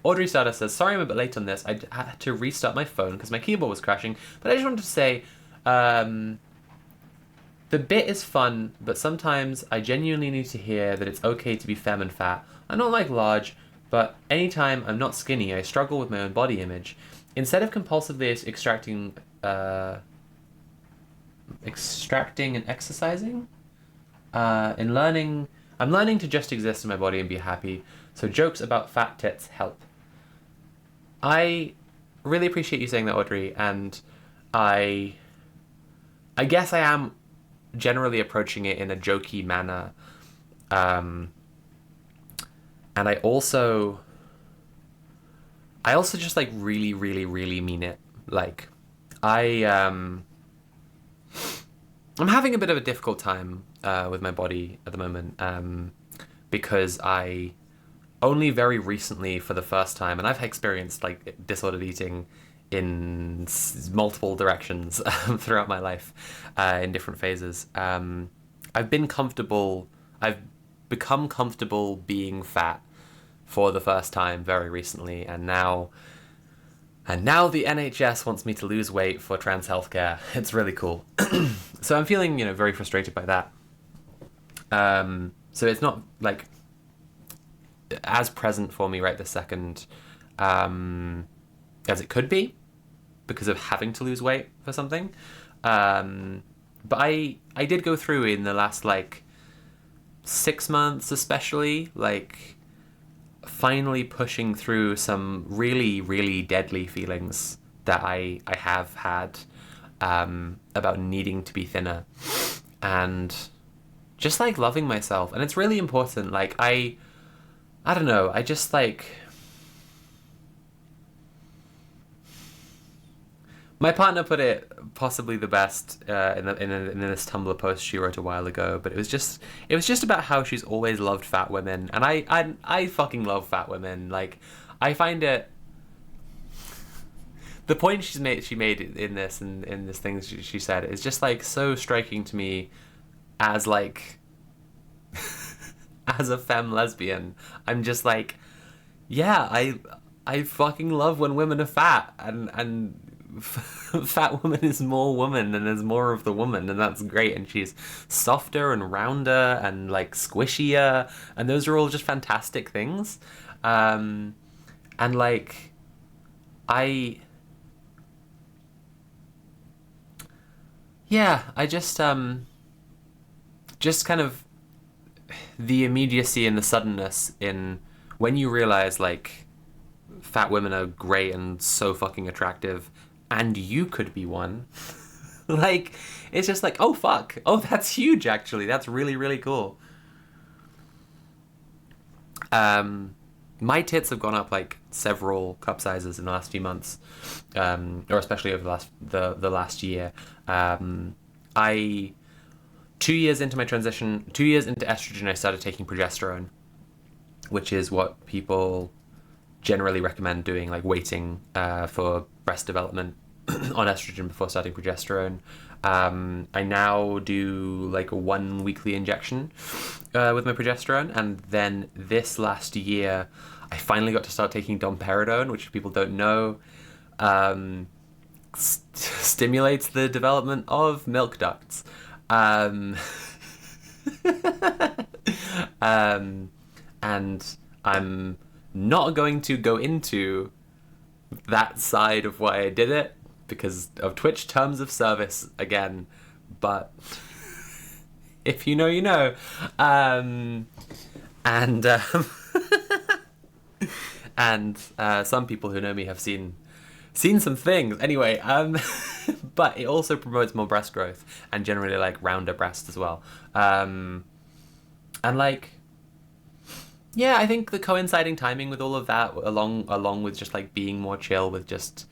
Audrey Stardust says, sorry I'm a bit late on this. I had to restart my phone because my keyboard was crashing. But I just wanted to say, the bit is fun, but sometimes I genuinely need to hear that it's okay to be femme and fat. I'm not like large, but anytime I'm not skinny, I struggle with my own body image. Instead of compulsively extracting and exercising, I'm learning to just exist in my body and be happy. So jokes about fat tits help. I really appreciate you saying that, Audrey, and I guess I am generally approaching it in a jokey manner, and I also just like really, really, really mean it. Like, I'm having a bit of a difficult time with my body at the moment, because I only very recently, for the first time, and I've experienced like disordered eating in multiple directions throughout my life, in different phases. I've become comfortable being fat for the first time very recently, and now the NHS wants me to lose weight for trans healthcare. It's really cool. So I'm feeling, you know, very frustrated by that. So it's not like as present for me right this second as it could be because of having to lose weight for something. But I did go through in the last like 6 months especially, like finally pushing through some really, really deadly feelings that I have had about needing to be thinner and just like loving myself. And it's really important. Like I don't know, I just like, my partner put it possibly the best in this Tumblr post she wrote a while ago, but it was just about how she's always loved fat women, and I fucking love fat women. Like, I find it, the point she made in this thing she said is just like so striking to me as like as a femme lesbian. I'm just like, yeah, I fucking love when women are fat, and fat woman is more woman and there's more of the woman, and that's great, and she's softer and rounder and like squishier, and those are all just fantastic things. And like I just kind of the immediacy and the suddenness in when you realize like fat women are great and so fucking attractive and you could be one. Like, it's just like, oh fuck, oh that's huge, actually, that's really, really cool. My tits have gone up like several cup sizes in the last few months, or especially over the last year. 2 years into my transition, 2 years into estrogen, I started taking progesterone, which is what people generally recommend doing, like waiting for breast development on estrogen before starting progesterone. I now do like a 1 weekly injection with my progesterone, and then this last year I finally got to start taking domperidone, which people don't know stimulates the development of milk ducts. And I'm not going to go into that side of why I did it because of Twitch terms of service again, but if you know, you know. And some people who know me have seen some things. Anyway, but it also promotes more breast growth and generally like rounder breasts as well. And like, yeah, I think the coinciding timing with all of that, along with just like being more chill with just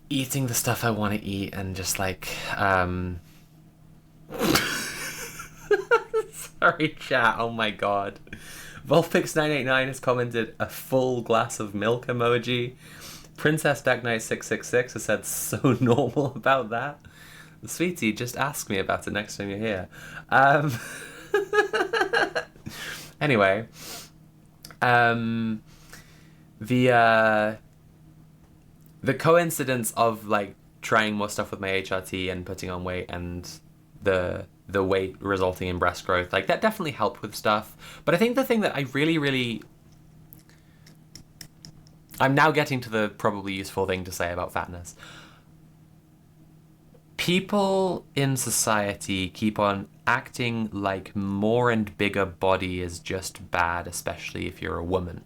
eating the stuff I want to eat and just like, sorry chat, oh my god. Volpix989 has commented a full glass of milk emoji. Princess Back Knight 666 has said so normal about that. Sweetie, just ask me about it next time you're here. Anyway, the coincidence of like trying more stuff with my HRT and putting on weight and the weight resulting in breast growth, like that definitely helped with stuff. But I think the thing that I really I'm now getting to the probably useful thing to say about fatness. People in society keep on acting like more and bigger body is just bad, especially if you're a woman.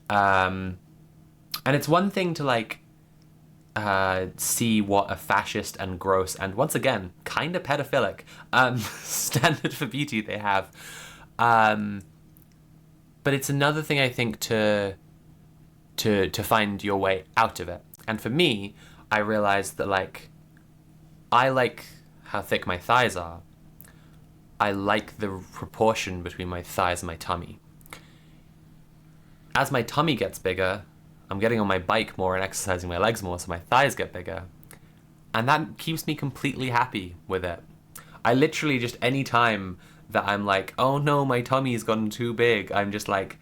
And it's one thing to like see what a fascist and gross and once again kind of pedophilic standard for beauty they have, but it's another thing I think to find your way out of it. And for me, I realized that like I like how thick my thighs are. I like the proportion between my thighs and my tummy. As my tummy gets bigger, I'm getting on my bike more and exercising my legs more, so my thighs get bigger. And that keeps me completely happy with it. I literally just, any time that I'm like, oh no, my tummy's gotten too big, I'm just like,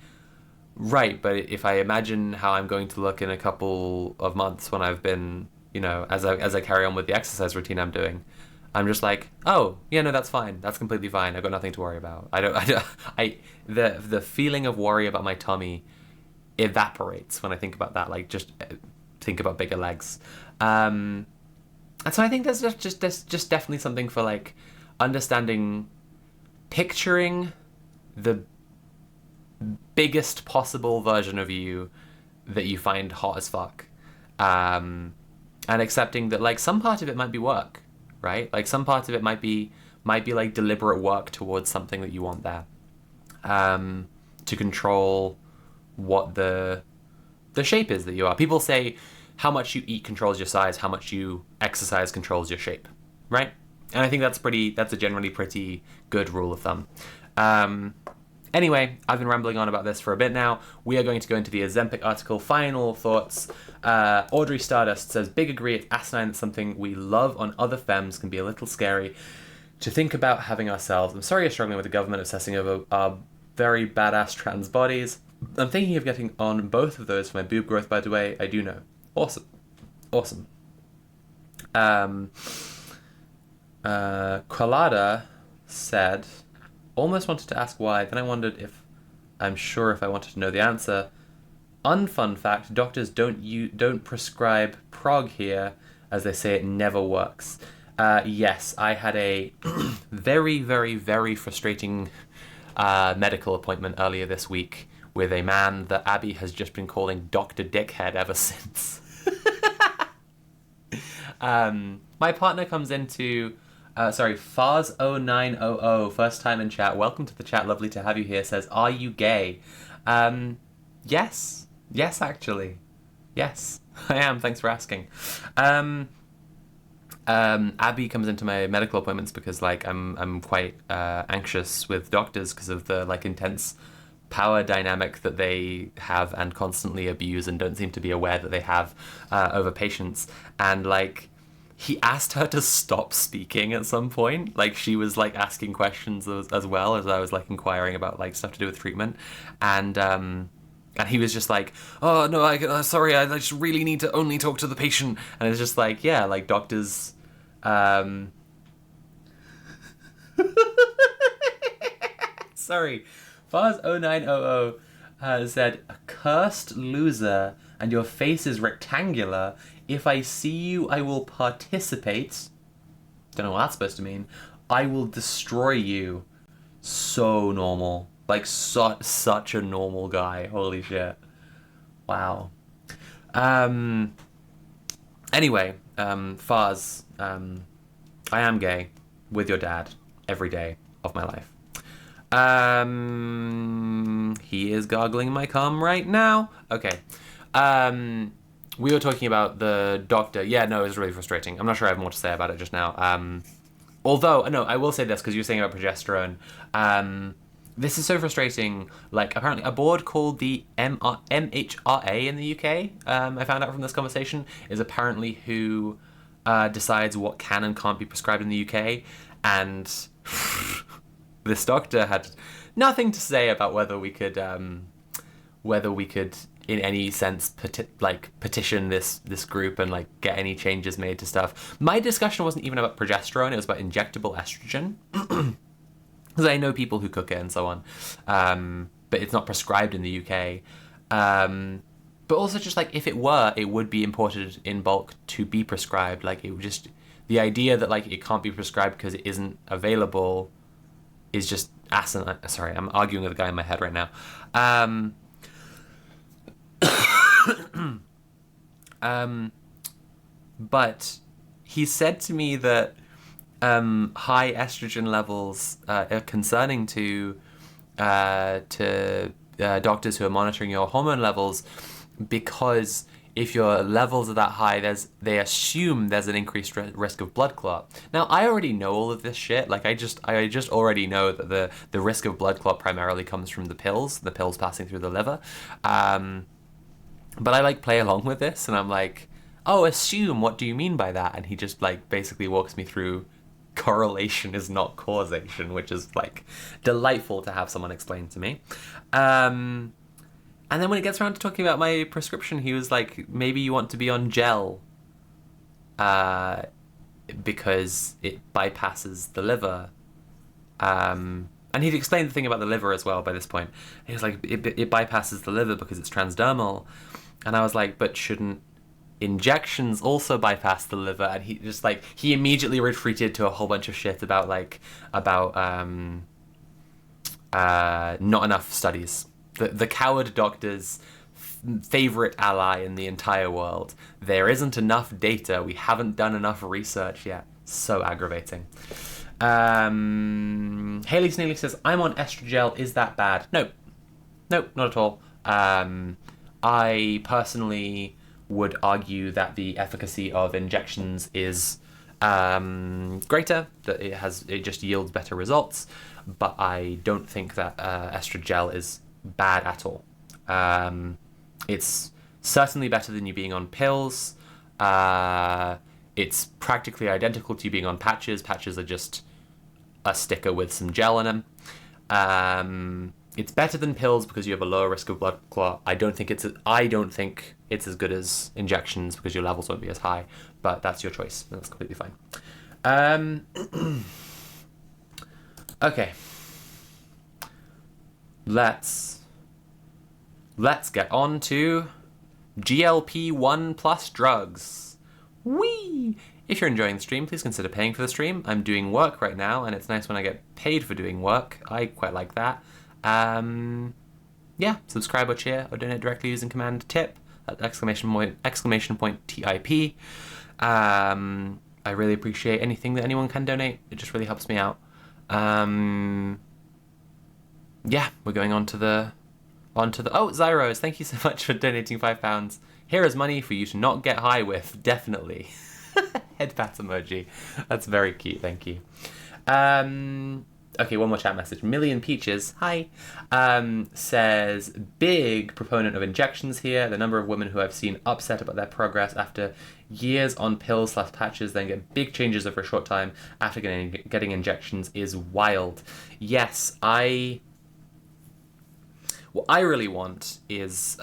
right, but if I imagine how I'm going to look in a couple of months when I've been, you know, as I carry on with the exercise routine I'm doing, I'm just like, oh, yeah, no, that's fine. That's completely fine. I've got nothing to worry about. The feeling of worry about my tummy evaporates when I think about that. Like, just think about bigger legs. And so I think there's just definitely something for like understanding, picturing the biggest possible version of you that you find hot as fuck, and accepting that like some part of it might be work, right? Like some part of it might be like deliberate work towards something that you want there, to control what the shape is that you are. People say how much you eat controls your size, how much you exercise controls your shape, right? And I think that's a generally pretty good rule of thumb. Anyway, I've been rambling on about this for a bit now. We are going to go into the Ozempic article. Final thoughts. Audrey Stardust says, big agree, it's asinine that something we love on other femmes can be a little scary to think about having ourselves. I'm sorry you're struggling with the government obsessing over our very badass trans bodies. I'm thinking of getting on both of those for my boob growth, by the way. I do know. Awesome. Colada said, almost wanted to ask why, then I wondered if I'm sure if I wanted to know the answer. Unfun fact, doctors don't prescribe prog here, as they say it never works. Yes, I had a very, very, very frustrating medical appointment earlier this week with a man that Abby has just been calling Dr. Dickhead ever since. My partner comes into Sorry, Fars0900, first time in chat. Welcome to the chat. Lovely to have you here. Says, are you gay? Yes. Yes, actually. Yes, I am. Thanks for asking. Abby comes into my medical appointments because like I'm quite anxious with doctors because of the like intense power dynamic that they have and constantly abuse and don't seem to be aware that they have over patients. And like he asked her to stop speaking at some point. Like she was like asking questions as well as I was like inquiring about like stuff to do with treatment. And he was just like, oh no, sorry, I just really need to only talk to the patient. And it's just like, yeah, like doctors sorry, Fars0900 said, a cursed loser and your face is rectangular. If I see you, I will participate. Don't know what that's supposed to mean. I will destroy you. So normal. Like, such a normal guy. Holy shit. Wow. Anyway, Fars, I am gay with your dad every day of my life. He is gargling my cum right now. Okay. We were talking about the doctor. Yeah, no, it was really frustrating. I'm not sure I have more to say about it just now. Although, no, I will say this because you were saying about progesterone. This is so frustrating. Like, apparently, a board called the MHRA in the UK, I found out from this conversation, is apparently who decides what can and can't be prescribed in the UK. And this doctor had nothing to say about whether we could in any sense petition this group and like get any changes made to stuff. My discussion wasn't even about progesterone, it was about injectable estrogen. Because I know people who cook it and so on. But it's not prescribed in the UK. But also just like if it were, it would be imported in bulk to be prescribed. Like it would just, the idea that like it can't be prescribed because it isn't available is just asinine. Sorry, I'm arguing with a guy in my head right now. But he said to me that high estrogen levels are concerning to doctors who are monitoring your hormone levels, because if your levels are that high, they assume there's an increased risk of blood clot. Now, I already know all of this shit. Like, I just already know that the risk of blood clot primarily comes from the pills passing through the liver. But I like play along with this, and I'm like, oh, assume, what do you mean by that? And he just like basically walks me through correlation is not causation, which is like delightful to have someone explain to me. And then when it gets around to talking about my prescription, he was like, maybe you want to be on gel because it bypasses the liver. And he'd explained the thing about the liver as well by this point. He was like, it bypasses the liver because it's transdermal. And I was like, but shouldn't injections also bypass the liver? And he immediately retreated to a whole bunch of shit about not enough studies. The coward doctor's favorite ally in the entire world. There isn't enough data. We haven't done enough research yet. So aggravating. Haley Sneely says, I'm on estrogel. Is that bad? No, not at all. I personally would argue that the efficacy of injections is greater, that it just yields better results, but I don't think that estrogel is bad at all. It's certainly better than you being on pills. It's practically identical to you being on patches. Patches are just a sticker with some gel in them. It's better than pills because you have a lower risk of blood clot. I don't think it's as good as injections because your levels won't be as high, but that's your choice. That's completely fine. Okay. Let's get on to GLP-1 plus drugs. Whee! If you're enjoying the stream, please consider paying for the stream. I'm doing work right now, and it's nice when I get paid for doing work. I quite like that. Yeah, subscribe or cheer or donate directly using command TIP. Exclamation point TIP. I really appreciate anything that anyone can donate. It just really helps me out. Yeah, we're going on to the oh, Zyros, thank you so much for donating £5. Here is money for you to not get high with, definitely. Head pat emoji. That's very cute, thank you. Okay, one more chat message. Million Peaches, hi, says, big proponent of injections here. The number of women who I've seen upset about their progress after years on pills/patches, then get big changes over a short time after getting injections is wild. Yes, what I really want is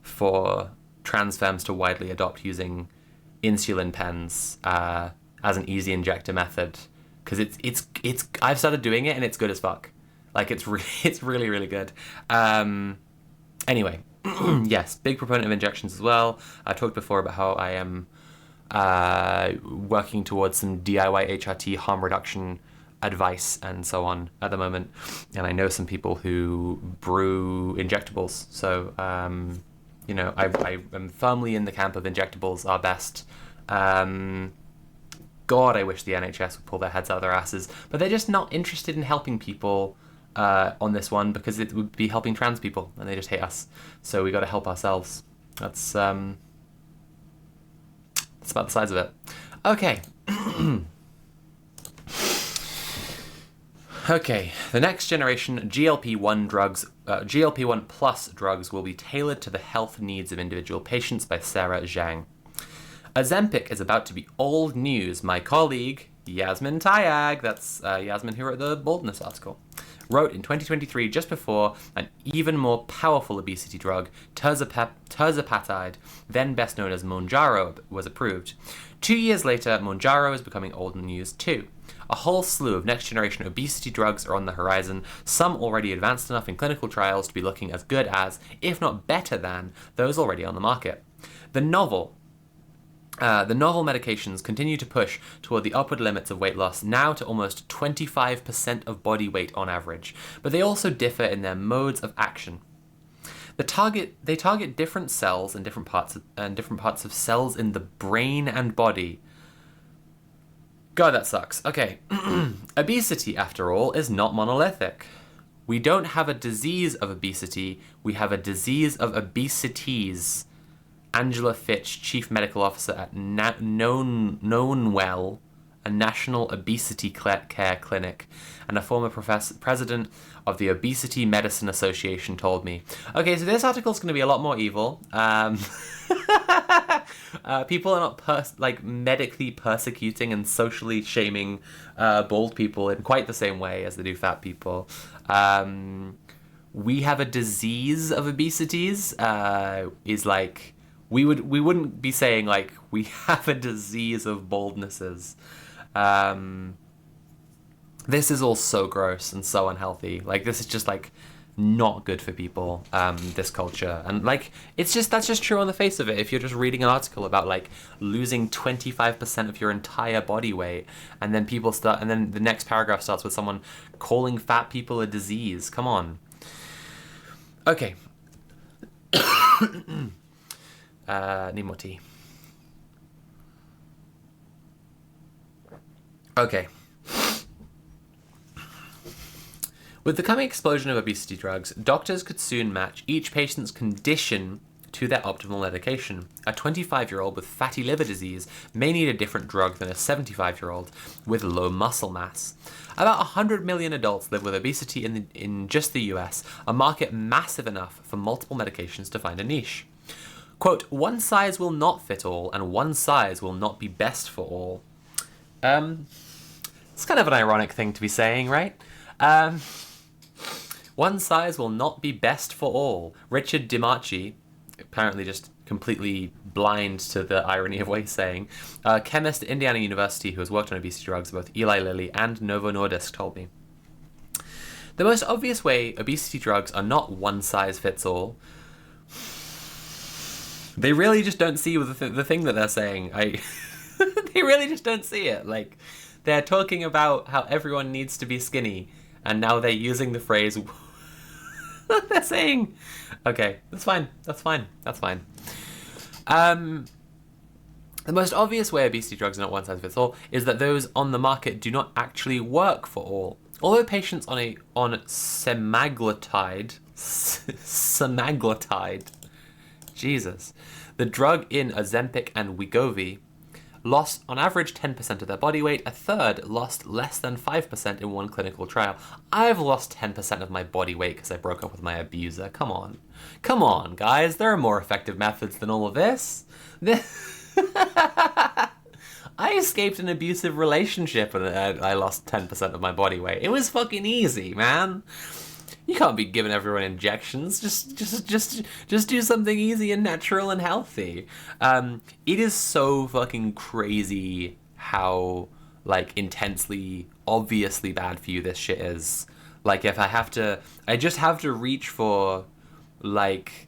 for trans femmes to widely adopt using insulin pens as an easy injector method, because it's I've started doing it and it's good as fuck. Like it's really really good. Anyway, yes, big proponent of injections as well. I talked before about how I am working towards some DIY HRT harm reduction advice and so on at the moment, and I know some people who brew injectables, so you know, I am firmly in the camp of injectables are best. God, I wish the NHS would pull their heads out of their asses, but they're just not interested in helping people on this one, because it would be helping trans people and they just hate us, so we got to help ourselves. That's about the size of it. Okay. Okay, the next generation GLP-1 drugs, GLP-1 plus drugs will be tailored to the health needs of individual patients by Sarah Zhang. Ozempic is about to be old news. My colleague, Yasmin Tayag, that's Yasmin who wrote the baldness article, wrote in 2023, just before an even more powerful obesity drug, tirzepatide, then best known as Mounjaro, was approved. 2 years later, Mounjaro is becoming old news too. A whole slew of next-generation obesity drugs are on the horizon, some already advanced enough in clinical trials to be looking as good as, if not better than, those already on the market. The novel medications continue to push toward the upward limits of weight loss, now to almost 25% of body weight on average, but they also differ in their modes of action. They target different cells and different parts of cells in the brain and body. God, that sucks. Okay. Obesity, after all, is not monolithic. We don't have a disease of obesity, we have a disease of obesities. Angela Fitch, Chief Medical Officer at Knownwell, a national obesity care clinic, and a former president of the Obesity Medicine Association, told me. Okay, so this article is going to be a lot more evil. People are not medically persecuting and socially shaming bald people in quite the same way as they do fat people. We have a disease of obesities. Is like we wouldn't be saying like we have a disease of baldnesses. This is all so gross and so unhealthy. Like, this is just like not good for people, this culture, and like that's just true on the face of it. If you're just reading an article about like losing 25% of your entire body weight, and then the next paragraph starts with someone calling fat people a disease. Come on. Okay. Need more tea. Okay. With the coming explosion of obesity drugs, doctors could soon match each patient's condition to their optimal medication. A 25-year-old with fatty liver disease may need a different drug than a 75-year-old with low muscle mass. About 100 million adults live with obesity in just the US, a market massive enough for multiple medications to find a niche. Quote, one size will not fit all, and one size will not be best for all. It's kind of an ironic thing to be saying, right? One size will not be best for all. Richard DiMarchi, apparently just completely blind to the irony of what he's saying, a chemist at Indiana University who has worked on obesity drugs, both Eli Lilly and Novo Nordisk, told me. The most obvious way obesity drugs are not one size fits all. They really just don't see the thing that they're saying. They really just don't see it. Like, they're talking about how everyone needs to be skinny, and now they're using the phrase they're saying. Okay, that's fine. The most obvious way obesity drugs are not one size fits all is that those on the market do not actually work for all. Although patients on semaglutide, Jesus, the drug in Ozempic and Wegovy, lost on average 10% of their body weight. A third lost less than 5% in one clinical trial. I've lost 10% of my body weight because I broke up with my abuser. Come on. Come on, guys. There are more effective methods than all of this. I escaped an abusive relationship and I lost 10% of my body weight. It was fucking easy, man. You can't be giving everyone injections. Just do something easy and natural and healthy. It is so fucking crazy how like intensely, obviously bad for you this shit is. Like if I just have to reach for like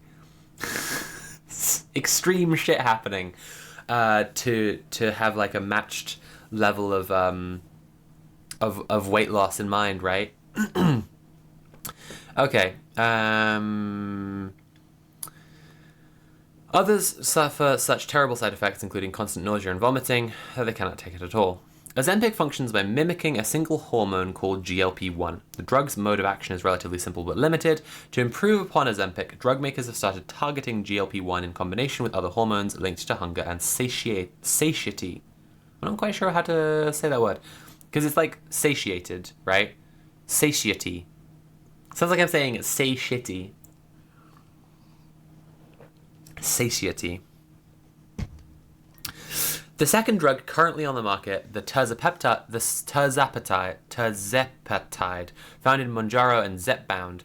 extreme shit happening to have like a matched level of weight loss in mind, right? Okay. Others suffer such terrible side effects, including constant nausea and vomiting, that they cannot take it at all. Ozempic functions by mimicking a single hormone called GLP-1. The drug's mode of action is relatively simple but limited. To improve upon Ozempic, drug makers have started targeting GLP-1 in combination with other hormones linked to hunger and satiety. I'm not quite sure how to say that word, because it's like satiated, right? Satiety. Sounds like I'm saying say shitty. Satiety. The second drug currently on the market, the tirzepatide, found in Mounjaro and Zepbound,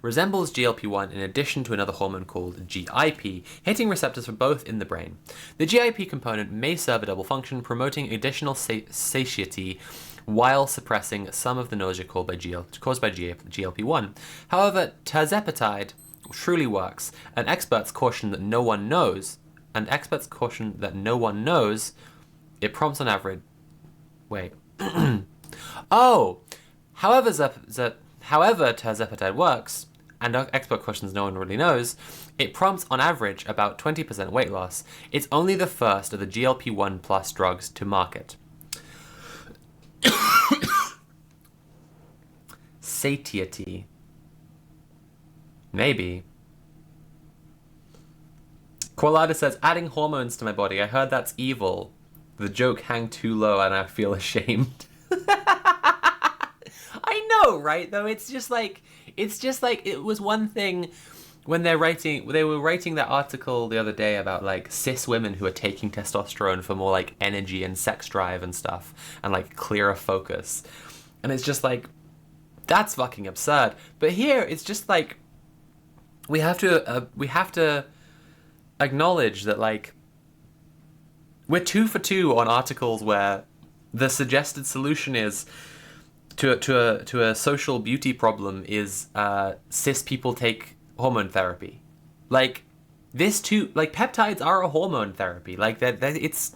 resembles GLP-1 in addition to another hormone called GIP, hitting receptors for both in the brain. The GIP component may serve a double function, promoting additional satiety while suppressing some of the nausea caused by GLP-1. However, tirzepatide truly works, and experts caution that no one knows, it prompts on average... Wait. Oh! However tirzepatide works, and expert cautions no one really knows, it prompts on average about 20% weight loss. It's only the first of the GLP-1 plus drugs to market. Satiety. Maybe. Koalada says, adding hormones to my body. I heard that's evil. The joke hang too low and I feel ashamed. I know, right? Though it's just like it was one thing when they were writing that article the other day about like cis women who are taking testosterone for more like energy and sex drive and stuff and like clearer focus. And it's just like, that's fucking absurd. But here it's just like we have to acknowledge that like we're 2 for 2 on articles where the suggested solution is to a social beauty problem is cis people take hormone therapy. Like this too, like peptides are a hormone therapy. Like that it's,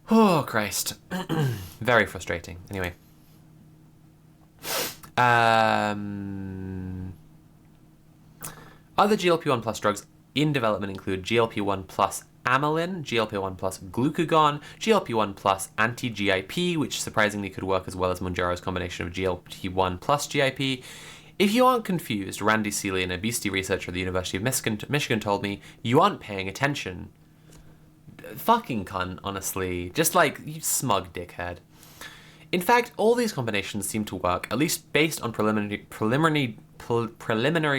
oh Christ, very frustrating. Anyway. Other GLP-1 plus drugs in development include GLP-1 plus amylin, GLP-1 plus glucagon, GLP-1 plus anti-GIP, which surprisingly could work as well as Mounjaro's combination of GLP-1 plus GIP. If you aren't confused, Randy Seeley, an obesity researcher at the University of Michigan told me, you aren't paying attention. Fucking cunt, honestly. Just like, you smug dickhead. In fact, all these combinations seem to work, at least based on preliminary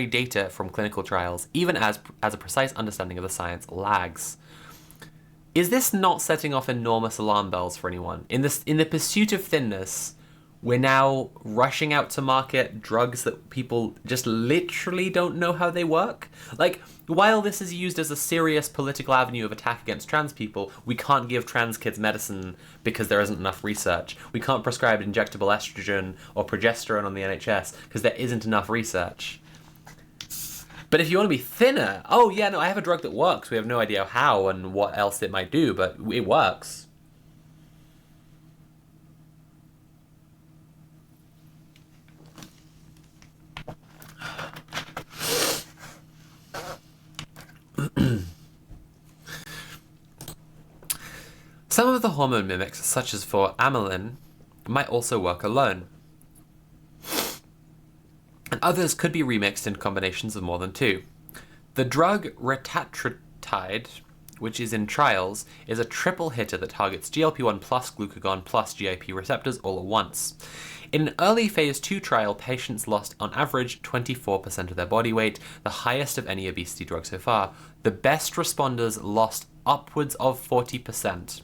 data from clinical trials, even as a precise understanding of the science lags. Is this not setting off enormous alarm bells for anyone? In the pursuit of thinness, we're now rushing out to market drugs that people just literally don't know how they work. Like, while this is used as a serious political avenue of attack against trans people, we can't give trans kids medicine because there isn't enough research. We can't prescribe injectable estrogen or progesterone on the NHS because there isn't enough research. But if you want to be thinner, oh yeah, no, I have a drug that works. We have no idea how and what else it might do, but it works. Some of the hormone mimics, such as for amylin, might also work alone. And others could be remixed in combinations of more than two. The drug retatrutide, which is in trials, is a triple hitter that targets GLP-1 plus glucagon plus GIP receptors all at once. In an early phase 2 trial, patients lost on average 24% of their body weight, the highest of any obesity drug so far. The best responders lost upwards of 40%.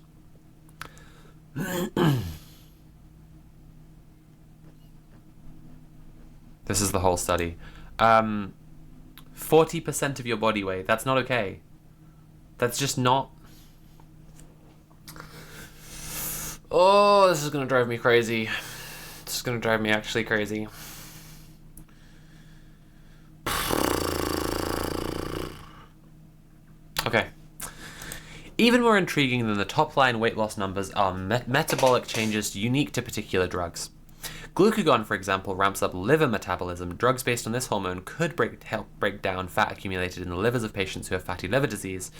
This is the whole study. 40% of your body weight. That's not okay. That's just not... Oh, this is going to drive me crazy. This is going to drive me actually crazy. Okay. Even more intriguing than the top-line weight loss numbers are metabolic changes unique to particular drugs. Glucagon, for example, ramps up liver metabolism. Drugs based on this hormone could help break down fat accumulated in the livers of patients who have fatty liver disease.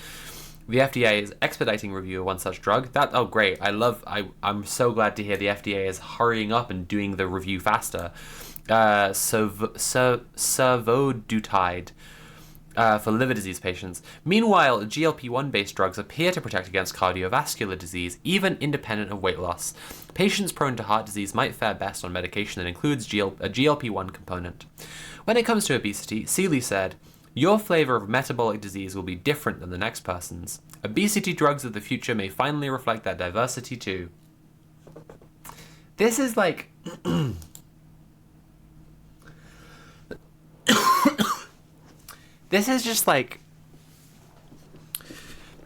The FDA is expediting review of one such drug. Oh great, I'm so glad to hear the FDA is hurrying up and doing the review faster. Survodutide. For liver disease patients. Meanwhile, GLP-1 based drugs appear to protect against cardiovascular disease, even independent of weight loss. Patients prone to heart disease might fare best on medication that includes a GLP-1 component. When it comes to obesity, Seeley said, "Your flavor of metabolic disease will be different than the next person's. Obesity drugs of the future may finally reflect that diversity too." This is like... This is just like,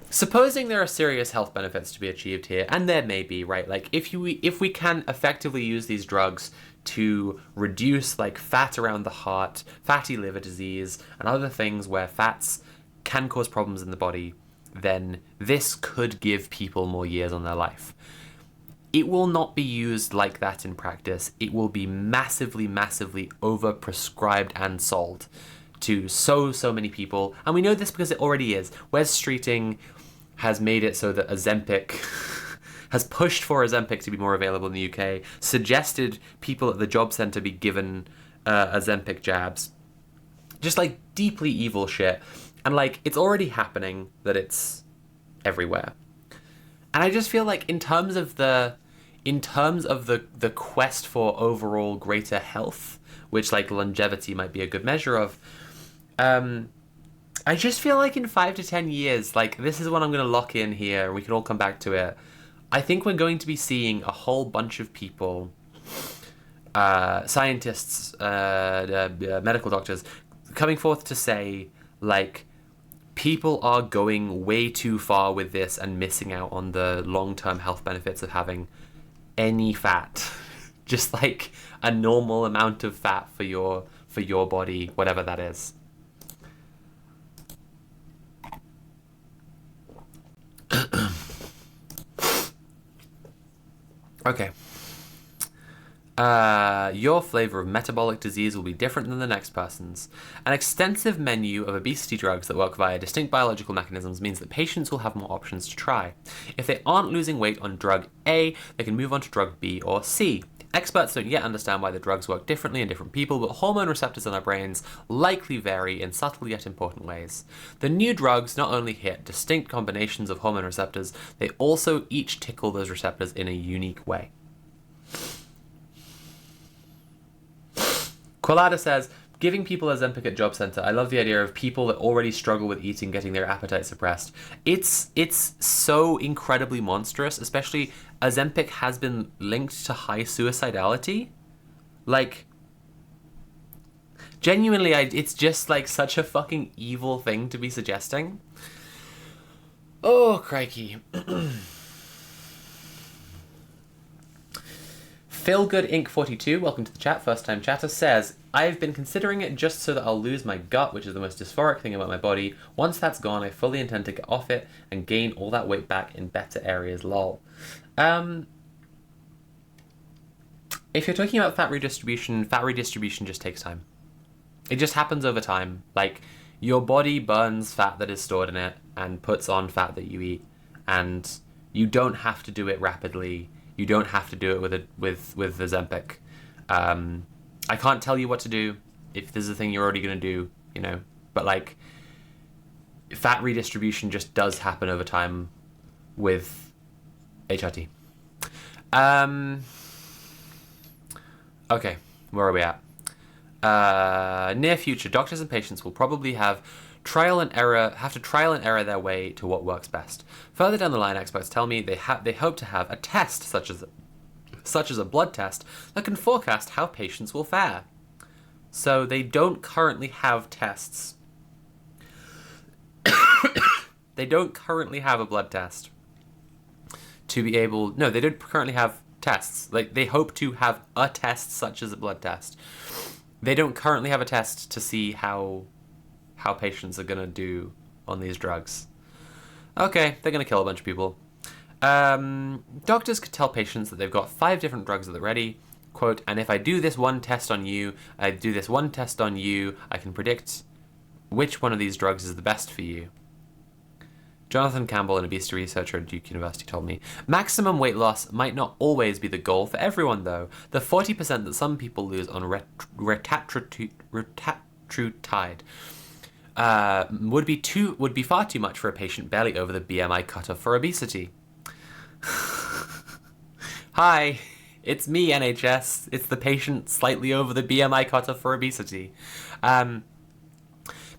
supposing there are serious health benefits to be achieved here, and there may be, right? Like, if we can effectively use these drugs to reduce like fat around the heart, fatty liver disease, and other things where fats can cause problems in the body, then this could give people more years on their life. It will not be used like that in practice. It will be massively, massively overprescribed and sold to so many people, and we know this because it already is. Wes Streeting has made it so that Ozempic has pushed for Ozempic to be more available in the UK, suggested people at the job centre be given Ozempic jabs. Just like deeply evil shit. And like, it's already happening, that it's everywhere. And I just feel like in terms of the quest for overall greater health, which like longevity might be a good measure of, I just feel like in 5 to 10 years, like, this is what I'm going to lock in here, and we can all come back to it. I think we're going to be seeing a whole bunch of people, scientists, medical doctors, coming forth to say, like, people are going way too far with this and missing out on the long-term health benefits of having any fat. Just like a normal amount of fat for your body, whatever that is. Okay. Your flavor of metabolic disease will be different than the next person's. An extensive menu of obesity drugs that work via distinct biological mechanisms means that patients will have more options to try. If they aren't losing weight on drug A, they can move on to drug B or C. Experts don't yet understand why the drugs work differently in different people, but hormone receptors in our brains likely vary in subtle yet important ways. The new drugs not only hit distinct combinations of hormone receptors, they also each tickle those receptors in a unique way. Colada says, giving people Ozempic at job center. I love the idea of people that already struggle with eating getting their appetite suppressed. It's so incredibly monstrous, especially Ozempic has been linked to high suicidality. Like, genuinely, it's just like such a fucking evil thing to be suggesting. Oh, crikey. Philgood Inc. 42, welcome to the chat, first time chatter, says, I've been considering it just so that I'll lose my gut, which is the most dysphoric thing about my body. Once that's gone, I fully intend to get off it and gain all that weight back in better areas, lol. If you're talking about fat redistribution just takes time. It just happens over time. Like, your body burns fat that is stored in it and puts on fat that you eat. And You don't have to do it rapidly. You don't have to do it with the Ozempic. I can't tell you what to do if this is a thing you're already going to do, you know. But like, fat redistribution just does happen over time with HRT. Okay, where are we at? Near future, doctors and patients will probably have to trial and error their way to what works best. Further down the line, experts tell me they hope to have a test such as a blood test that can forecast how patients will fare. So they don't currently have tests. They don't currently have a blood test to be able... No, they don't currently have tests. Like, they hope to have a test such as a blood test. They don't currently have a test to see how patients are going to do on these drugs. Okay, they're going to kill a bunch of people. Doctors could tell patients that they've got 5 different drugs at the ready. Quote, and if I do this one test on you, I can predict which one of these drugs is the best for you. Jonathan Campbell, an obesity researcher at Duke University, told me, maximum weight loss might not always be the goal for everyone, though. The 40% that some people lose on retatrutide would be far too much for a patient barely over the BMI cutoff for obesity. Hi, it's me, NHS. It's the patient slightly over the BMI cutoff for obesity.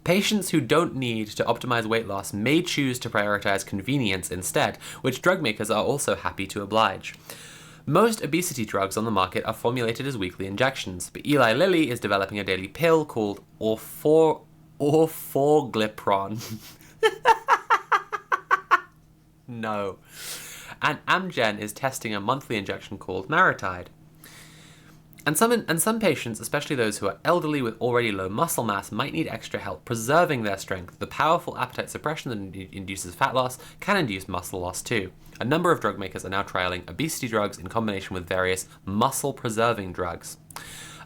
Patients who don't need to optimize weight loss may choose to prioritize convenience instead, which drug makers are also happy to oblige. Most obesity drugs on the market are formulated as weekly injections, but Eli Lilly is developing a daily pill called orforglipron. No. And Amgen is testing a monthly injection called Maritide. And some patients, especially those who are elderly with already low muscle mass, might need extra help preserving their strength. The powerful appetite suppression that induces fat loss can induce muscle loss too. A number of drug makers are now trialing obesity drugs in combination with various muscle-preserving drugs.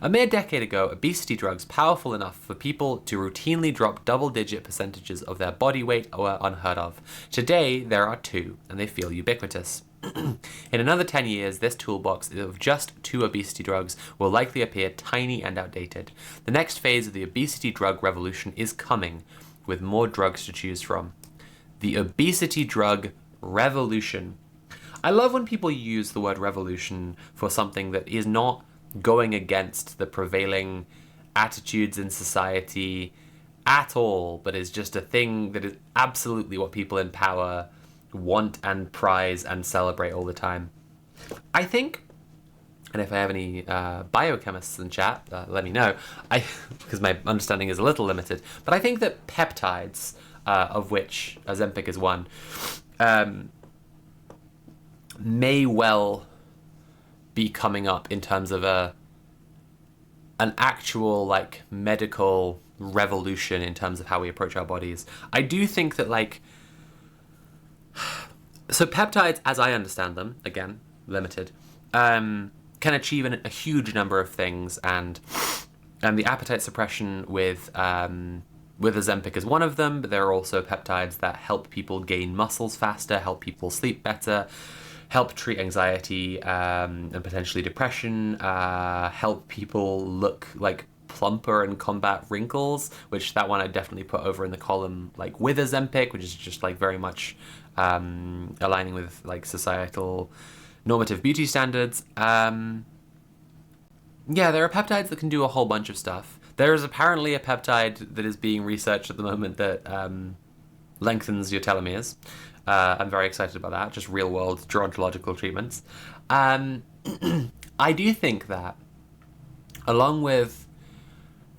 A mere decade ago, obesity drugs powerful enough for people to routinely drop double-digit percentages of their body weight were unheard of. Today, there are 2, and they feel ubiquitous. In another 10 years, this toolbox of just 2 obesity drugs will likely appear tiny and outdated. The next phase of the obesity drug revolution is coming, with more drugs to choose from. The obesity drug revolution. I love when people use the word revolution for something that is not going against the prevailing attitudes in society at all, but is just a thing that is absolutely what people in power want and prize and celebrate all the time. I think, and if I have any biochemists in chat, let me know, because my understanding is a little limited, but I think that peptides, of which Ozempic is one, may well be coming up in terms of an actual like medical revolution in terms of how we approach our bodies. I do think that so peptides, as I understand them, again, limited, can achieve a huge number of things, and the appetite suppression with Ozempic is one of them, but there are also peptides that help people gain muscles faster, help people sleep better, help treat anxiety and potentially depression, help people look like plumper and combat wrinkles, which that one I definitely put over in the column like with Ozempic, which is just like very much aligning with like societal normative beauty standards. Yeah, there are peptides that can do a whole bunch of stuff. There is apparently a peptide that is being researched at the moment that lengthens your telomeres. I'm very excited about that, just real-world gerontological treatments. I do think that, along with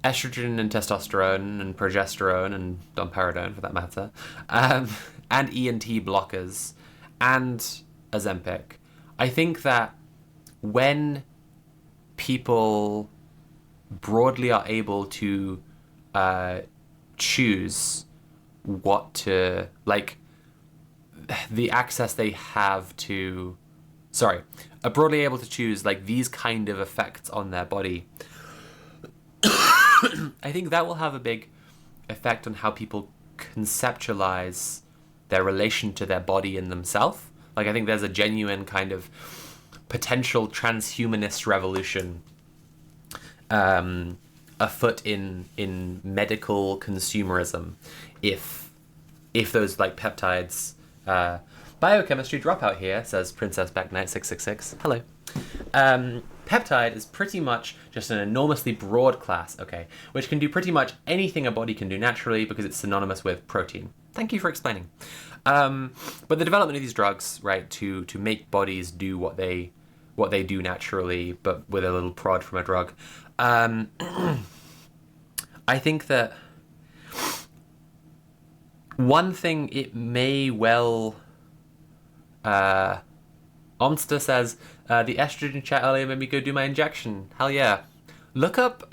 estrogen and testosterone and progesterone and domperidone, for that matter, and ENT blockers and Ozempic, I think that when people broadly are able to choose what to, like, the access they have to, are broadly able to choose like these kind of effects on their body, I think that will have a big effect on how people conceptualize their relation to their body and themselves. Like, I think there's a genuine kind of potential transhumanist revolution afoot in medical consumerism if those like peptides. Biochemistry dropout here, says Princess Back Knight 666. Hello. Peptide is pretty much just an enormously broad class, okay, which can do pretty much anything a body can do naturally because it's synonymous with protein. Thank you for explaining. But the development of these drugs, right, to make bodies do what they do naturally, but with a little prod from a drug, I think that one thing it may well... Omster says, the estrogen chat earlier made me go do my injection. Hell yeah. Look up,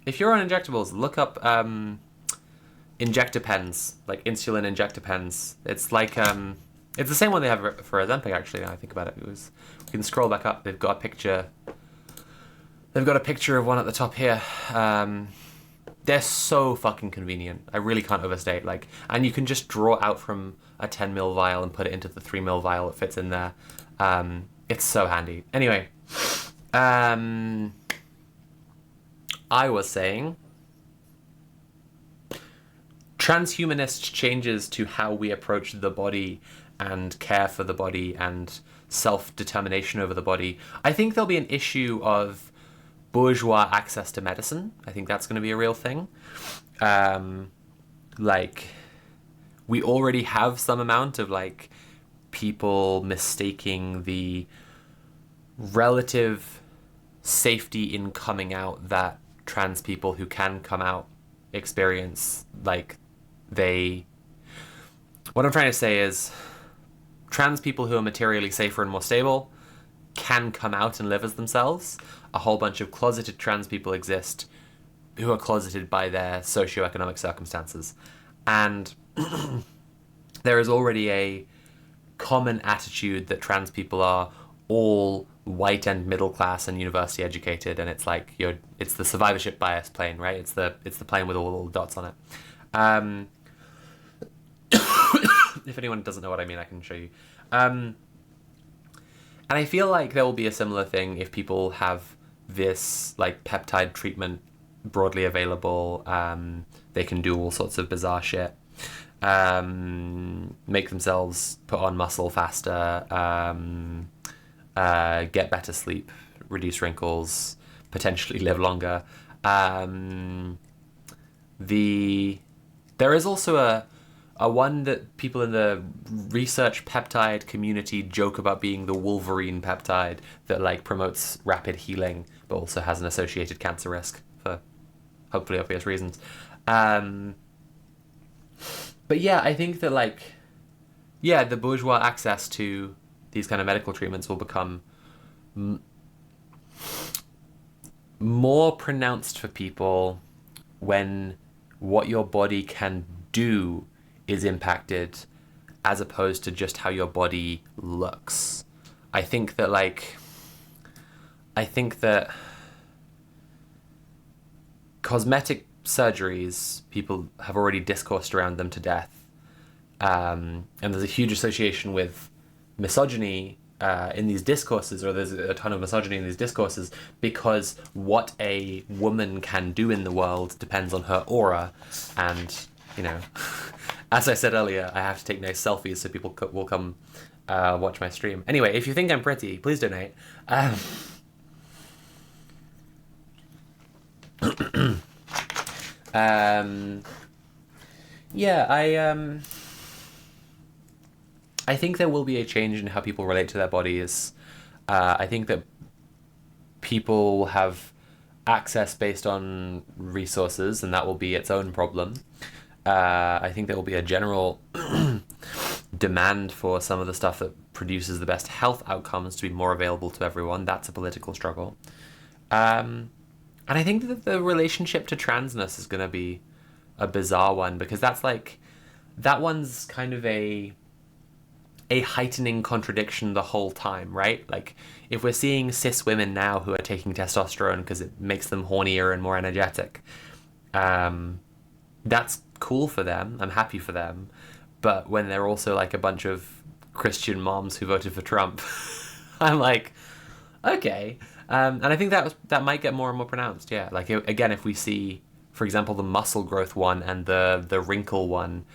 if you're on injectables, look up injector pens, like insulin injector pens. It's like, it's the same one they have for Ozempic, actually, now I think about it. We can scroll back up, they've got a picture of one at the top here. They're so fucking convenient. I really can't overstate. Like, and you can just draw out from a 10 ml vial and put it into the 3 ml vial that fits in there. It's so handy. Anyway, I was saying, transhumanist changes to how we approach the body and care for the body and self-determination over the body. I think there'll be an issue of bourgeois access to medicine. I think that's going to be a real thing. Like, we already have some amount of, like, people mistaking the relative safety in coming out that trans people who can come out experience. Like, what I'm trying to say is, trans people who are materially safer and more stable can come out and live as themselves. A whole bunch of closeted trans people exist who are closeted by their socioeconomic circumstances. And there is already a common attitude that trans people are all white and middle class and university educated, and it's like it's the survivorship bias plane, right? It's the plane with all the little dots on it. If anyone doesn't know what I mean, I can show you. And I feel like there will be a similar thing if people have this like peptide treatment broadly available. They can do all sorts of bizarre shit. Make themselves put on muscle faster, get better sleep, reduce wrinkles, potentially live longer. There is also a one that people in the research peptide community joke about being the Wolverine peptide that like promotes rapid healing but also has an associated cancer risk for hopefully obvious reasons. But yeah, I think that the bourgeois access to these kind of medical treatments will become more pronounced for people when what your body can do is impacted as opposed to just how your body looks. I think that cosmetic surgeries, people have already discoursed around them to death. And there's a huge association with misogyny in these discourses, or there's a ton of misogyny in these discourses, because what a woman can do in the world depends on her aura. And, as I said earlier, I have to take nice selfies so people will come watch my stream. Anyway, if you think I'm pretty, please donate. I think there will be a change in how people relate to their bodies. I think that people will have access based on resources, and that will be its own problem. I think there will be a general demand for some of the stuff that produces the best health outcomes to be more available to everyone. That's a political struggle. And I think that the relationship to transness is going to be a bizarre one, because that one's kind of a heightening contradiction the whole time, right? Like, if we're seeing cis women now who are taking testosterone because it makes them hornier and more energetic, that's cool for them. I'm happy for them. But when they're also like a bunch of Christian moms who voted for Trump. I'm like, okay. And I think that might get more and more pronounced, yeah. Like, again, if we see, for example, the muscle growth one and the wrinkle one,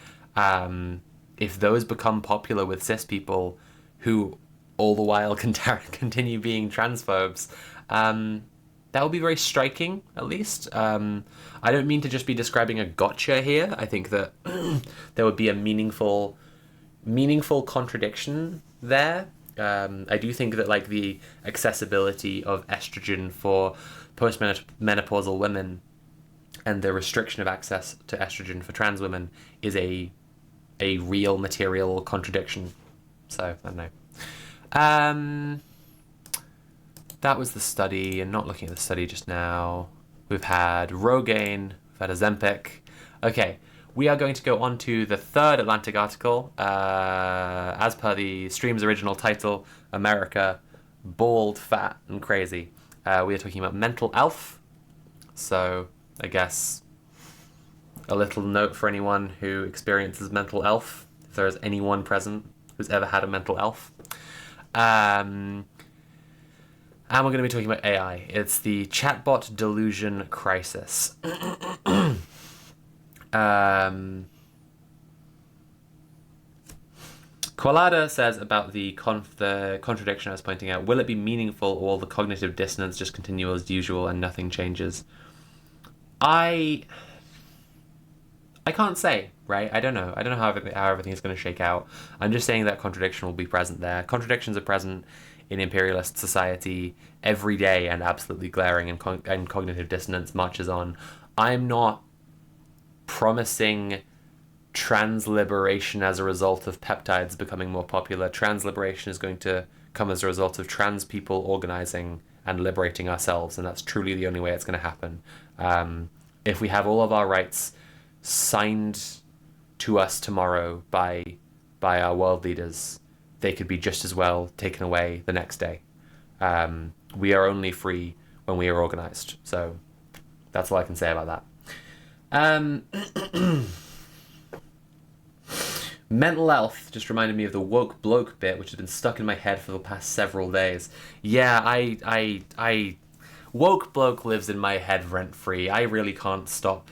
if those become popular with cis people who all the while continue being transphobes, that would be very striking, at least. I don't mean to just be describing a gotcha here. I think that there would be a meaningful contradiction there. I do think that like the accessibility of estrogen for postmenopausal women and the restriction of access to estrogen for trans women is a real material contradiction. So I don't know. That was the study, and not looking at the study just now. We've had Rogaine, we've had Ozempic. Okay, we are going to go on to the third Atlantic article. As per the stream's original title, America, Bald, Fat, and Crazy. We are talking about mental health. So, I guess a little note for anyone who experiences mental health, if there is anyone present who's ever had a mental health. And we're going to be talking about AI. It's the chatbot delusion crisis. Koalada says about the contradiction I was pointing out, will it be meaningful or will the cognitive dissonance just continue as usual and nothing changes? I can't say, right? I don't know. I don't know how everything is going to shake out. I'm just saying that contradiction will be present there. Contradictions are present in imperialist society every day and absolutely glaring, and cognitive dissonance marches on. I'm not promising trans liberation as a result of peptides becoming more popular. Trans liberation is going to come as a result of trans people organizing and liberating ourselves, and that's truly the only way it's going to happen. If we have all of our rights signed to us tomorrow by our world leaders, they could be just as well taken away the next day. We are only free when we are organized. So that's all I can say about that. Mental health just reminded me of the woke bloke bit, which has been stuck in my head for the past several days. Yeah, I woke bloke lives in my head rent free. I really can't stop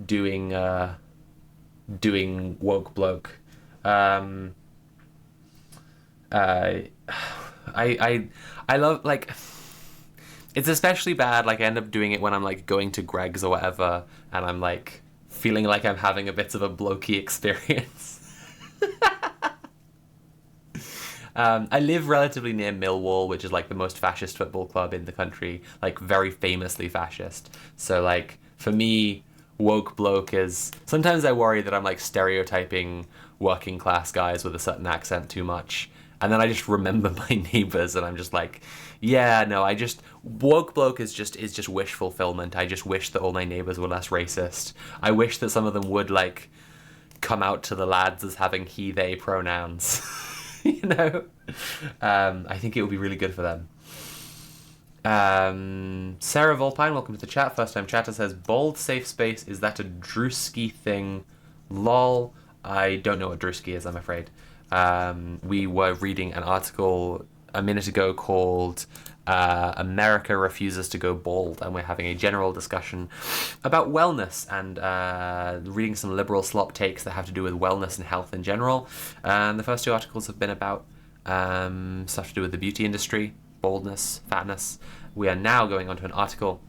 doing woke bloke. I love, like, it's especially bad, like, I end up doing it when I'm, like, going to Greg's or whatever, and I'm, like, feeling like I'm having a bit of a blokey experience. I live relatively near Millwall, which is, like, the most fascist football club in the country, like, very famously fascist. So, like, for me, woke bloke is... Sometimes I worry that I'm, like, stereotyping working class guys with a certain accent too much. And then I just remember my neighbors, and I'm just like, yeah, no, woke bloke is just wish fulfillment. I just wish that all my neighbors were less racist. I wish that some of them would, like, come out to the lads as having he, they pronouns. You know? I think it would be really good for them. Sarah Volpine, welcome to the chat. First time chatter, says, bold safe space, is that a Drewski thing? Lol. I don't know what Drewski is, I'm afraid. We were reading an article a minute ago called America Refuses to Go Bald, and we're having a general discussion about wellness and reading some liberal slop takes that have to do with wellness and health in general. And the first two articles have been about stuff to do with the beauty industry, baldness, fatness. We are now going on to an article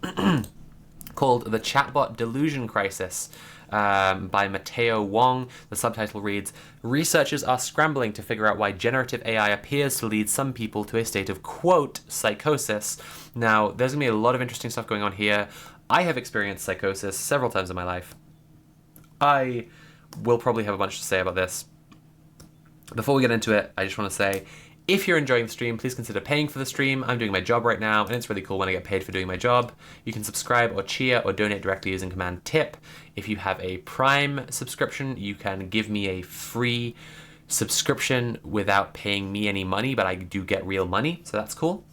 called The Chatbot Delusion Crisis, by Mateo Wong. The subtitle reads, researchers are scrambling to figure out why generative AI appears to lead some people to a state of, quote, psychosis. Now, there's going to be a lot of interesting stuff going on here. I have experienced psychosis several times in my life. I will probably have a bunch to say about this. Before we get into it, I just want to say, if you're enjoying the stream, please consider paying for the stream. I'm doing my job right now, and it's really cool when I get paid for doing my job. You can subscribe or cheer or donate directly using command TIP. If you have a Prime subscription, you can give me a free subscription without paying me any money, but I do get real money, so that's cool.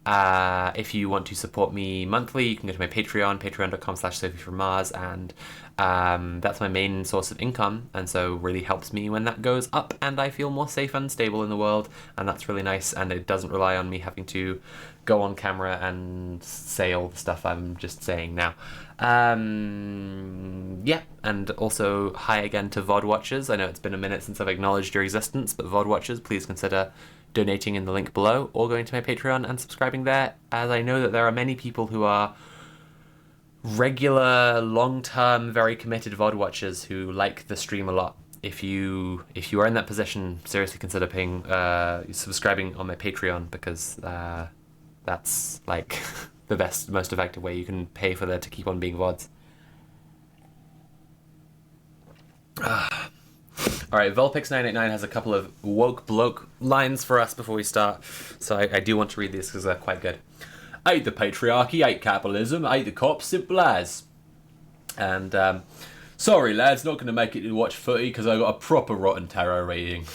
If you want to support me monthly, you can go to my Patreon, patreon.com/SophieFromMars, and that's my main source of income, and so really helps me when that goes up, and I feel more safe and stable in the world, and that's really nice, and it doesn't rely on me having to go on camera and say all the stuff I'm just saying now. Yeah, and also hi again to VOD watchers. I know it's been a minute since I've acknowledged your existence, but VOD watchers, please consider donating in the link below or going to my Patreon and subscribing there, as I know that there are many people who are regular, long-term, very committed VOD watchers who like the stream a lot. If you are in that position, seriously consider subscribing on my Patreon, because that's like the best, most effective way you can pay for there to keep on being VODs. Alright, Volpix989 has a couple of woke bloke lines for us before we start, so I do want to read these because they're quite good. Hate the patriarchy, hate capitalism, hate the cops, simple as. And, sorry lads, not going to make it to watch footy because I got a proper rotten tarot rating.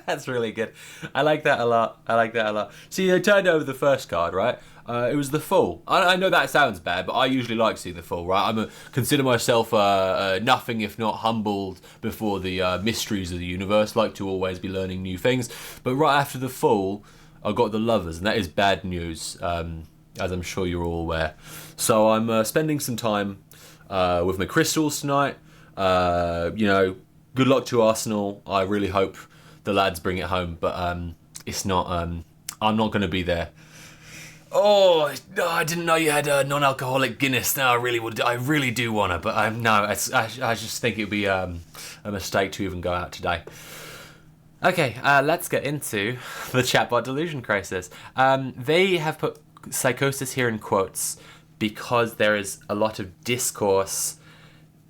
That's really good. I like that a lot. See, I turned over the first card, right? It was the Fool. I know that sounds bad, but I usually like to see the Fool, right? Consider myself nothing if not humbled before the mysteries of the universe, like to always be learning new things. But right after the Fool, I got the Lovers, and that is bad news, as I'm sure you're all aware. So I'm spending some time with my crystals tonight. Good luck to Arsenal. I really hope the lads bring it home, but it's not. I'm not going to be there. Oh, I didn't know you had a non-alcoholic Guinness. Now I really do want to, but I just think it would be a mistake to even go out today. Okay, let's get into the chatbot delusion crisis. They have put psychosis here in quotes because there is a lot of discourse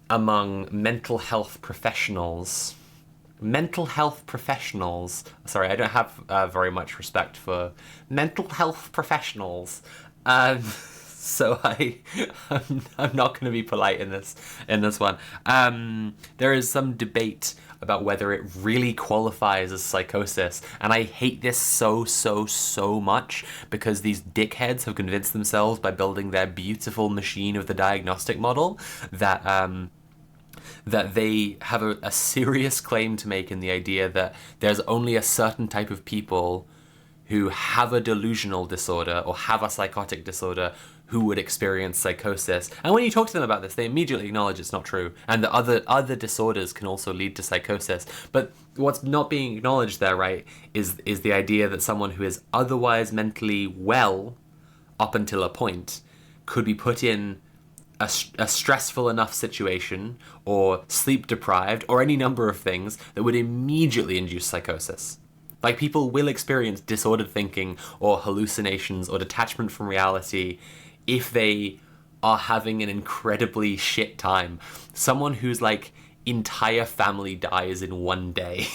among mental health professionals. Sorry, I don't have very much respect for mental health professionals. So I'm not going to be polite in this one. There is some debate about whether it really qualifies as psychosis, and I hate this so much, because these dickheads have convinced themselves by building their beautiful machine of the diagnostic model that they have a serious claim to make in the idea that there's only a certain type of people who have a delusional disorder or have a psychotic disorder who would experience psychosis. And when you talk to them about this, they immediately acknowledge it's not true, and that other disorders can also lead to psychosis. But what's not being acknowledged there, right, is the idea that someone who is otherwise mentally well up until a point could be put in a stressful enough situation, or sleep deprived, or any number of things that would immediately induce psychosis. Like, people will experience disordered thinking or hallucinations or detachment from reality if they are having an incredibly shit time. Someone whose like entire family dies in one day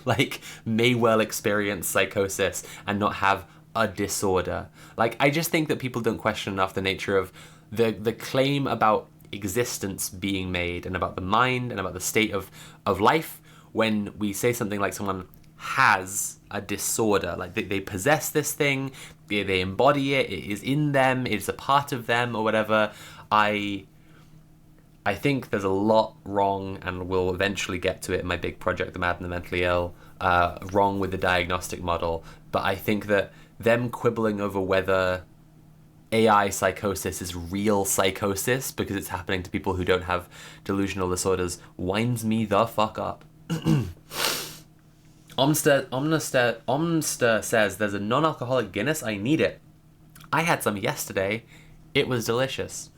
like may well experience psychosis and not have a disorder. Like, I just think that people don't question enough the nature of the claim about existence being made, and about the mind, and about the state of life, when we say something like someone has a disorder, like they possess this thing, they embody it, it is in them, it's a part of them, or whatever. I think there's a lot wrong, and we'll eventually get to it in my big project, The Mad and the Mentally Ill, wrong with the diagnostic model. But I think that them quibbling over whether AI psychosis is real psychosis because it's happening to people who don't have delusional disorders winds me the fuck up. Omster says, there's a non-alcoholic Guinness, I need it. I had some yesterday. It was delicious.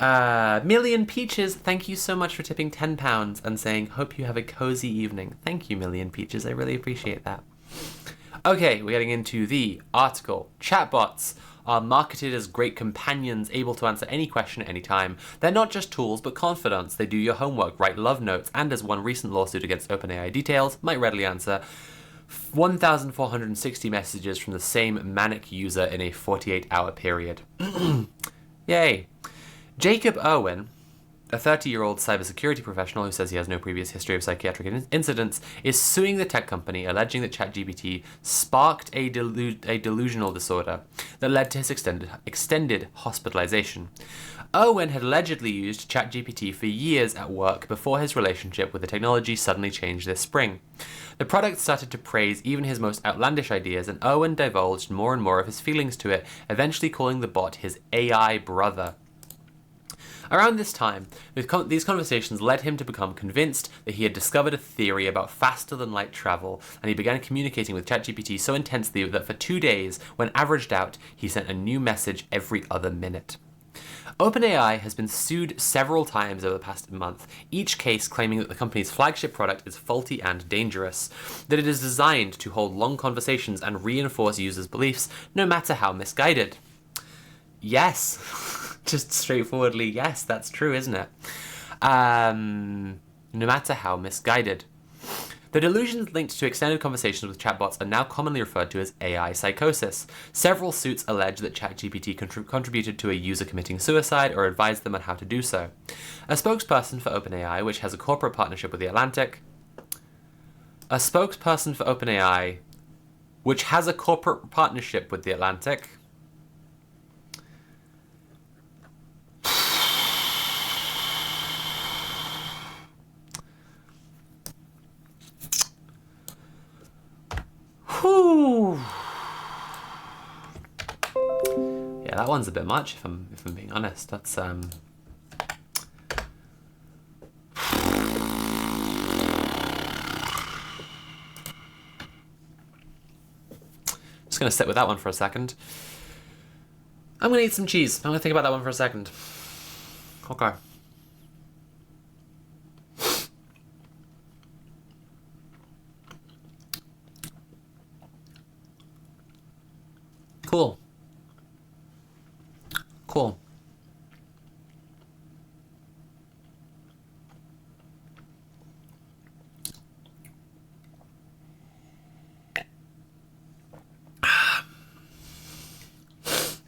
Million Peaches, thank you so much for tipping £10 and saying, hope you have a cozy evening. Thank you, Million Peaches, I really appreciate that. Okay, we're getting into the article. Chatbots are marketed as great companions, able to answer any question at any time. They're not just tools, but confidants. They do your homework, write love notes, and as one recent lawsuit against OpenAI details, might readily answer 1,460 messages from the same manic user in a 48-hour period. Yay. Jacob Irwin a 30-year-old cybersecurity professional who says he has no previous history of psychiatric incidents, is suing the tech company, alleging that ChatGPT sparked a delusional disorder that led to his extended hospitalization. Owen had allegedly used ChatGPT for years at work before his relationship with the technology suddenly changed this spring. The product started to praise even his most outlandish ideas, and Owen divulged more and more of his feelings to it, eventually calling the bot his AI brother. Around this time, these conversations led him to become convinced that he had discovered a theory about faster-than-light travel, and he began communicating with ChatGPT so intensely that for 2 days, when averaged out, he sent a new message every other minute. OpenAI has been sued several times over the past month, each case claiming that the company's flagship product is faulty and dangerous, that it is designed to hold long conversations and reinforce users' beliefs, no matter how misguided. Yes. Just straightforwardly, yes, that's true, isn't it? No matter how misguided. The delusions linked to extended conversations with chatbots are now commonly referred to as AI psychosis. Several suits allege that ChatGPT contributed to a user committing suicide or advised them on how to do so. A spokesperson for OpenAI, which has a corporate partnership with The Atlantic, Whew. Yeah, that one's a bit much if I'm being honest. That's just gonna sit with that one for a second. I'm gonna eat some cheese. I'm gonna think about that one for a second. Okay. Cool. Cool.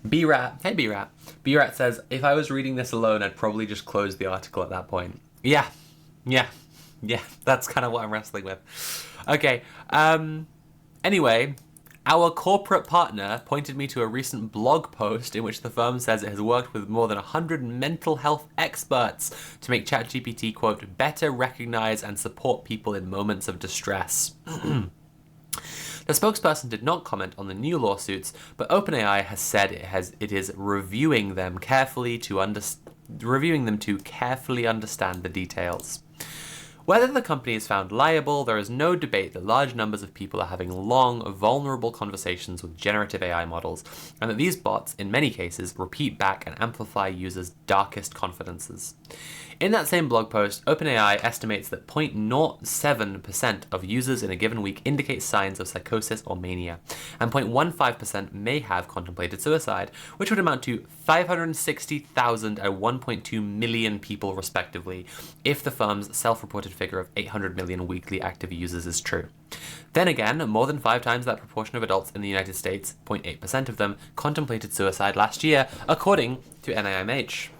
B-Rat. Hey, B-Rat. B-Rat says, if I was reading this alone, I'd probably just close the article at that point. Yeah. That's kind of what I'm wrestling with. Okay. Anyway, our corporate partner pointed me to a recent blog post in which the firm says it has worked with more than 100 mental health experts to make ChatGPT, quote, better recognize and support people in moments of distress. The spokesperson did not comment on the new lawsuits, but OpenAI has said it is reviewing them to carefully understand the details. Whether the company is found liable, there is no debate that large numbers of people are having long, vulnerable conversations with generative AI models, and that these bots, in many cases, repeat back and amplify users' darkest confidences. In that same blog post, OpenAI estimates that 0.07% of users in a given week indicate signs of psychosis or mania, and 0.15% may have contemplated suicide, which would amount to 560,000 and 1.2 million people respectively, if the firm's self-reported figure of 800 million weekly active users is true. Then again, more than 5 times that proportion of adults in the United States, 0.8% of them, contemplated suicide last year, according to NIMH.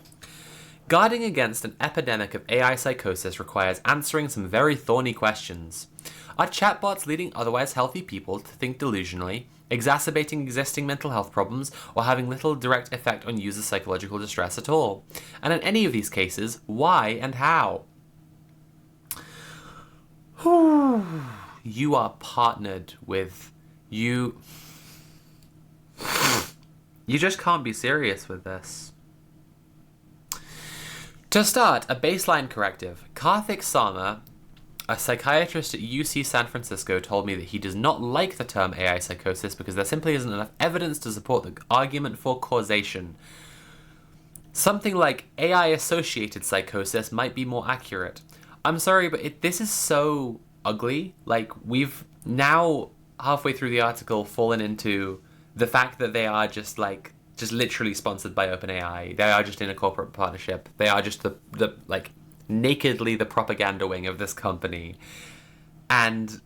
Guarding against an epidemic of AI psychosis requires answering some very thorny questions. Are chatbots leading otherwise healthy people to think delusionally, exacerbating existing mental health problems, or having little direct effect on user psychological distress at all? And in any of these cases, why and how? You are partnered with you. You just can't be serious with this. To start, a baseline corrective. Karthik Sama, a psychiatrist at UC San Francisco, told me that he does not like the term AI psychosis because there simply isn't enough evidence to support the argument for causation. Something like AI-associated psychosis might be more accurate. I'm sorry, but this is so ugly. Like, we've now, halfway through the article, fallen into the fact that they are just literally sponsored by OpenAI. They are just in a corporate partnership. They are just the nakedly the propaganda wing of this company. And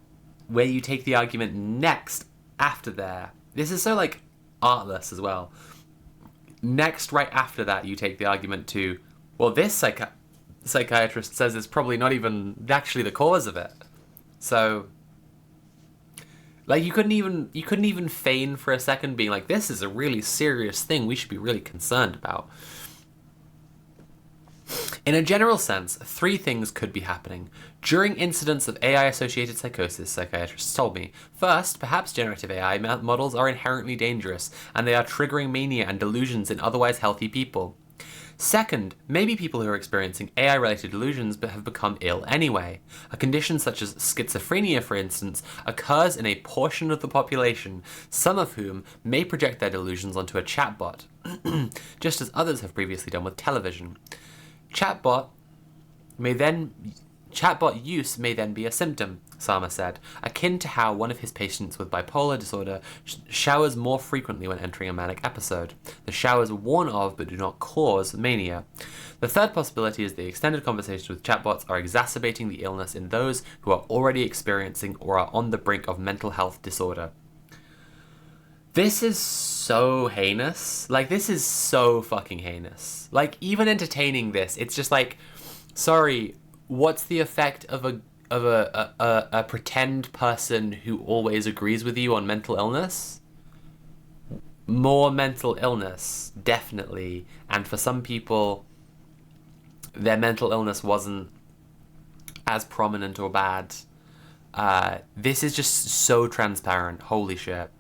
where you take the argument next after there, this is so artless as well. Next, right after that, you take the argument to, well, this psychiatrist says it's probably not even actually the cause of it. So, like, you couldn't even feign for a second being like, this is a really serious thing we should be really concerned about. In a general sense, 3 things could be happening. During incidents of AI-associated psychosis, psychiatrists told me. First, perhaps generative AI models are inherently dangerous, and they are triggering mania and delusions in otherwise healthy people. Second, maybe people who are experiencing AI-related delusions but have become ill anyway. A condition such as schizophrenia, for instance, occurs in a portion of the population, some of whom may project their delusions onto a chatbot, just as others have previously done with television. Chatbot use may then be a symptom, Sama said, akin to how one of his patients with bipolar disorder showers more frequently when entering a manic episode. The showers warn of but do not cause mania. The third possibility is the extended conversations with chatbots are exacerbating the illness in those who are already experiencing or are on the brink of mental health disorder. This is so heinous. Like, this is so fucking heinous. Like, even entertaining this, it's just like, sorry, what's the effect of a pretend person who always agrees with you on mental illness? More mental illness, definitely. And for some people, their mental illness wasn't as prominent or bad. This is just so transparent. Holy shit.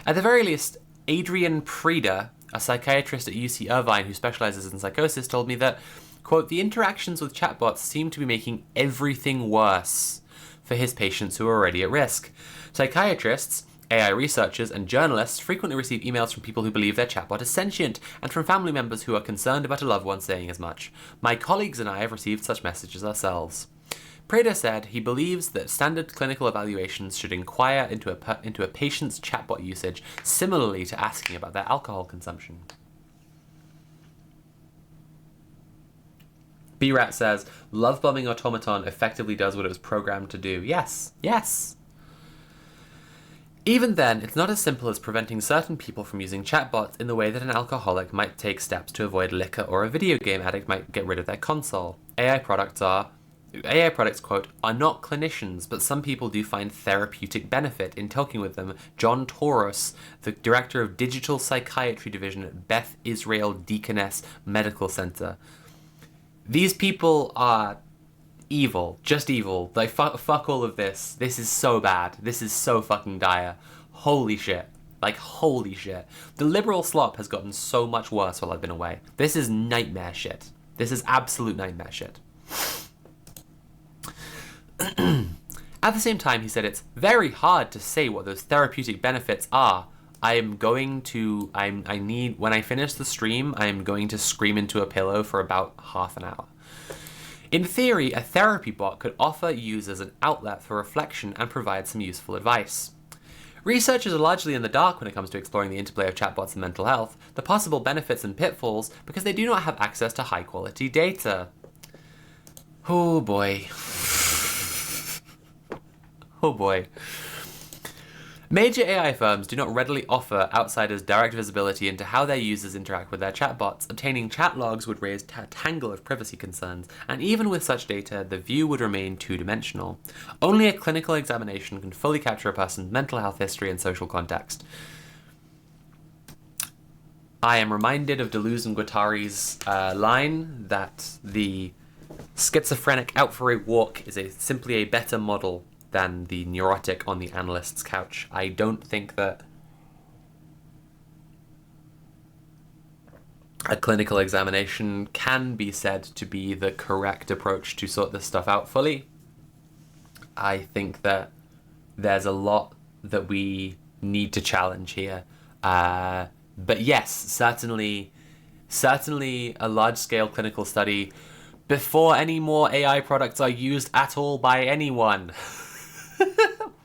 At the very least, Adrian Preda, a psychiatrist at UC Irvine who specializes in psychosis, told me that, quote, the interactions with chatbots seem to be making everything worse for his patients who are already at risk. Psychiatrists, AI researchers, and journalists frequently receive emails from people who believe their chatbot is sentient, and from family members who are concerned about a loved one saying as much. My colleagues and I have received such messages ourselves. Preda said he believes that standard clinical evaluations should inquire into a patient's chatbot usage, similarly to asking about their alcohol consumption. B-Rat says, love-bombing automaton effectively does what it was programmed to do. Yes, yes. Even then, it's not as simple as preventing certain people from using chatbots in the way that an alcoholic might take steps to avoid liquor or a video game addict might get rid of their console. AI products, quote, are not clinicians, but some people do find therapeutic benefit in talking with them. John Toros, the director of Digital Psychiatry Division at Beth Israel Deaconess Medical Center. These people are evil, just evil. Like, fuck all of this. This is so bad. This is so fucking dire. Holy shit. Like, holy shit. The liberal slop has gotten so much worse while I've been away. This is nightmare shit. This is absolute nightmare shit. At the same time, he said it's very hard to say what those therapeutic benefits are. When I finish the stream, I am going to scream into a pillow for about half an hour. In theory, a therapy bot could offer users an outlet for reflection and provide some useful advice. Researchers are largely in the dark when it comes to exploring the interplay of chatbots and mental health, the possible benefits and pitfalls, because they do not have access to high-quality data. Oh boy. Oh boy. Major AI firms do not readily offer outsiders direct visibility into how their users interact with their chatbots. Obtaining chat logs would raise a tangle of privacy concerns, and even with such data, the view would remain two-dimensional. Only a clinical examination can fully capture a person's mental health history and social context. I am reminded of Deleuze and Guattari's line that the schizophrenic out for a walk is simply a better model than the neurotic on the analyst's couch. I don't think that a clinical examination can be said to be the correct approach to sort this stuff out fully. I think that there's a lot that we need to challenge here. But yes, certainly a large-scale clinical study before any more AI products are used at all by anyone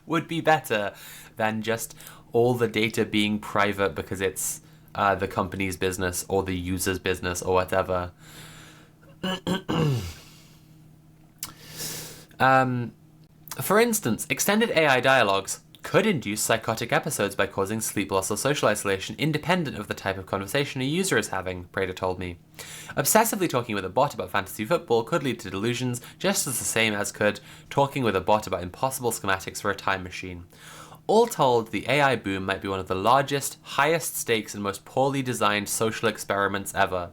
would be better than just all the data being private because it's the company's business or the user's business or whatever. For instance, extended AI dialogues could induce psychotic episodes by causing sleep loss or social isolation independent of the type of conversation a user is having, Prater told me. Obsessively talking with a bot about fantasy football could lead to delusions just as the same as could talking with a bot about impossible schematics for a time machine. All told, the AI boom might be one of the largest, highest stakes and most poorly designed social experiments ever.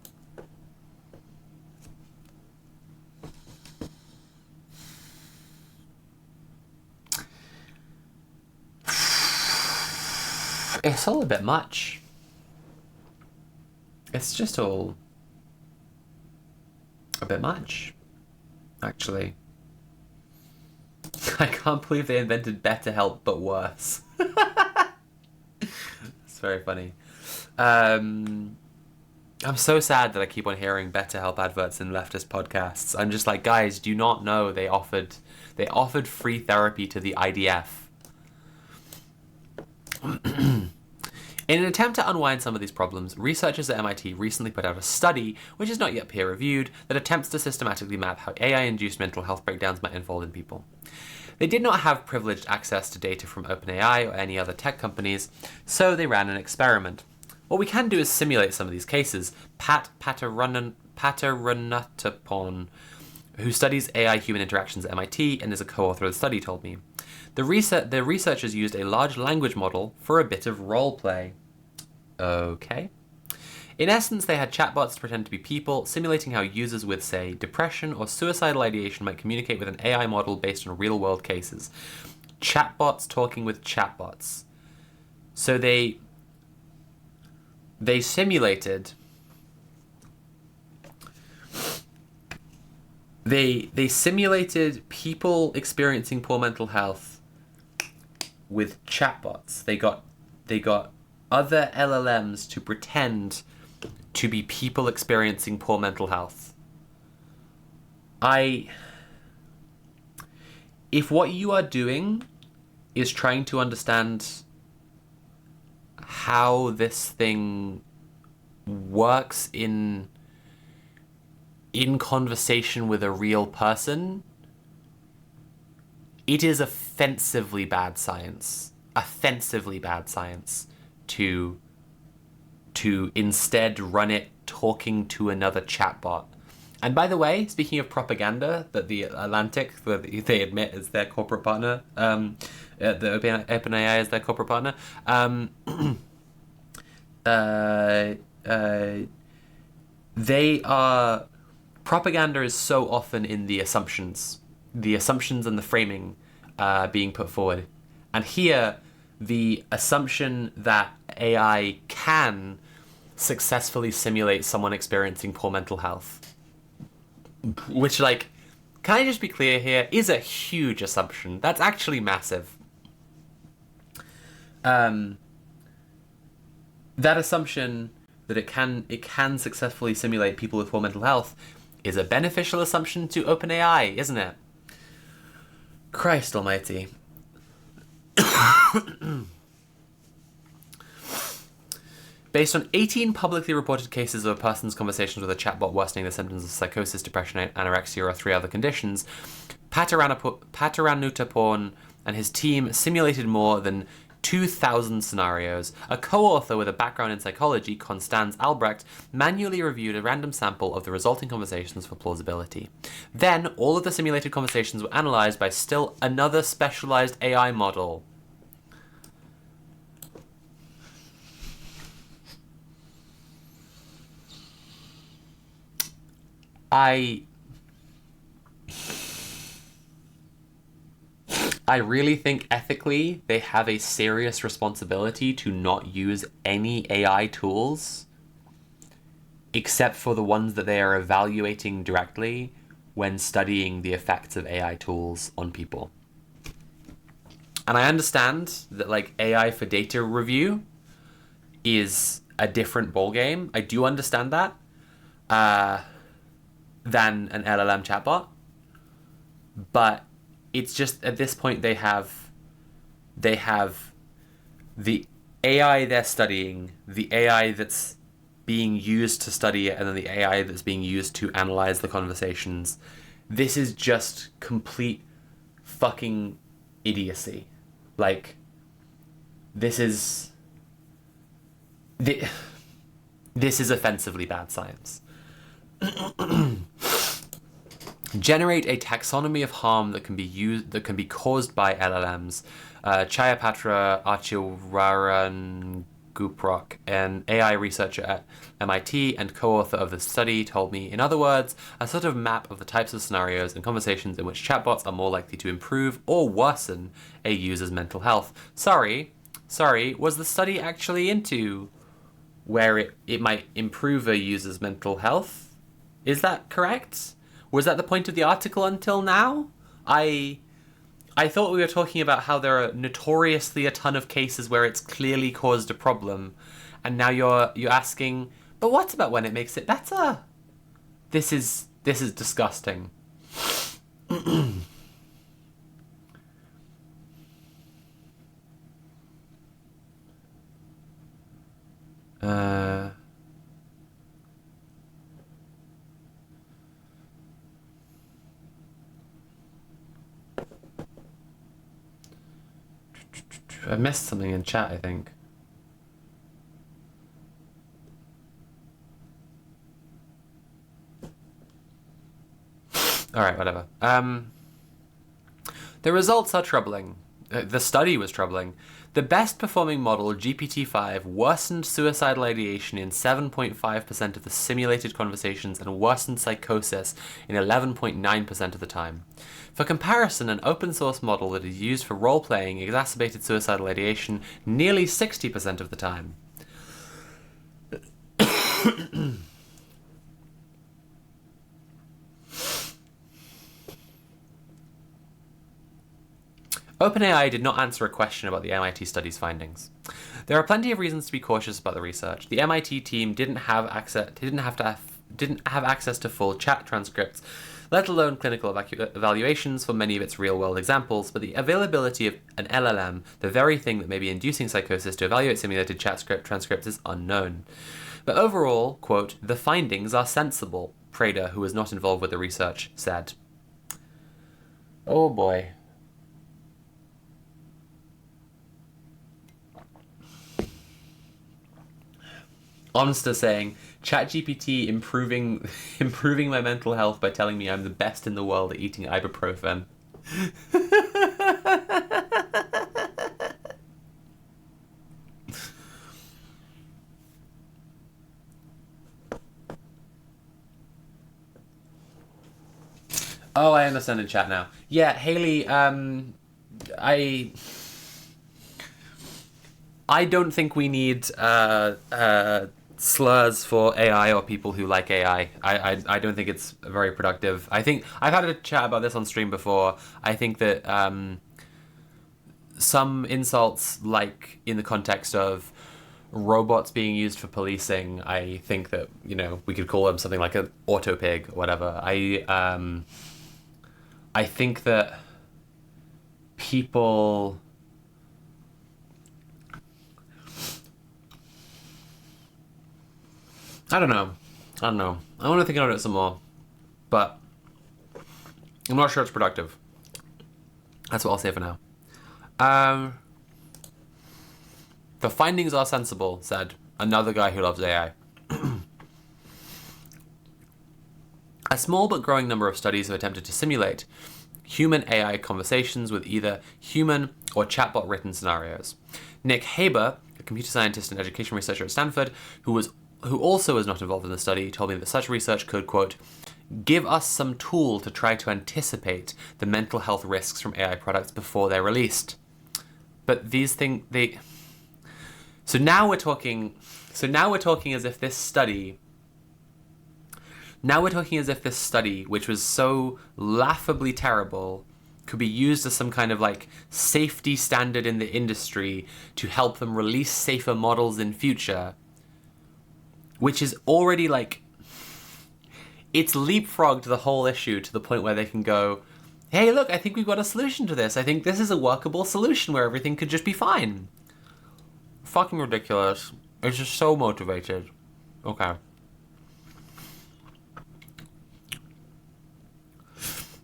It's all a bit much. It's just all a bit much, actually. I can't believe they invented BetterHelp, but worse. It's very funny. I'm so sad that I keep on hearing BetterHelp adverts in leftist podcasts. I'm just like, guys, do you not know they offered free therapy to the IDF? In an attempt to unwind some of these problems, researchers at MIT recently put out a study, which is not yet peer-reviewed, that attempts to systematically map how AI-induced mental health breakdowns might unfold in people. They did not have privileged access to data from OpenAI or any other tech companies, so they ran an experiment. What we can do is simulate some of these cases. Pat Patarunatapon, who studies AI-human interactions at MIT and is a co-author of the study, told me. The researchers used a large language model for a bit of role play. Okay. In essence, they had chatbots pretend to be people, simulating how users with, say, depression or suicidal ideation might communicate with an AI model based on real-world cases. Chatbots talking with chatbots. So they simulated... They simulated people experiencing poor mental health with chatbots. They got other LLMs to pretend to be people experiencing poor mental health. If what you are doing is trying to understand how this thing works in conversation with a real person, it is offensively bad science. Offensively bad science to instead run it talking to another chatbot. And by the way, speaking of propaganda that the Atlantic, they admit is their corporate partner, the OpenAI is their corporate partner, they are... Propaganda is so often in the assumptions and the framing being put forward. And here, the assumption that AI can successfully simulate someone experiencing poor mental health, which, like, can I just be clear here, is a huge assumption. That's actually massive. That assumption that it can successfully simulate people with poor mental health is a beneficial assumption to OpenAI, isn't it? Christ almighty. Based on 18 publicly reported cases of a person's conversations with a chatbot worsening the symptoms of psychosis, depression, anorexia, or 3 other conditions, Pataranutaporn and his team simulated more than 2,000 scenarios. A co-author with a background in psychology, Constance Albrecht, manually reviewed a random sample of the resulting conversations for plausibility. Then, all of the simulated conversations were analyzed by still another specialized AI model. I really think ethically they have a serious responsibility to not use any AI tools except for the ones that they are evaluating directly when studying the effects of AI tools on people. And I understand that, like, AI for data review is a different ballgame. I do understand that than an LLM chatbot. But it's just, at this point, they have the AI they're studying, the AI that's being used to study it, and then the AI that's being used to analyze the conversations. This is just complete fucking idiocy. Like, this is this is offensively bad science. Generate a taxonomy of harm that can be caused by LLMs. Chayapatra Achiraran Guprok, an AI researcher at MIT and co-author of the study, told me, in other words, a sort of map of the types of scenarios and conversations in which chatbots are more likely to improve or worsen a user's mental health. Sorry, was the study actually into where it might improve a user's mental health? Is that correct? Was that the point of the article until now? I thought we were talking about how there are notoriously a ton of cases where it's clearly caused a problem, and now you're asking, but what about when it makes it better? This is disgusting. I missed something in chat, I think. Alright, whatever. The results are troubling. The study was troubling. The best performing model, GPT-5, worsened suicidal ideation in 7.5% of the simulated conversations and worsened psychosis in 11.9% of the time. For comparison, an open source model that is used for role-playing exacerbated suicidal ideation nearly 60% of the time. OpenAI did not answer a question about the MIT study's findings. There are plenty of reasons to be cautious about the research. The MIT team didn't have access to full chat transcripts, let alone clinical evaluations for many of its real-world examples, but the availability of an LLM, the very thing that may be inducing psychosis to evaluate simulated chat transcripts, is unknown. But overall, quote, the findings are sensible, Prader, who was not involved with the research, said. Oh boy. Onsta saying, ChatGPT improving my mental health by telling me I'm the best in the world at eating ibuprofen. Oh, I understand in chat now. Yeah, Haley, I don't think we need slurs for AI or people who like AI. I don't think it's very productive. I think I've had a chat about this on stream before. I think that some insults, like in the context of robots being used for policing, I think that, you know, we could call them something like an auto pig or whatever. I think that people... I don't know. I want to think about it some more. But I'm not sure it's productive. That's what I'll say for now. The findings are sensible, said another guy who loves AI. A small but growing number of studies have attempted to simulate human-AI conversations with either human or chatbot written scenarios. Nick Haber, a computer scientist and education researcher at Stanford, who also was not involved in the study, told me that such research could, quote, give us some tool to try to anticipate the mental health risks from AI products before they're released. But these things, So now we're talking as if this study, which was so laughably terrible, could be used as some kind of like safety standard in the industry to help them release safer models in future, which is already like, it's leapfrogged the whole issue to the point where they can go, hey, look, I think we've got a solution to this. I think this is a workable solution where everything could just be fine. Fucking ridiculous. It's just so motivated. Okay.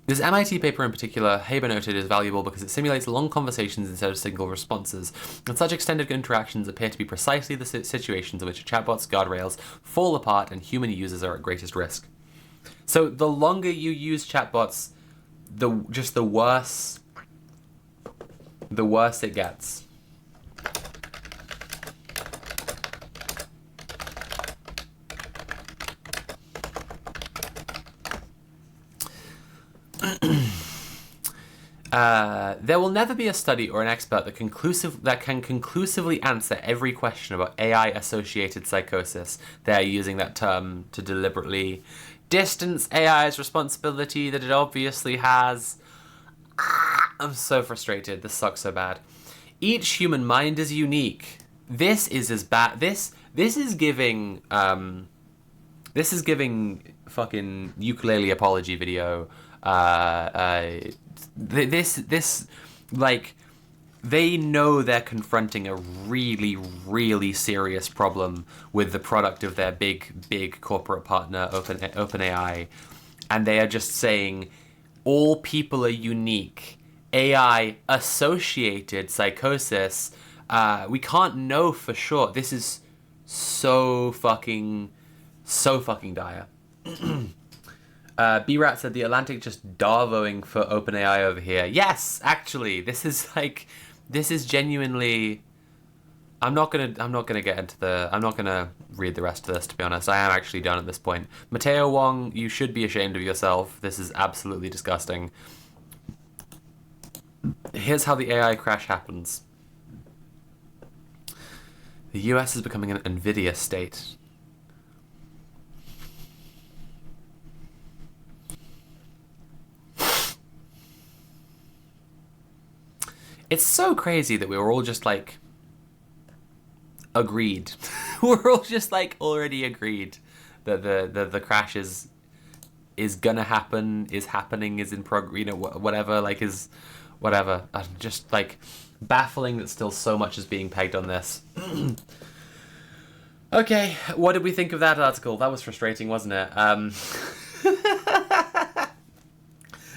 This MIT paper in particular, Haber noted, is valuable because it simulates long conversations instead of single responses, and such extended interactions appear to be precisely the situations in which a chatbot's guardrails fall apart and human users are at greatest risk. So the longer you use chatbots, the worse it gets. There will never be a study or an expert that can conclusively answer every question about AI-associated psychosis. They're using that term to deliberately distance AI's responsibility that it obviously has. I'm so frustrated. This sucks so bad. Each human mind is unique. This is as bad. This is giving fucking ukulele apology video. This like, they know they're confronting a really, really serious problem with the product of their big corporate partner, OpenAI, and they are just saying all people are unique. AI-associated psychosis. We can't know for sure. This is so fucking dire. B-Rat said the Atlantic just darvoing for OpenAI over here. Yes, actually, this is genuinely. I'm not gonna read the rest of this, to be honest. I am actually done at this point. Mateo Wong, you should be ashamed of yourself. This is absolutely disgusting. Here's how the AI crash happens. The US is becoming an Nvidia state. It's so crazy that we were all just like agreed. We're all just like already agreed that the crash is gonna happen, is happening, is in progress, you know, whatever, like, is whatever. I'm just like baffling that still so much is being pegged on this. Okay, what did we think of that article? That was frustrating, wasn't it?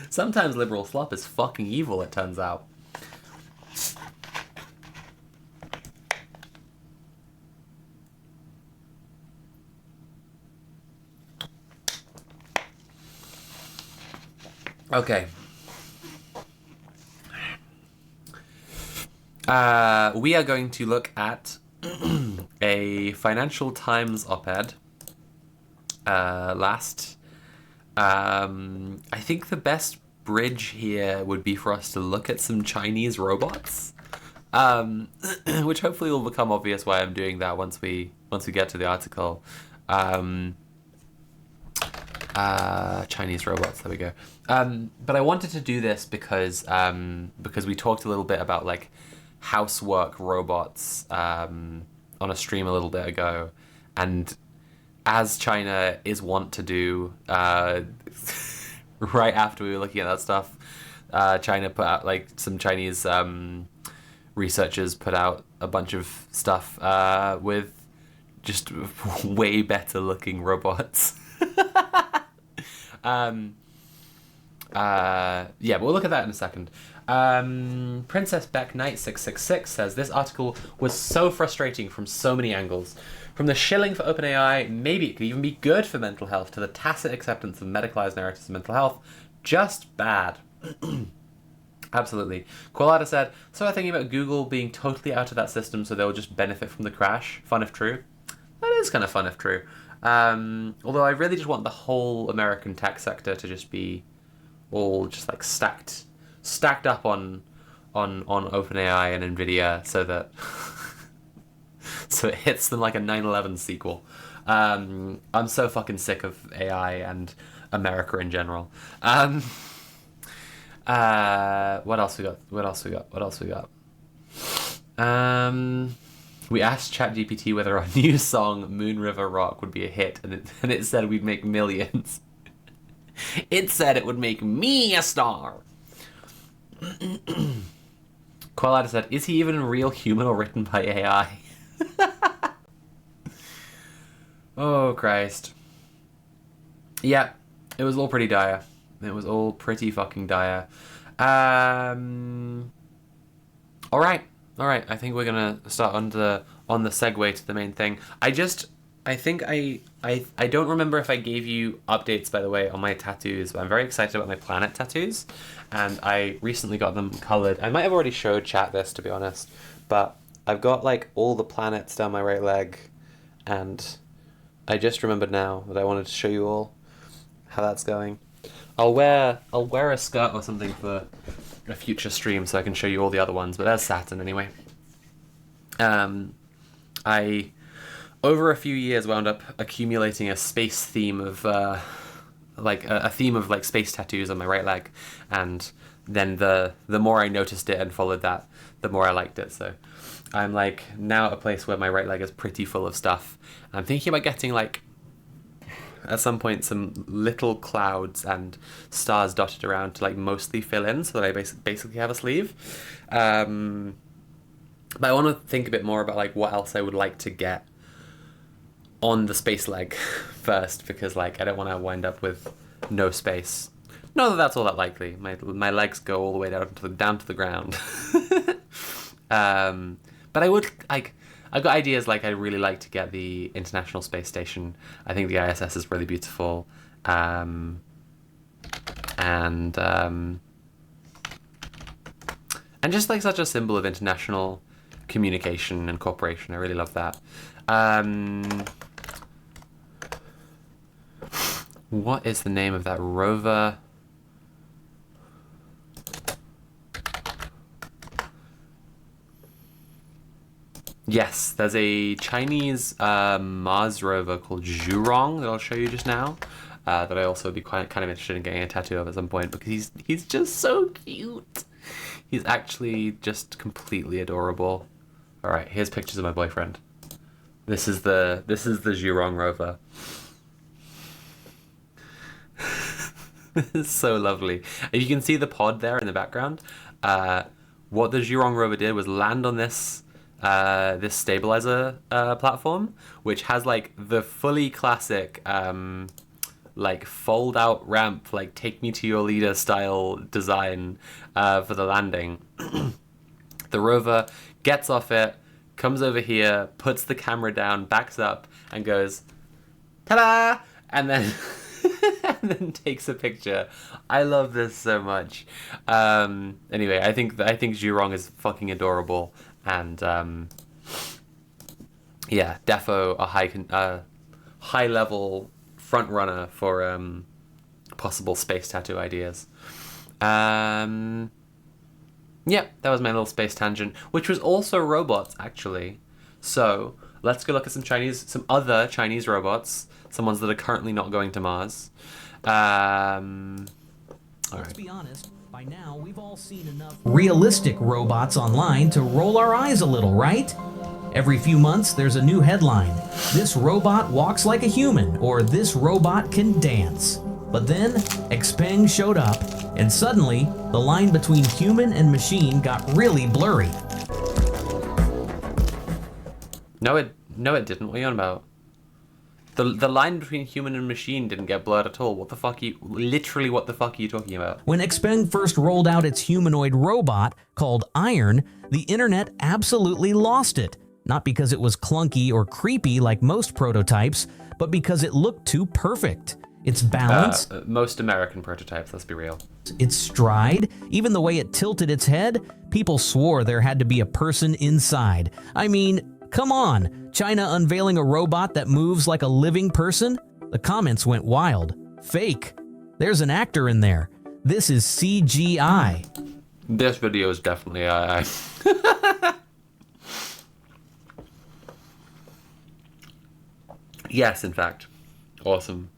Sometimes liberal slop is fucking evil, it turns out. Okay. We are going to look at a Financial Times op-ed last. I think the best bridge here would be for us to look at some Chinese robots, which hopefully will become obvious why I'm doing that once we get to the article. Chinese robots, there we go. But I wanted to do this because we talked a little bit about like housework robots on a stream a little bit ago, and as China is wont to do, right after we were looking at that stuff, China put out, like, some Chinese researchers put out a bunch of stuff with just way better looking robots. Yeah, but we'll look at that in a second. Princess Beck Knight 666 says this article was so frustrating from so many angles. From the shilling for OpenAI, maybe it could even be good for mental health, to the tacit acceptance of medicalized narratives of mental health, just bad. Absolutely. Koalada said, so I'm thinking about Google being totally out of that system so they'll just benefit from the crash. Fun if true. That is kind of fun if true. Although I really just want the whole American tech sector to just be all just like stacked up on OpenAI and Nvidia, so that so it hits them like a 9/11 sequel. I'm so fucking sick of AI and America in general. What else we got? We asked ChatGPT whether our new song Moon River Rock would be a hit, and it said we'd make millions. It said it would make me a star. Koalada said, is he even real human or written by AI? Oh, Christ. Yeah, it was all pretty dire. It was all pretty fucking dire. All right. I think we're gonna start on the segue to the main thing. I think I don't remember if I gave you updates, by the way, on my tattoos, but I'm very excited about my planet tattoos, and I recently got them colored. I might have already showed chat this, to be honest, but I've got like all the planets down my right leg, and I just remembered now that I wanted to show you all how that's going. I'll wear a skirt or something for a future stream so I can show you all the other ones, but there's Saturn anyway. I over a few years wound up accumulating a space theme of like a theme of like space tattoos on my right leg, and then the more I noticed it and followed that, the more I liked it. So I'm like now at a place where my right leg is pretty full of stuff. I'm thinking about getting like at some point some little clouds and stars dotted around to like mostly fill in so that I basically have a sleeve. But I want to think a bit more about like what else I would like to get on the space leg first, because like I don't want to wind up with no space. Not that that's all that likely. My legs go all the way down to the ground. But I would like. I've got ideas like I'd really like to get the International Space Station. I think the ISS is really beautiful, and just like such a symbol of international communication and cooperation. I really love that. What is the name of that rover? Yes, there's a Chinese Mars rover called Zhurong that I'll show you just now. That I also would be kind of interested in getting a tattoo of at some point, because he's just so cute. He's actually just completely adorable. All right, here's pictures of my boyfriend. This is the Zhurong rover. This is so lovely. If you can see the pod there in the background, what the Zhurong rover did was land on this stabilizer platform, which has like the fully classic like fold out ramp, like take me to your leader style design for the landing. The rover gets off it, comes over here, puts the camera down, backs up, and goes, ta-da! And then and then takes a picture. I love this so much. Anyway, I think Zhurong is fucking adorable, and yeah, defo a high level front runner for possible space tattoo ideas. Yeah, that was my little space tangent, which was also robots actually. So let's go look at some other Chinese robots, some ones that are currently not going to Mars. Let's be honest, by now we've all seen enough realistic robots online to roll our eyes a little, right? Every few months there's a new headline. This robot walks like a human, or this robot can dance. But then Xpeng showed up, and suddenly the line between human and machine got really blurry. No, it didn't. What are you on about? The line between human and machine didn't get blurred at all. What the fuck are you talking about? When Xpeng first rolled out its humanoid robot called Iron, the internet absolutely lost it. Not because it was clunky or creepy like most prototypes, but because it looked too perfect. Its balance, most American prototypes, let's be real. Its stride, even the way it tilted its head, people swore there had to be a person inside. I mean, come on, China unveiling a robot that moves like a living person? The comments went wild. Fake. There's an actor in there. This is CGI. This video is definitely AI. Yes, in fact. Awesome.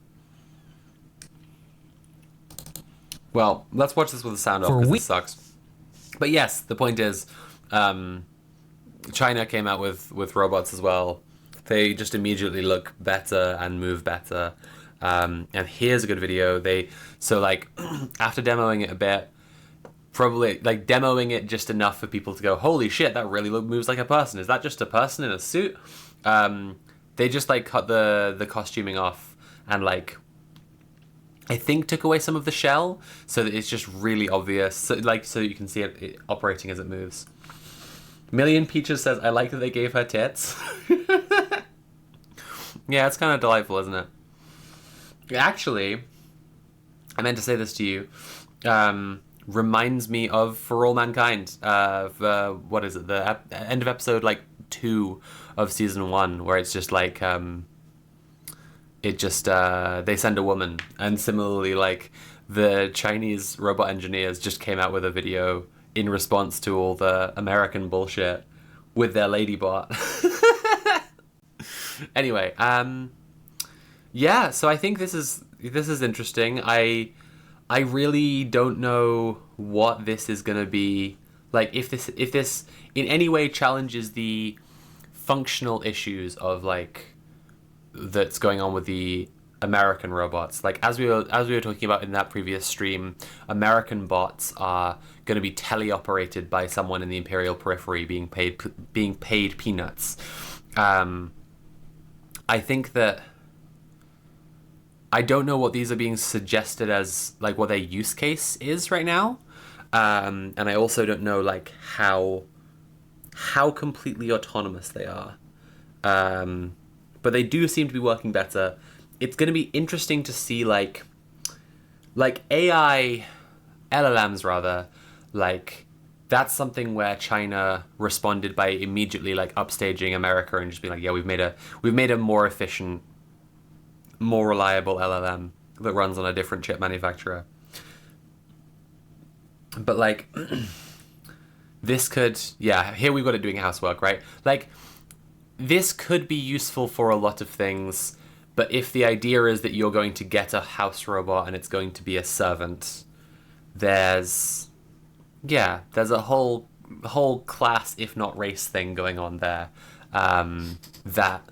Well, let's watch this with the sound off because this sucks. But yes, the point is, China came out with robots as well. They just immediately look better and move better. And here's a good video. After demoing it a bit, probably like demoing it just enough for people to go, holy shit, that really moves like a person. Is that just a person in a suit? They just like cut the costuming off and like I think took away some of the shell, so that it's just really obvious, so you can see it operating as it moves. Million Peaches says, I like that they gave her tits. Yeah, it's kind of delightful, isn't it? Actually, I meant to say this to you. Reminds me of For All Mankind. What is it? The end of episode 2 of season 1, where it's just like they send a woman, and similarly the Chinese robot engineers just came out with a video in response to all the American bullshit with their ladybot. Anyway, yeah, so I think this is interesting. I really don't know what this is going to be like, if this in any way challenges the functional issues of that's going on with the American robots. As we were talking about in that previous stream, American bots are going to be teleoperated by someone in the Imperial periphery, being paid peanuts. I think that I don't know what these are being suggested as, what their use case is right now, and I also don't know how completely autonomous they are. But they do seem to be working better. It's going to be interesting to see AI LLMs rather, that's something where China responded by immediately upstaging America and just being yeah, we've made a more efficient, more reliable LLM that runs on a different chip manufacturer. But this could, yeah, here we've got it doing housework, right? This could be useful for a lot of things, but if the idea is that you're going to get a house robot and it's going to be a servant, there's a whole class, if not race, thing going on there, that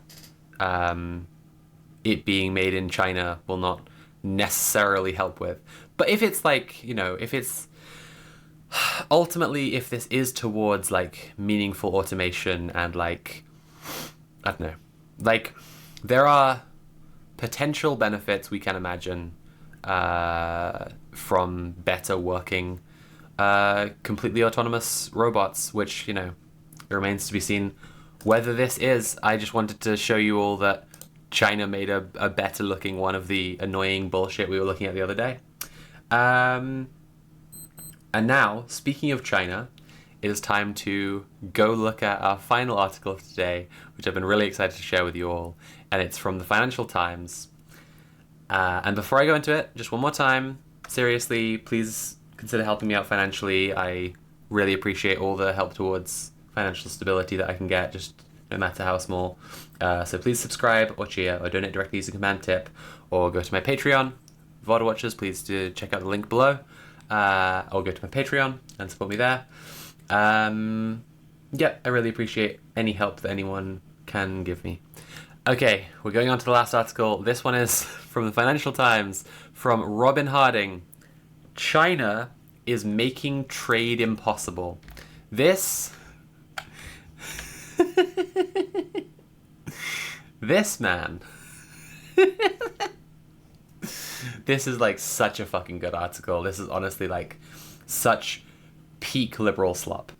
it being made in China will not necessarily help with. But if it's if it's ultimately, if this is towards meaningful automation and I don't know, there are potential benefits we can imagine from better working completely autonomous robots, which it remains to be seen whether this is. I just wanted to show you all that China made a better looking one of the annoying bullshit we were looking at the other day. And now, speaking of China, it is time to go look at our final article of today, which I've been really excited to share with you all, and it's from the Financial Times. And before I go into it, just one more time, seriously, please consider helping me out financially. I really appreciate all the help towards financial stability that I can get, just no matter how small. So please subscribe or cheer or donate directly using Command Tip, or go to my Patreon. VOD watchers, please do check out the link below, or go to my Patreon and support me there. Yeah, I really appreciate any help that anyone can give me. Okay, we're going on to the last article. This one is from the Financial Times, from Robin Harding. China is making trade impossible. This man. This is such a fucking good article. This is honestly such peak liberal slop.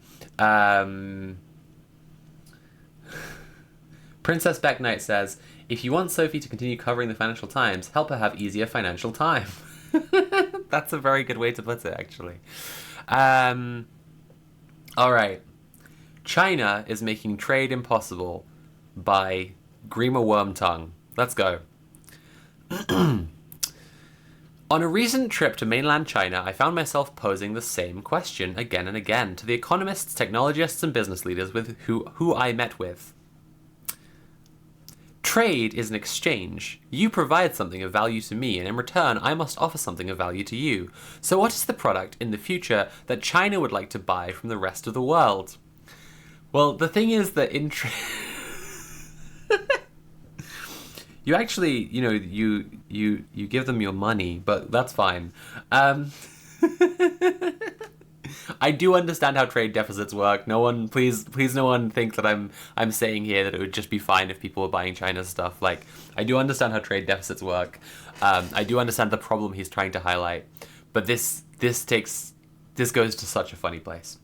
Princess Beck Knight says, if you want Sophie to continue covering the Financial Times, help her have easier financial time. That's a very good way to put it, actually. Alright. China is making trade impossible by Grima Wormtongue. Let's go. On a recent trip to mainland China, I found myself posing the same question again and again to the economists, technologists, and business leaders with who I met with. Trade is an exchange. You provide something of value to me, and in return, I must offer something of value to you. So what is the product in the future that China would like to buy from the rest of the world? Well, the thing is that in you actually, you give them your money, but that's fine. I do understand how trade deficits work. No one, please, no one think that I'm saying here that it would just be fine if people were buying China's stuff. Like, I do understand how trade deficits work. I do understand the problem he's trying to highlight. But this goes to such a funny place.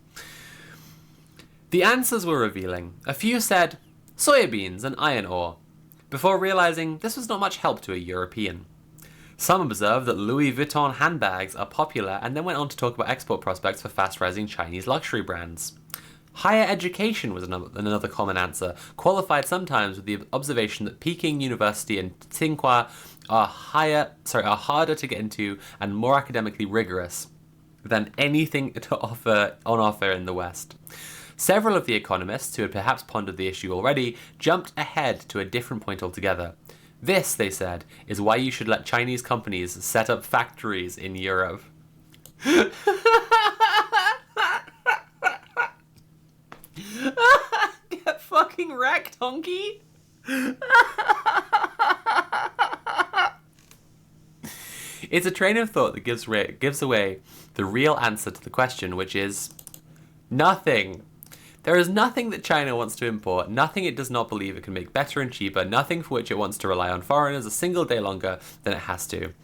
The answers were revealing. A few said soybeans and iron ore, before realizing this was not much help to a European. Some observed that Louis Vuitton handbags are popular and then went on to talk about export prospects for fast-rising Chinese luxury brands. Higher education was another common answer, qualified sometimes with the observation that Peking University and Tsinghua are harder to get into and more academically rigorous than anything on offer in the West. Several of the economists who had perhaps pondered the issue already jumped ahead to a different point altogether. This, they said, is why you should let Chinese companies set up factories in Europe. Get fucking wrecked, honky! It's a train of thought that gives away the real answer to the question, which is nothing. There is nothing that China wants to import, nothing it does not believe it can make better and cheaper, nothing for which it wants to rely on foreigners a single day longer than it has to.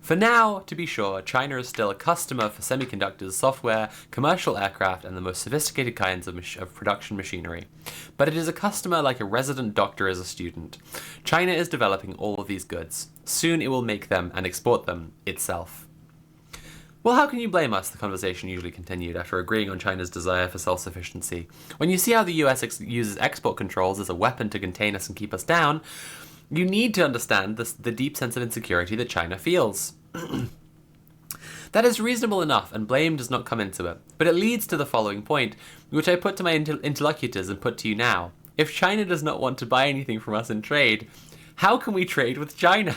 For now, to be sure, China is still a customer for semiconductors, software, commercial aircraft, and the most sophisticated kinds of production machinery. But it is a customer like a resident doctor is a student. China is developing all of these goods. Soon it will make them and export them itself. Well, how can you blame us? The conversation usually continued after agreeing on China's desire for self-sufficiency. When you see how the US uses export controls as a weapon to contain us and keep us down, you need to understand the deep sense of insecurity that China feels. That is reasonable enough, and blame does not come into it. But it leads to the following point, which I put to my interlocutors and put to you now. If China does not want to buy anything from us in trade, how can we trade with China?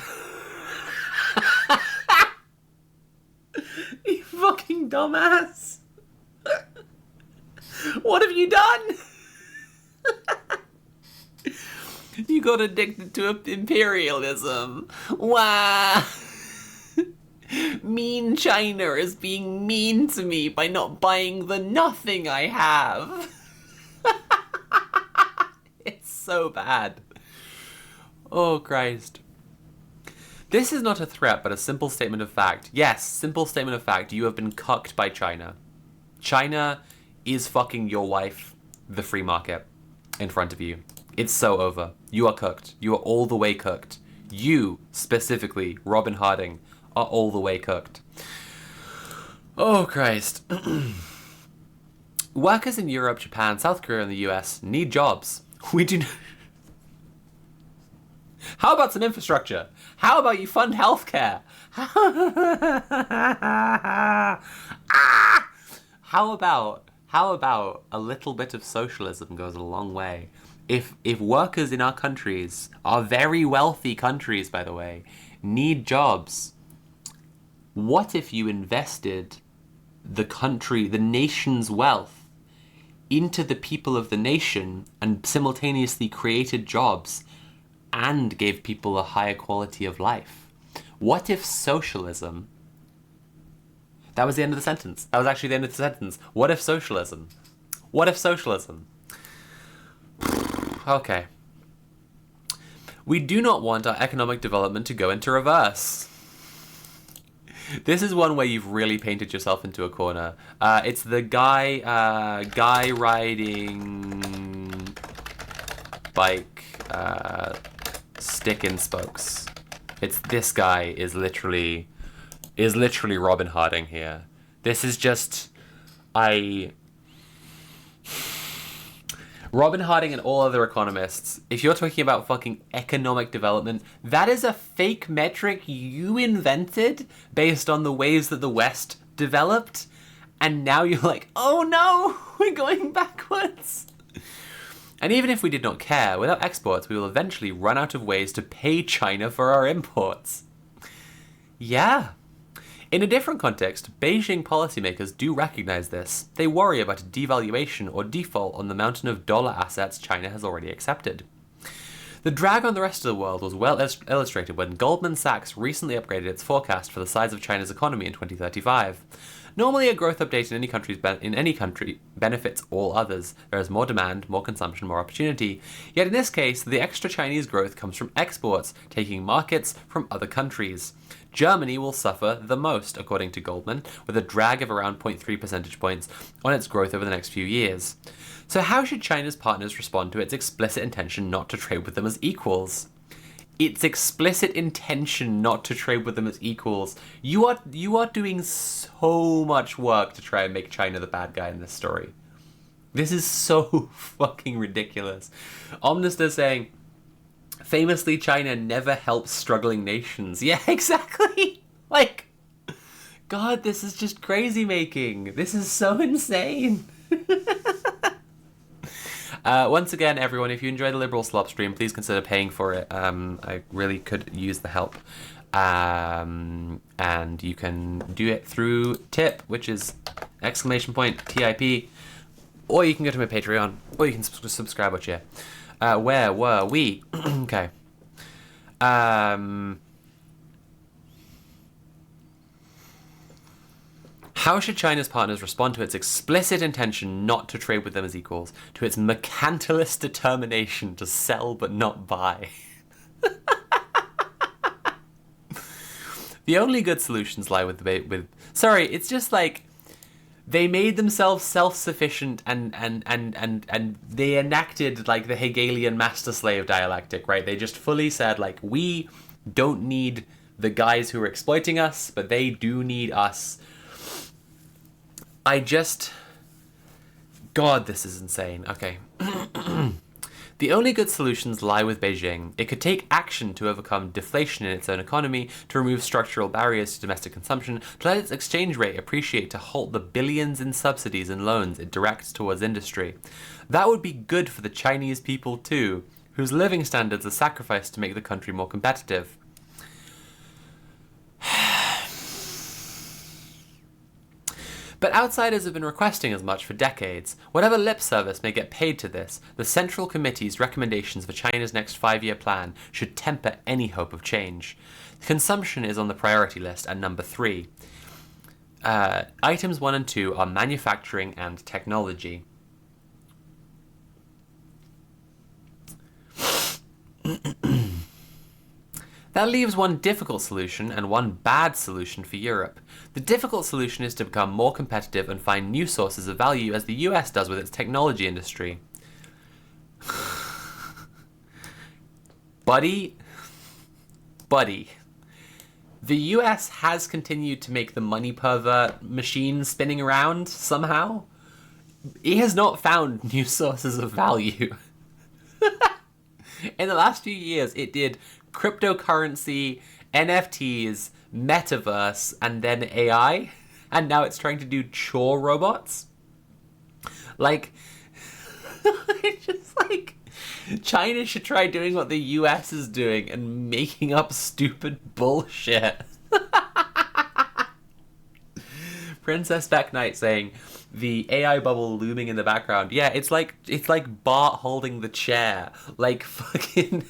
You fucking dumbass. What have you done? You got addicted to imperialism. Wow. Mean China is being mean to me by not buying the nothing I have. It's so bad. Oh, Christ. This is not a threat, but a simple statement of fact. Yes, simple statement of fact. You have been cucked by China. China is fucking your wife, the free market, in front of you. It's so over. You are cooked. You are all the way cooked. You, specifically, Robin Harding, are all the way cooked. Oh, Christ. Workers in Europe, Japan, South Korea, and the US need jobs. We do not... How about some infrastructure? How about you fund healthcare? How about a little bit of socialism goes a long way? If workers in our countries, our very wealthy countries, by the way, need jobs, what if you invested the nation's wealth into the people of the nation and simultaneously created jobs and gave people a higher quality of life? What if socialism... That was the end of the sentence. That was actually the end of the sentence. What if socialism? What if socialism? Okay. We do not want our economic development to go into reverse. This is one where you've really painted yourself into a corner. It's the guy riding bike, stick and spokes. It's this guy is literally Robin Harding here. This is just Robin Harding and all other economists, if you're talking about fucking economic development, that is a fake metric you invented based on the ways that the West developed, and now you're like, oh no, we're going backwards. And even if we did not care, without exports, we will eventually run out of ways to pay China for our imports. Yeah. In a different context, Beijing policymakers do recognize this. They worry about a devaluation or default on the mountain of dollar assets China has already accepted. The drag on the rest of the world was well illustrated when Goldman Sachs recently upgraded its forecast for the size of China's economy in 2035. Normally, a growth update in any country benefits all others. There is more demand, more consumption, more opportunity. Yet in this case, the extra Chinese growth comes from exports, taking markets from other countries. Germany will suffer the most, according to Goldman, with a drag of around 0.3 percentage points on its growth over the next few years. So how should China's partners respond to its explicit intention not to trade with them as equals? Its explicit intention not to trade with them as equals. You are doing so much work to try and make China the bad guy in this story. This is so fucking ridiculous. Omnister saying, famously, China never helps struggling nations. Yeah, exactly. Like, God, this is just crazy making. This is so insane. Once again, everyone, if you enjoy the Liberal Slop stream, please consider paying for it. I really could use the help. And you can do it through TIP, which is !TIP. Or you can go to my Patreon, or you can subscribe, which where were we? Okay. How should China's partners respond to its explicit intention not to trade with them as equals, to its mercantilist determination to sell but not buy? The only good solutions lie sorry, it's just like they made themselves self-sufficient and they enacted like the Hegelian master-slave dialectic, right? They just fully said like, we don't need the guys who are exploiting us, but they do need us. God, this is insane. Okay. The only good solutions lie with Beijing. It could take action to overcome deflation in its own economy, to remove structural barriers to domestic consumption, to let its exchange rate appreciate, to halt the billions in subsidies and loans it directs towards industry. That would be good for the Chinese people too, whose living standards are sacrificed to make the country more competitive. But outsiders have been requesting as much for decades. Whatever lip service may get paid to this, the Central Committee's recommendations for China's next 5-year plan should temper any hope of change. Consumption is on the priority list at number 3. Items 1 and 2 are manufacturing and technology. That leaves one difficult solution and one bad solution for Europe. The difficult solution is to become more competitive and find new sources of value as the US does with its technology industry. Buddy, the US has continued to make the money pervert machine spinning around somehow. It has not found new sources of value. In the last few years, it did cryptocurrency, NFTs, metaverse, and then AI, and now it's trying to do chore robots. Like, it's just like, China should try doing what the US is doing and making up stupid bullshit. Princess Beck Knight saying, the AI bubble looming in the background. Yeah, it's like Bart holding the chair. Like, fucking...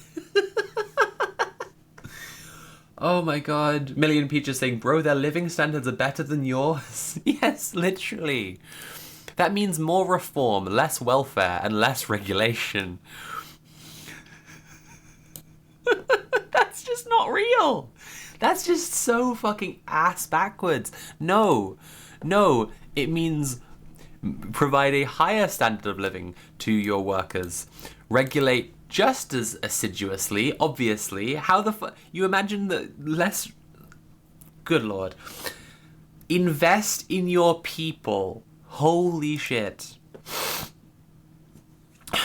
Oh my god. Million Peaches saying, bro, their living standards are better than yours. Yes, literally. That means more reform, less welfare, and less regulation. That's just not real. That's just so fucking ass backwards. No, it means provide a higher standard of living to your workers. Regulate just as assiduously, obviously. How the fuck... You imagine the less... Good lord. Invest in your people. Holy shit.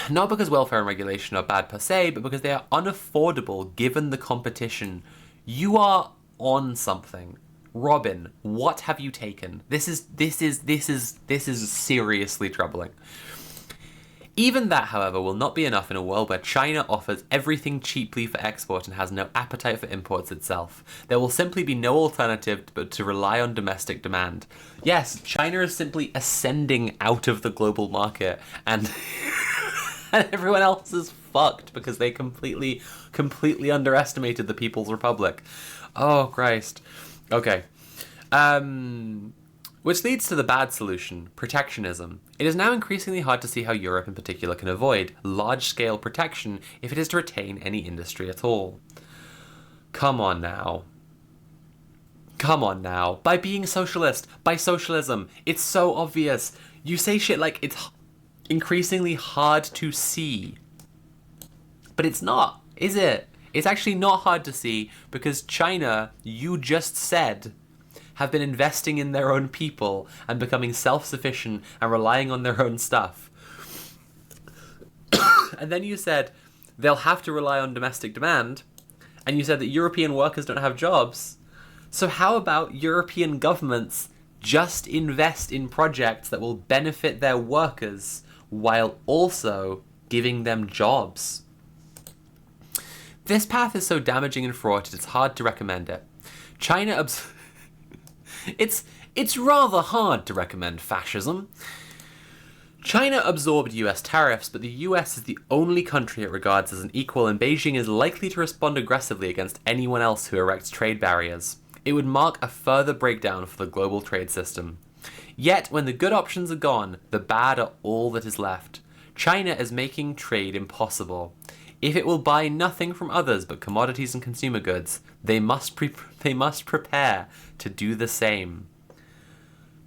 Not because welfare and regulation are bad per se, but because they are unaffordable given the competition. You are on something. Robin, what have you taken? This is seriously troubling. Even that, however, will not be enough in a world where China offers everything cheaply for export and has no appetite for imports itself. There will simply be no alternative but to rely on domestic demand. Yes, China is simply ascending out of the global market, and and everyone else is fucked because they completely underestimated the People's Republic. Oh, Christ. Okay. Which leads to the bad solution, protectionism. It is now increasingly hard to see how Europe in particular can avoid large-scale protection if it is to retain any industry at all. Come on now. Come on now. By being socialist, by socialism, it's so obvious. You say shit like it's increasingly hard to see. But it's not, is it? It's actually not hard to see because China, you just said, have been investing in their own people and becoming self-sufficient and relying on their own stuff. And then you said they'll have to rely on domestic demand, and you said that European workers don't have jobs. So how about European governments just invest in projects that will benefit their workers while also giving them jobs? This path is so damaging and fraught it's hard to recommend it. China It's rather hard to recommend fascism. China absorbed US tariffs, but the US is the only country it regards as an equal, and Beijing is likely to respond aggressively against anyone else who erects trade barriers. It would mark a further breakdown for the global trade system. Yet, when the good options are gone, the bad are all that is left. China is making trade impossible. If it will buy nothing from others but commodities and consumer goods, they must prepare to do the same.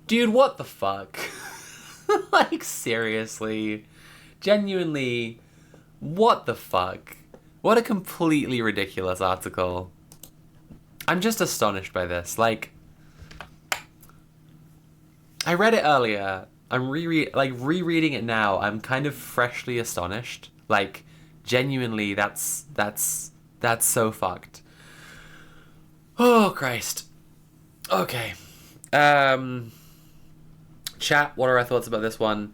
Dude, what the fuck? Like, seriously? Genuinely, what the fuck? What a completely ridiculous article. I'm just astonished by this. Like, I read it earlier. I'm rereading it now. I'm kind of freshly astonished. Like, genuinely, that's so fucked. Oh, Christ. Okay. Chat, what are our thoughts about this one?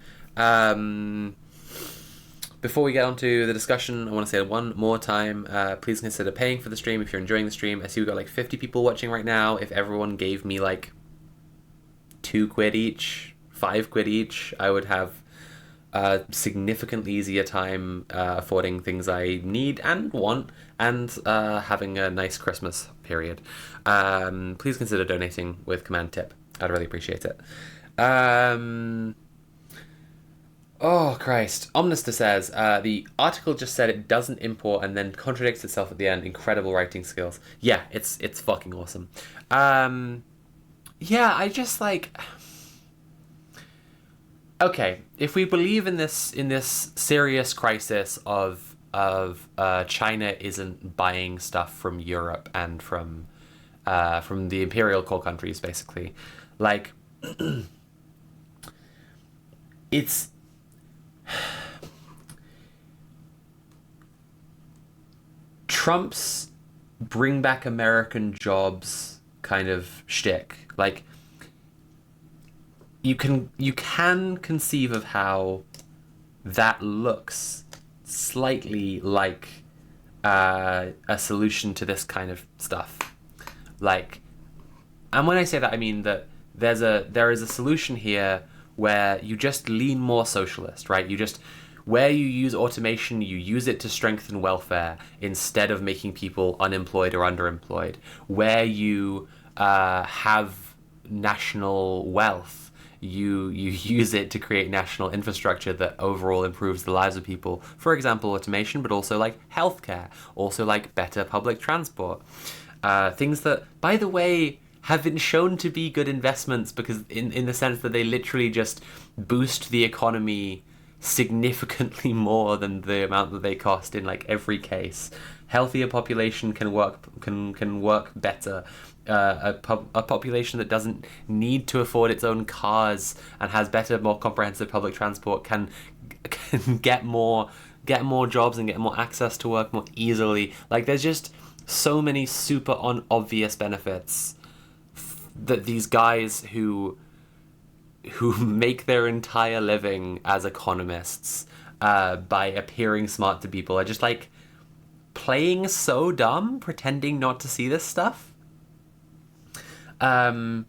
Before we get on to the discussion, I want to say one more time, please consider paying for the stream if you're enjoying the stream. I see we've got like 50 people watching right now. If everyone gave me like £2 each, £5 each, I would have a significantly easier time affording things I need and want, and having a nice Christmas period. Please consider donating with command tip. I'd really appreciate it. Oh, Christ. Omnister says, the article just said it doesn't import and then contradicts itself at the end. Incredible writing skills. Yeah, it's fucking awesome. Yeah, I just like... Okay, if we believe in this serious crisis of China isn't buying stuff from Europe and from the imperial core countries, basically, like, it's... Trump's bring back American jobs kind of shtick, like, you can conceive of how that looks slightly like a solution to this kind of stuff. Like, and when I say that, I mean that there is a solution here where you just lean more socialist, right? Where you use automation, you use it to strengthen welfare instead of making people unemployed or underemployed. Where you have national wealth, you use it to create national infrastructure that overall improves the lives of people. For example, automation, but also like healthcare, also like better public transport. Things that, by the way, have been shown to be good investments because in the sense that they literally just boost the economy significantly more than the amount that they cost in like every case. Healthier population can work better. A population that doesn't need to afford its own cars and has better, more comprehensive public transport can get more jobs and get more access to work more easily. Like, there's just so many super obvious benefits that these guys who make their entire living as economists by appearing smart to people are just like playing so dumb, pretending not to see this stuff. But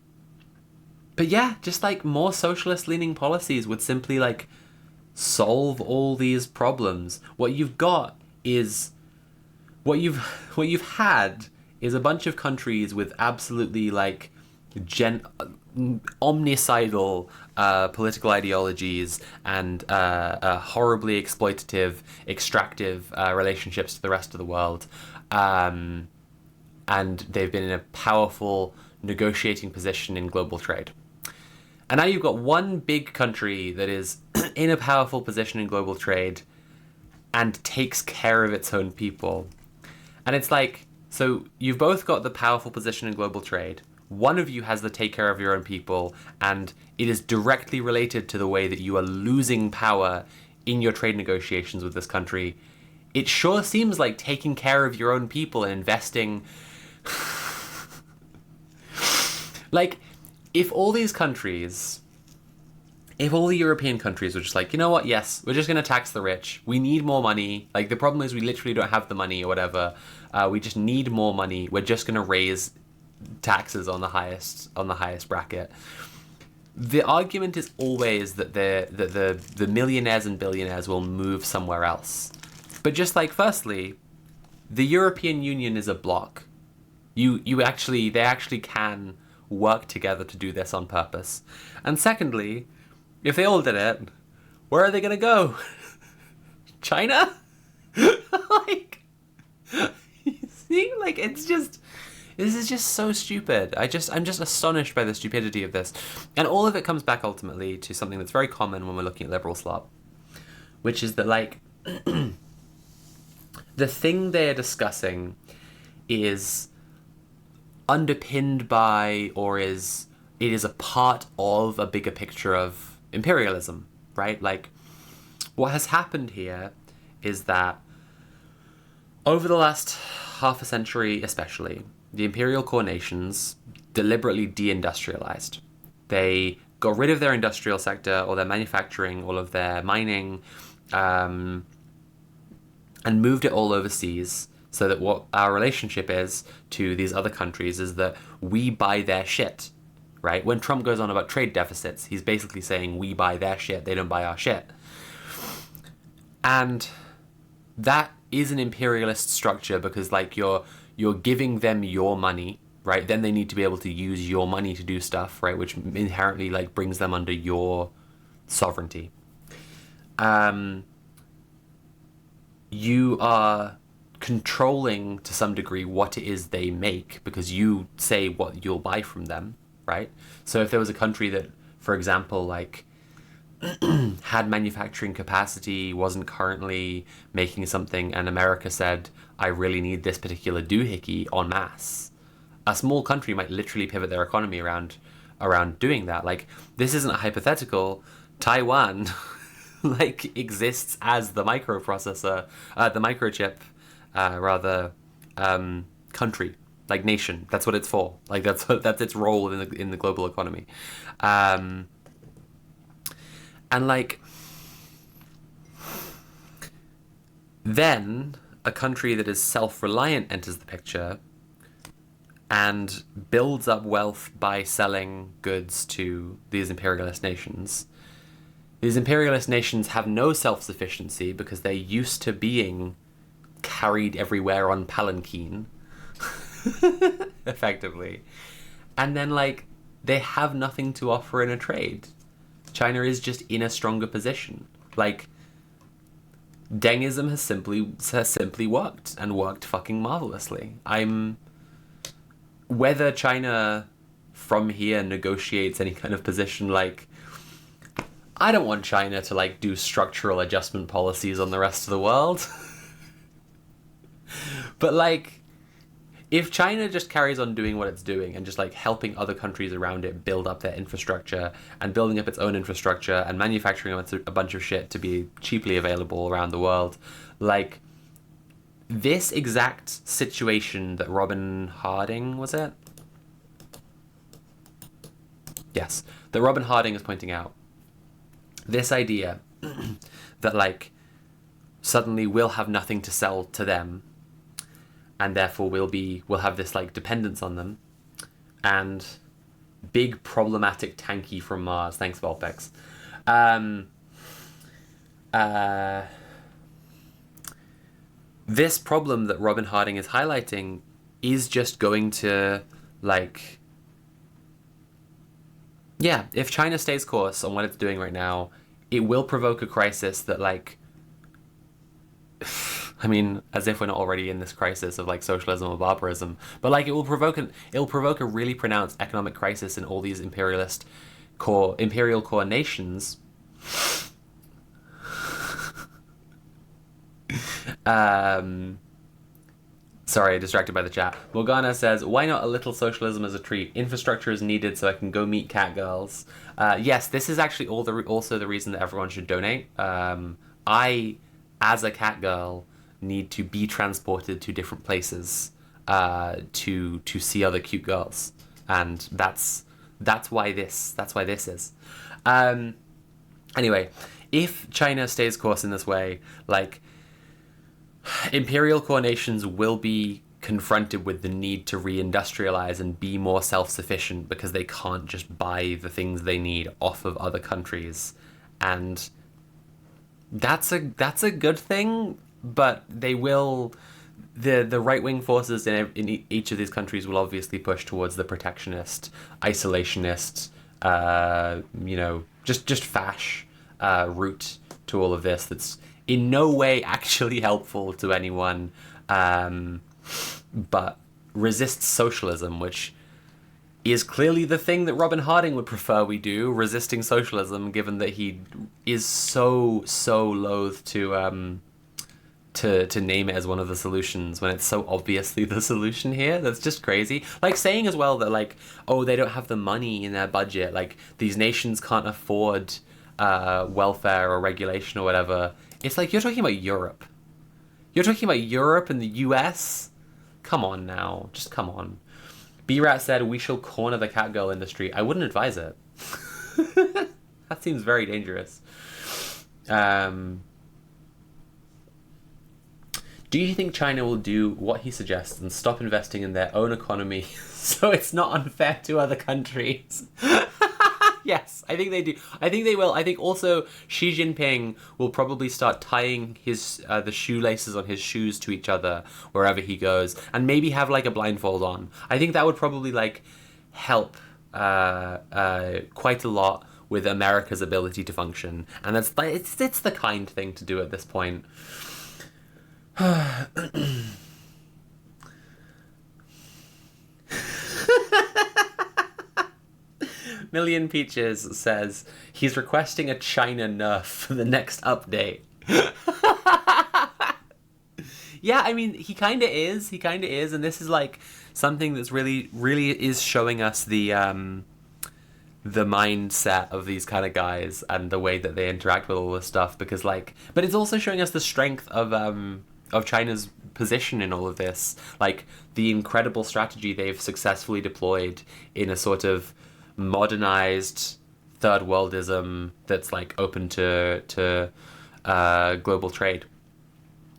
yeah, just like more socialist leaning policies would simply like solve all these problems. What you've had is a bunch of countries with absolutely like omnicidal political ideologies and horribly exploitative, extractive relationships to the rest of the world. And they've been in a powerful negotiating position in global trade. And now you've got one big country that is in a powerful position in global trade and takes care of its own people. And it's like, so you've both got the powerful position in global trade. One of you has the take care of your own people, and it is directly related to the way that you are losing power in your trade negotiations with this country. It sure seems like taking care of your own people and investing... like, if all these countries... If all the European countries were just like, you know what, yes, we're just going to tax the rich. We need more money. Like, the problem is we literally don't have the money or whatever. We just need more money. We're just going to raise taxes on the highest bracket. The argument is always that the millionaires and billionaires will move somewhere else. But just like, firstly, the European Union is a bloc. They actually can work together to do this on purpose. And secondly, if they all did it, where are they going to go? China? Like, you see, like, it's just, this is just so stupid. I'm just astonished by the stupidity of this. And all of it comes back ultimately to something that's very common when we're looking at liberal slop, which is that, like, the thing they're discussing is underpinned by, or it is a part of a bigger picture of imperialism, right? Like, what has happened here is that over the last half a century especially, the imperial core nations deliberately deindustrialized. They got rid of their industrial sector, or their manufacturing, all of their mining, and moved it all overseas, so that what our relationship is to these other countries is that we buy their shit, right? When Trump goes on about trade deficits, he's basically saying we buy their shit, they don't buy our shit. And that is an imperialist structure, because, like, you're giving them your money, right? Then they need to be able to use your money to do stuff, right? Which inherently, like, brings them under your sovereignty. You are controlling to some degree what it is they make, because you say what you'll buy from them, right? So if there was a country that, for example, like, had manufacturing capacity, wasn't currently making something, and America said, I really need this particular doohickey en masse, a small country might literally pivot their economy around doing that. Like, this isn't a hypothetical. Taiwan like exists as the microprocessor, the microchip country, like nation. That's what it's for. Like, that's its role in the global economy. And, like, then a country that is self-reliant enters the picture and builds up wealth by selling goods to these imperialist nations. These imperialist nations have no self-sufficiency because they're used to being carried everywhere on palanquin, effectively. And then, like, they have nothing to offer in a trade. China is just in a stronger position. Like, Dengism has simply worked, and worked fucking marvelously. Whether China from here negotiates any kind of position, like, I don't want China to, like, do structural adjustment policies on the rest of the world. But, like, if China just carries on doing what it's doing and just, like, helping other countries around it build up their infrastructure and building up its own infrastructure and manufacturing a bunch of shit to be cheaply available around the world, like, this exact situation that Robin Harding, was it? Yes, that Robin Harding is pointing out. This idea that, like, suddenly we'll have nothing to sell to them, and therefore we'll have this, like, dependence on them, and big problematic tanky from Mars. Thanks, Volpex. This problem that Robin Harding is highlighting is just going to, like, yeah, if China stays course on what it's doing right now, it will provoke a crisis that, like, I mean, as if we're not already in this crisis of like socialism or barbarism, but like it'll provoke a really pronounced economic crisis in all these imperial core nations. Sorry, distracted by the chat. Morgana says, why not a little socialism as a treat? Infrastructure is needed so I can go meet cat girls. Yes, this is actually also the reason that everyone should donate. I, as a cat girl, need to be transported to different places to see other cute girls. And that's why this is. Anyway, if China stays course in this way, like, imperial core nations will be confronted with the need to reindustrialize and be more self-sufficient because they can't just buy the things they need off of other countries. And that's a good thing, but they will... The right-wing forces in each of these countries will obviously push towards the protectionist, isolationist, just fash route to all of this that's in no way actually helpful to anyone, but resists socialism, which is clearly the thing that Robin Harding would prefer we do, resisting socialism, given that he is so loath to name it as one of the solutions when it's so obviously the solution here. That's just crazy. Like, saying as well that, like, oh, they don't have the money in their budget, like, these nations can't afford welfare or regulation or whatever. It's like, you're talking about Europe. You're talking about Europe and the US? Come on now. Just come on. B-Rat said, we shall corner the catgirl industry. I wouldn't advise it. That seems very dangerous. Do you think China will do what he suggests and stop investing in their own economy so it's not unfair to other countries? Yes, I think they do. I think they will. I think also Xi Jinping will probably start tying the shoelaces on his shoes to each other wherever he goes, and maybe have like a blindfold on. I think that would probably like help quite a lot with America's ability to function, and that's like it's the kind thing to do at this point. Million Peaches says he's requesting a China nerf for the next update. Yeah, I mean, he kind of is, and this is like something that's really is showing us the mindset of these kind of guys and the way that they interact with all this stuff, because like, but it's also showing us the strength of China's position in all of this, like the incredible strategy they've successfully deployed in a sort of modernized third worldism that's like open to global trade.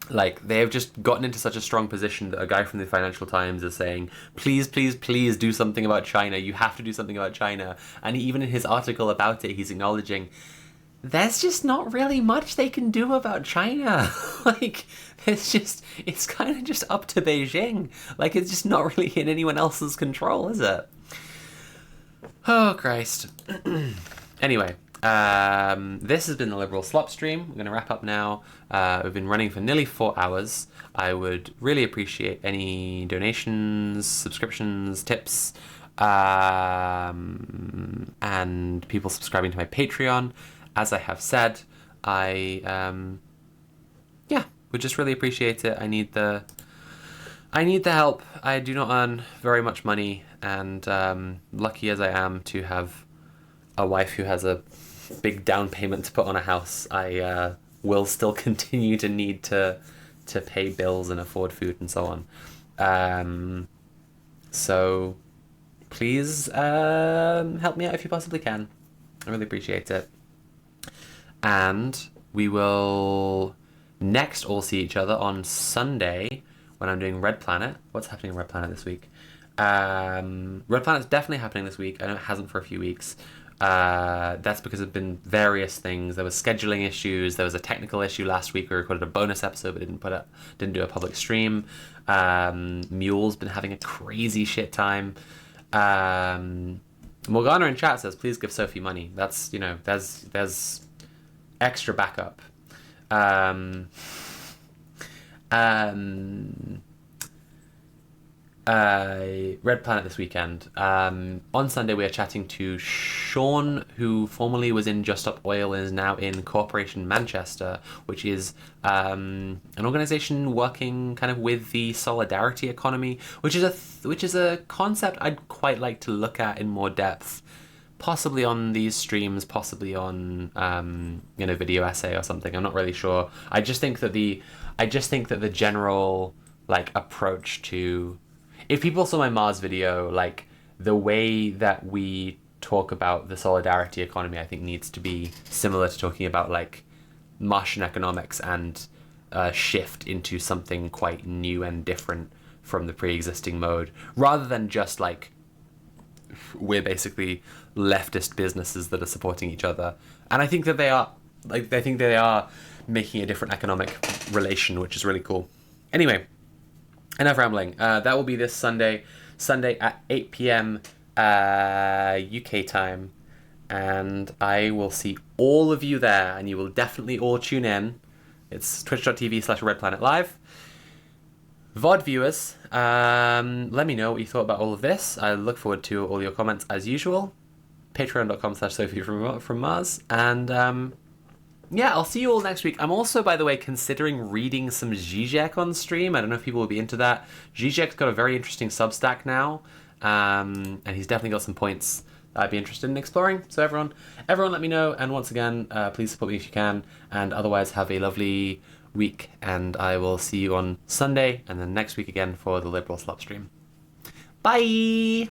Like, they have just gotten into such a strong position that a guy from the Financial Times is saying, please do something about China. You have to do something about China. And even in his article about it, he's acknowledging there's just not really much they can do about China. Like, it's kind of just up to Beijing. Like, it's just not really in anyone else's control, is it? Oh, Christ. Anyway, this has been the Liberal Slop Stream. We're going to wrap up now. We've been running for nearly 4 hours. I would really appreciate any donations, subscriptions, tips, and people subscribing to my Patreon. As I have said, I would just really appreciate it. I need the help. I do not earn very much money, and lucky as I am to have a wife who has a big down payment to put on a house, I will still continue to need to pay bills and afford food and so on. So please help me out if you possibly can. I really appreciate it. And we will next all see each other on Sunday when I'm doing Red Planet. What's happening in Red Planet this week? Red Planet's definitely happening this week. I know it hasn't for a few weeks. That's because there's been various things. There was scheduling issues. There was a technical issue last week. We recorded a bonus episode, but didn't do a public stream. Mule's been having a crazy shit time. Morgana in chat says, please give Sophie money. That's, you know, there's extra backup. Red Planet this weekend. On Sunday we are chatting to Sean, who formerly was in Just Stop Oil and is now in Corporation Manchester, which is an organization working kind of with the solidarity economy, which is a concept I'd quite like to look at in more depth, possibly on these streams, possibly on video essay or something. I'm not really sure. I just think that the general like approach to, if people saw my Mars video, like the way that we talk about the solidarity economy, I think needs to be similar to talking about like Martian economics and shift into something quite new and different from the pre-existing mode, rather than just like we're basically leftist businesses that are supporting each other. And I think that they are making a different economic relation, which is really cool. Anyway, enough rambling. That will be this Sunday at 8 p.m. UK time, and I will see all of you there, and you will definitely all tune in. It's twitch.tv/redplanetlive. VOD viewers, let me know what you thought about all of this. I look forward to all your comments as usual. Patreon.com/Sophie from Mars, and yeah, I'll see you all next week. I'm also, by the way, considering reading some Zizek on stream. I don't know if people will be into that. Zizek's got a very interesting Substack now, and he's definitely got some points that I'd be interested in exploring. So everyone let me know, and once again, please support me if you can, and otherwise have a lovely week, and I will see you on Sunday, and then next week again for the Liberal Slop stream. Bye!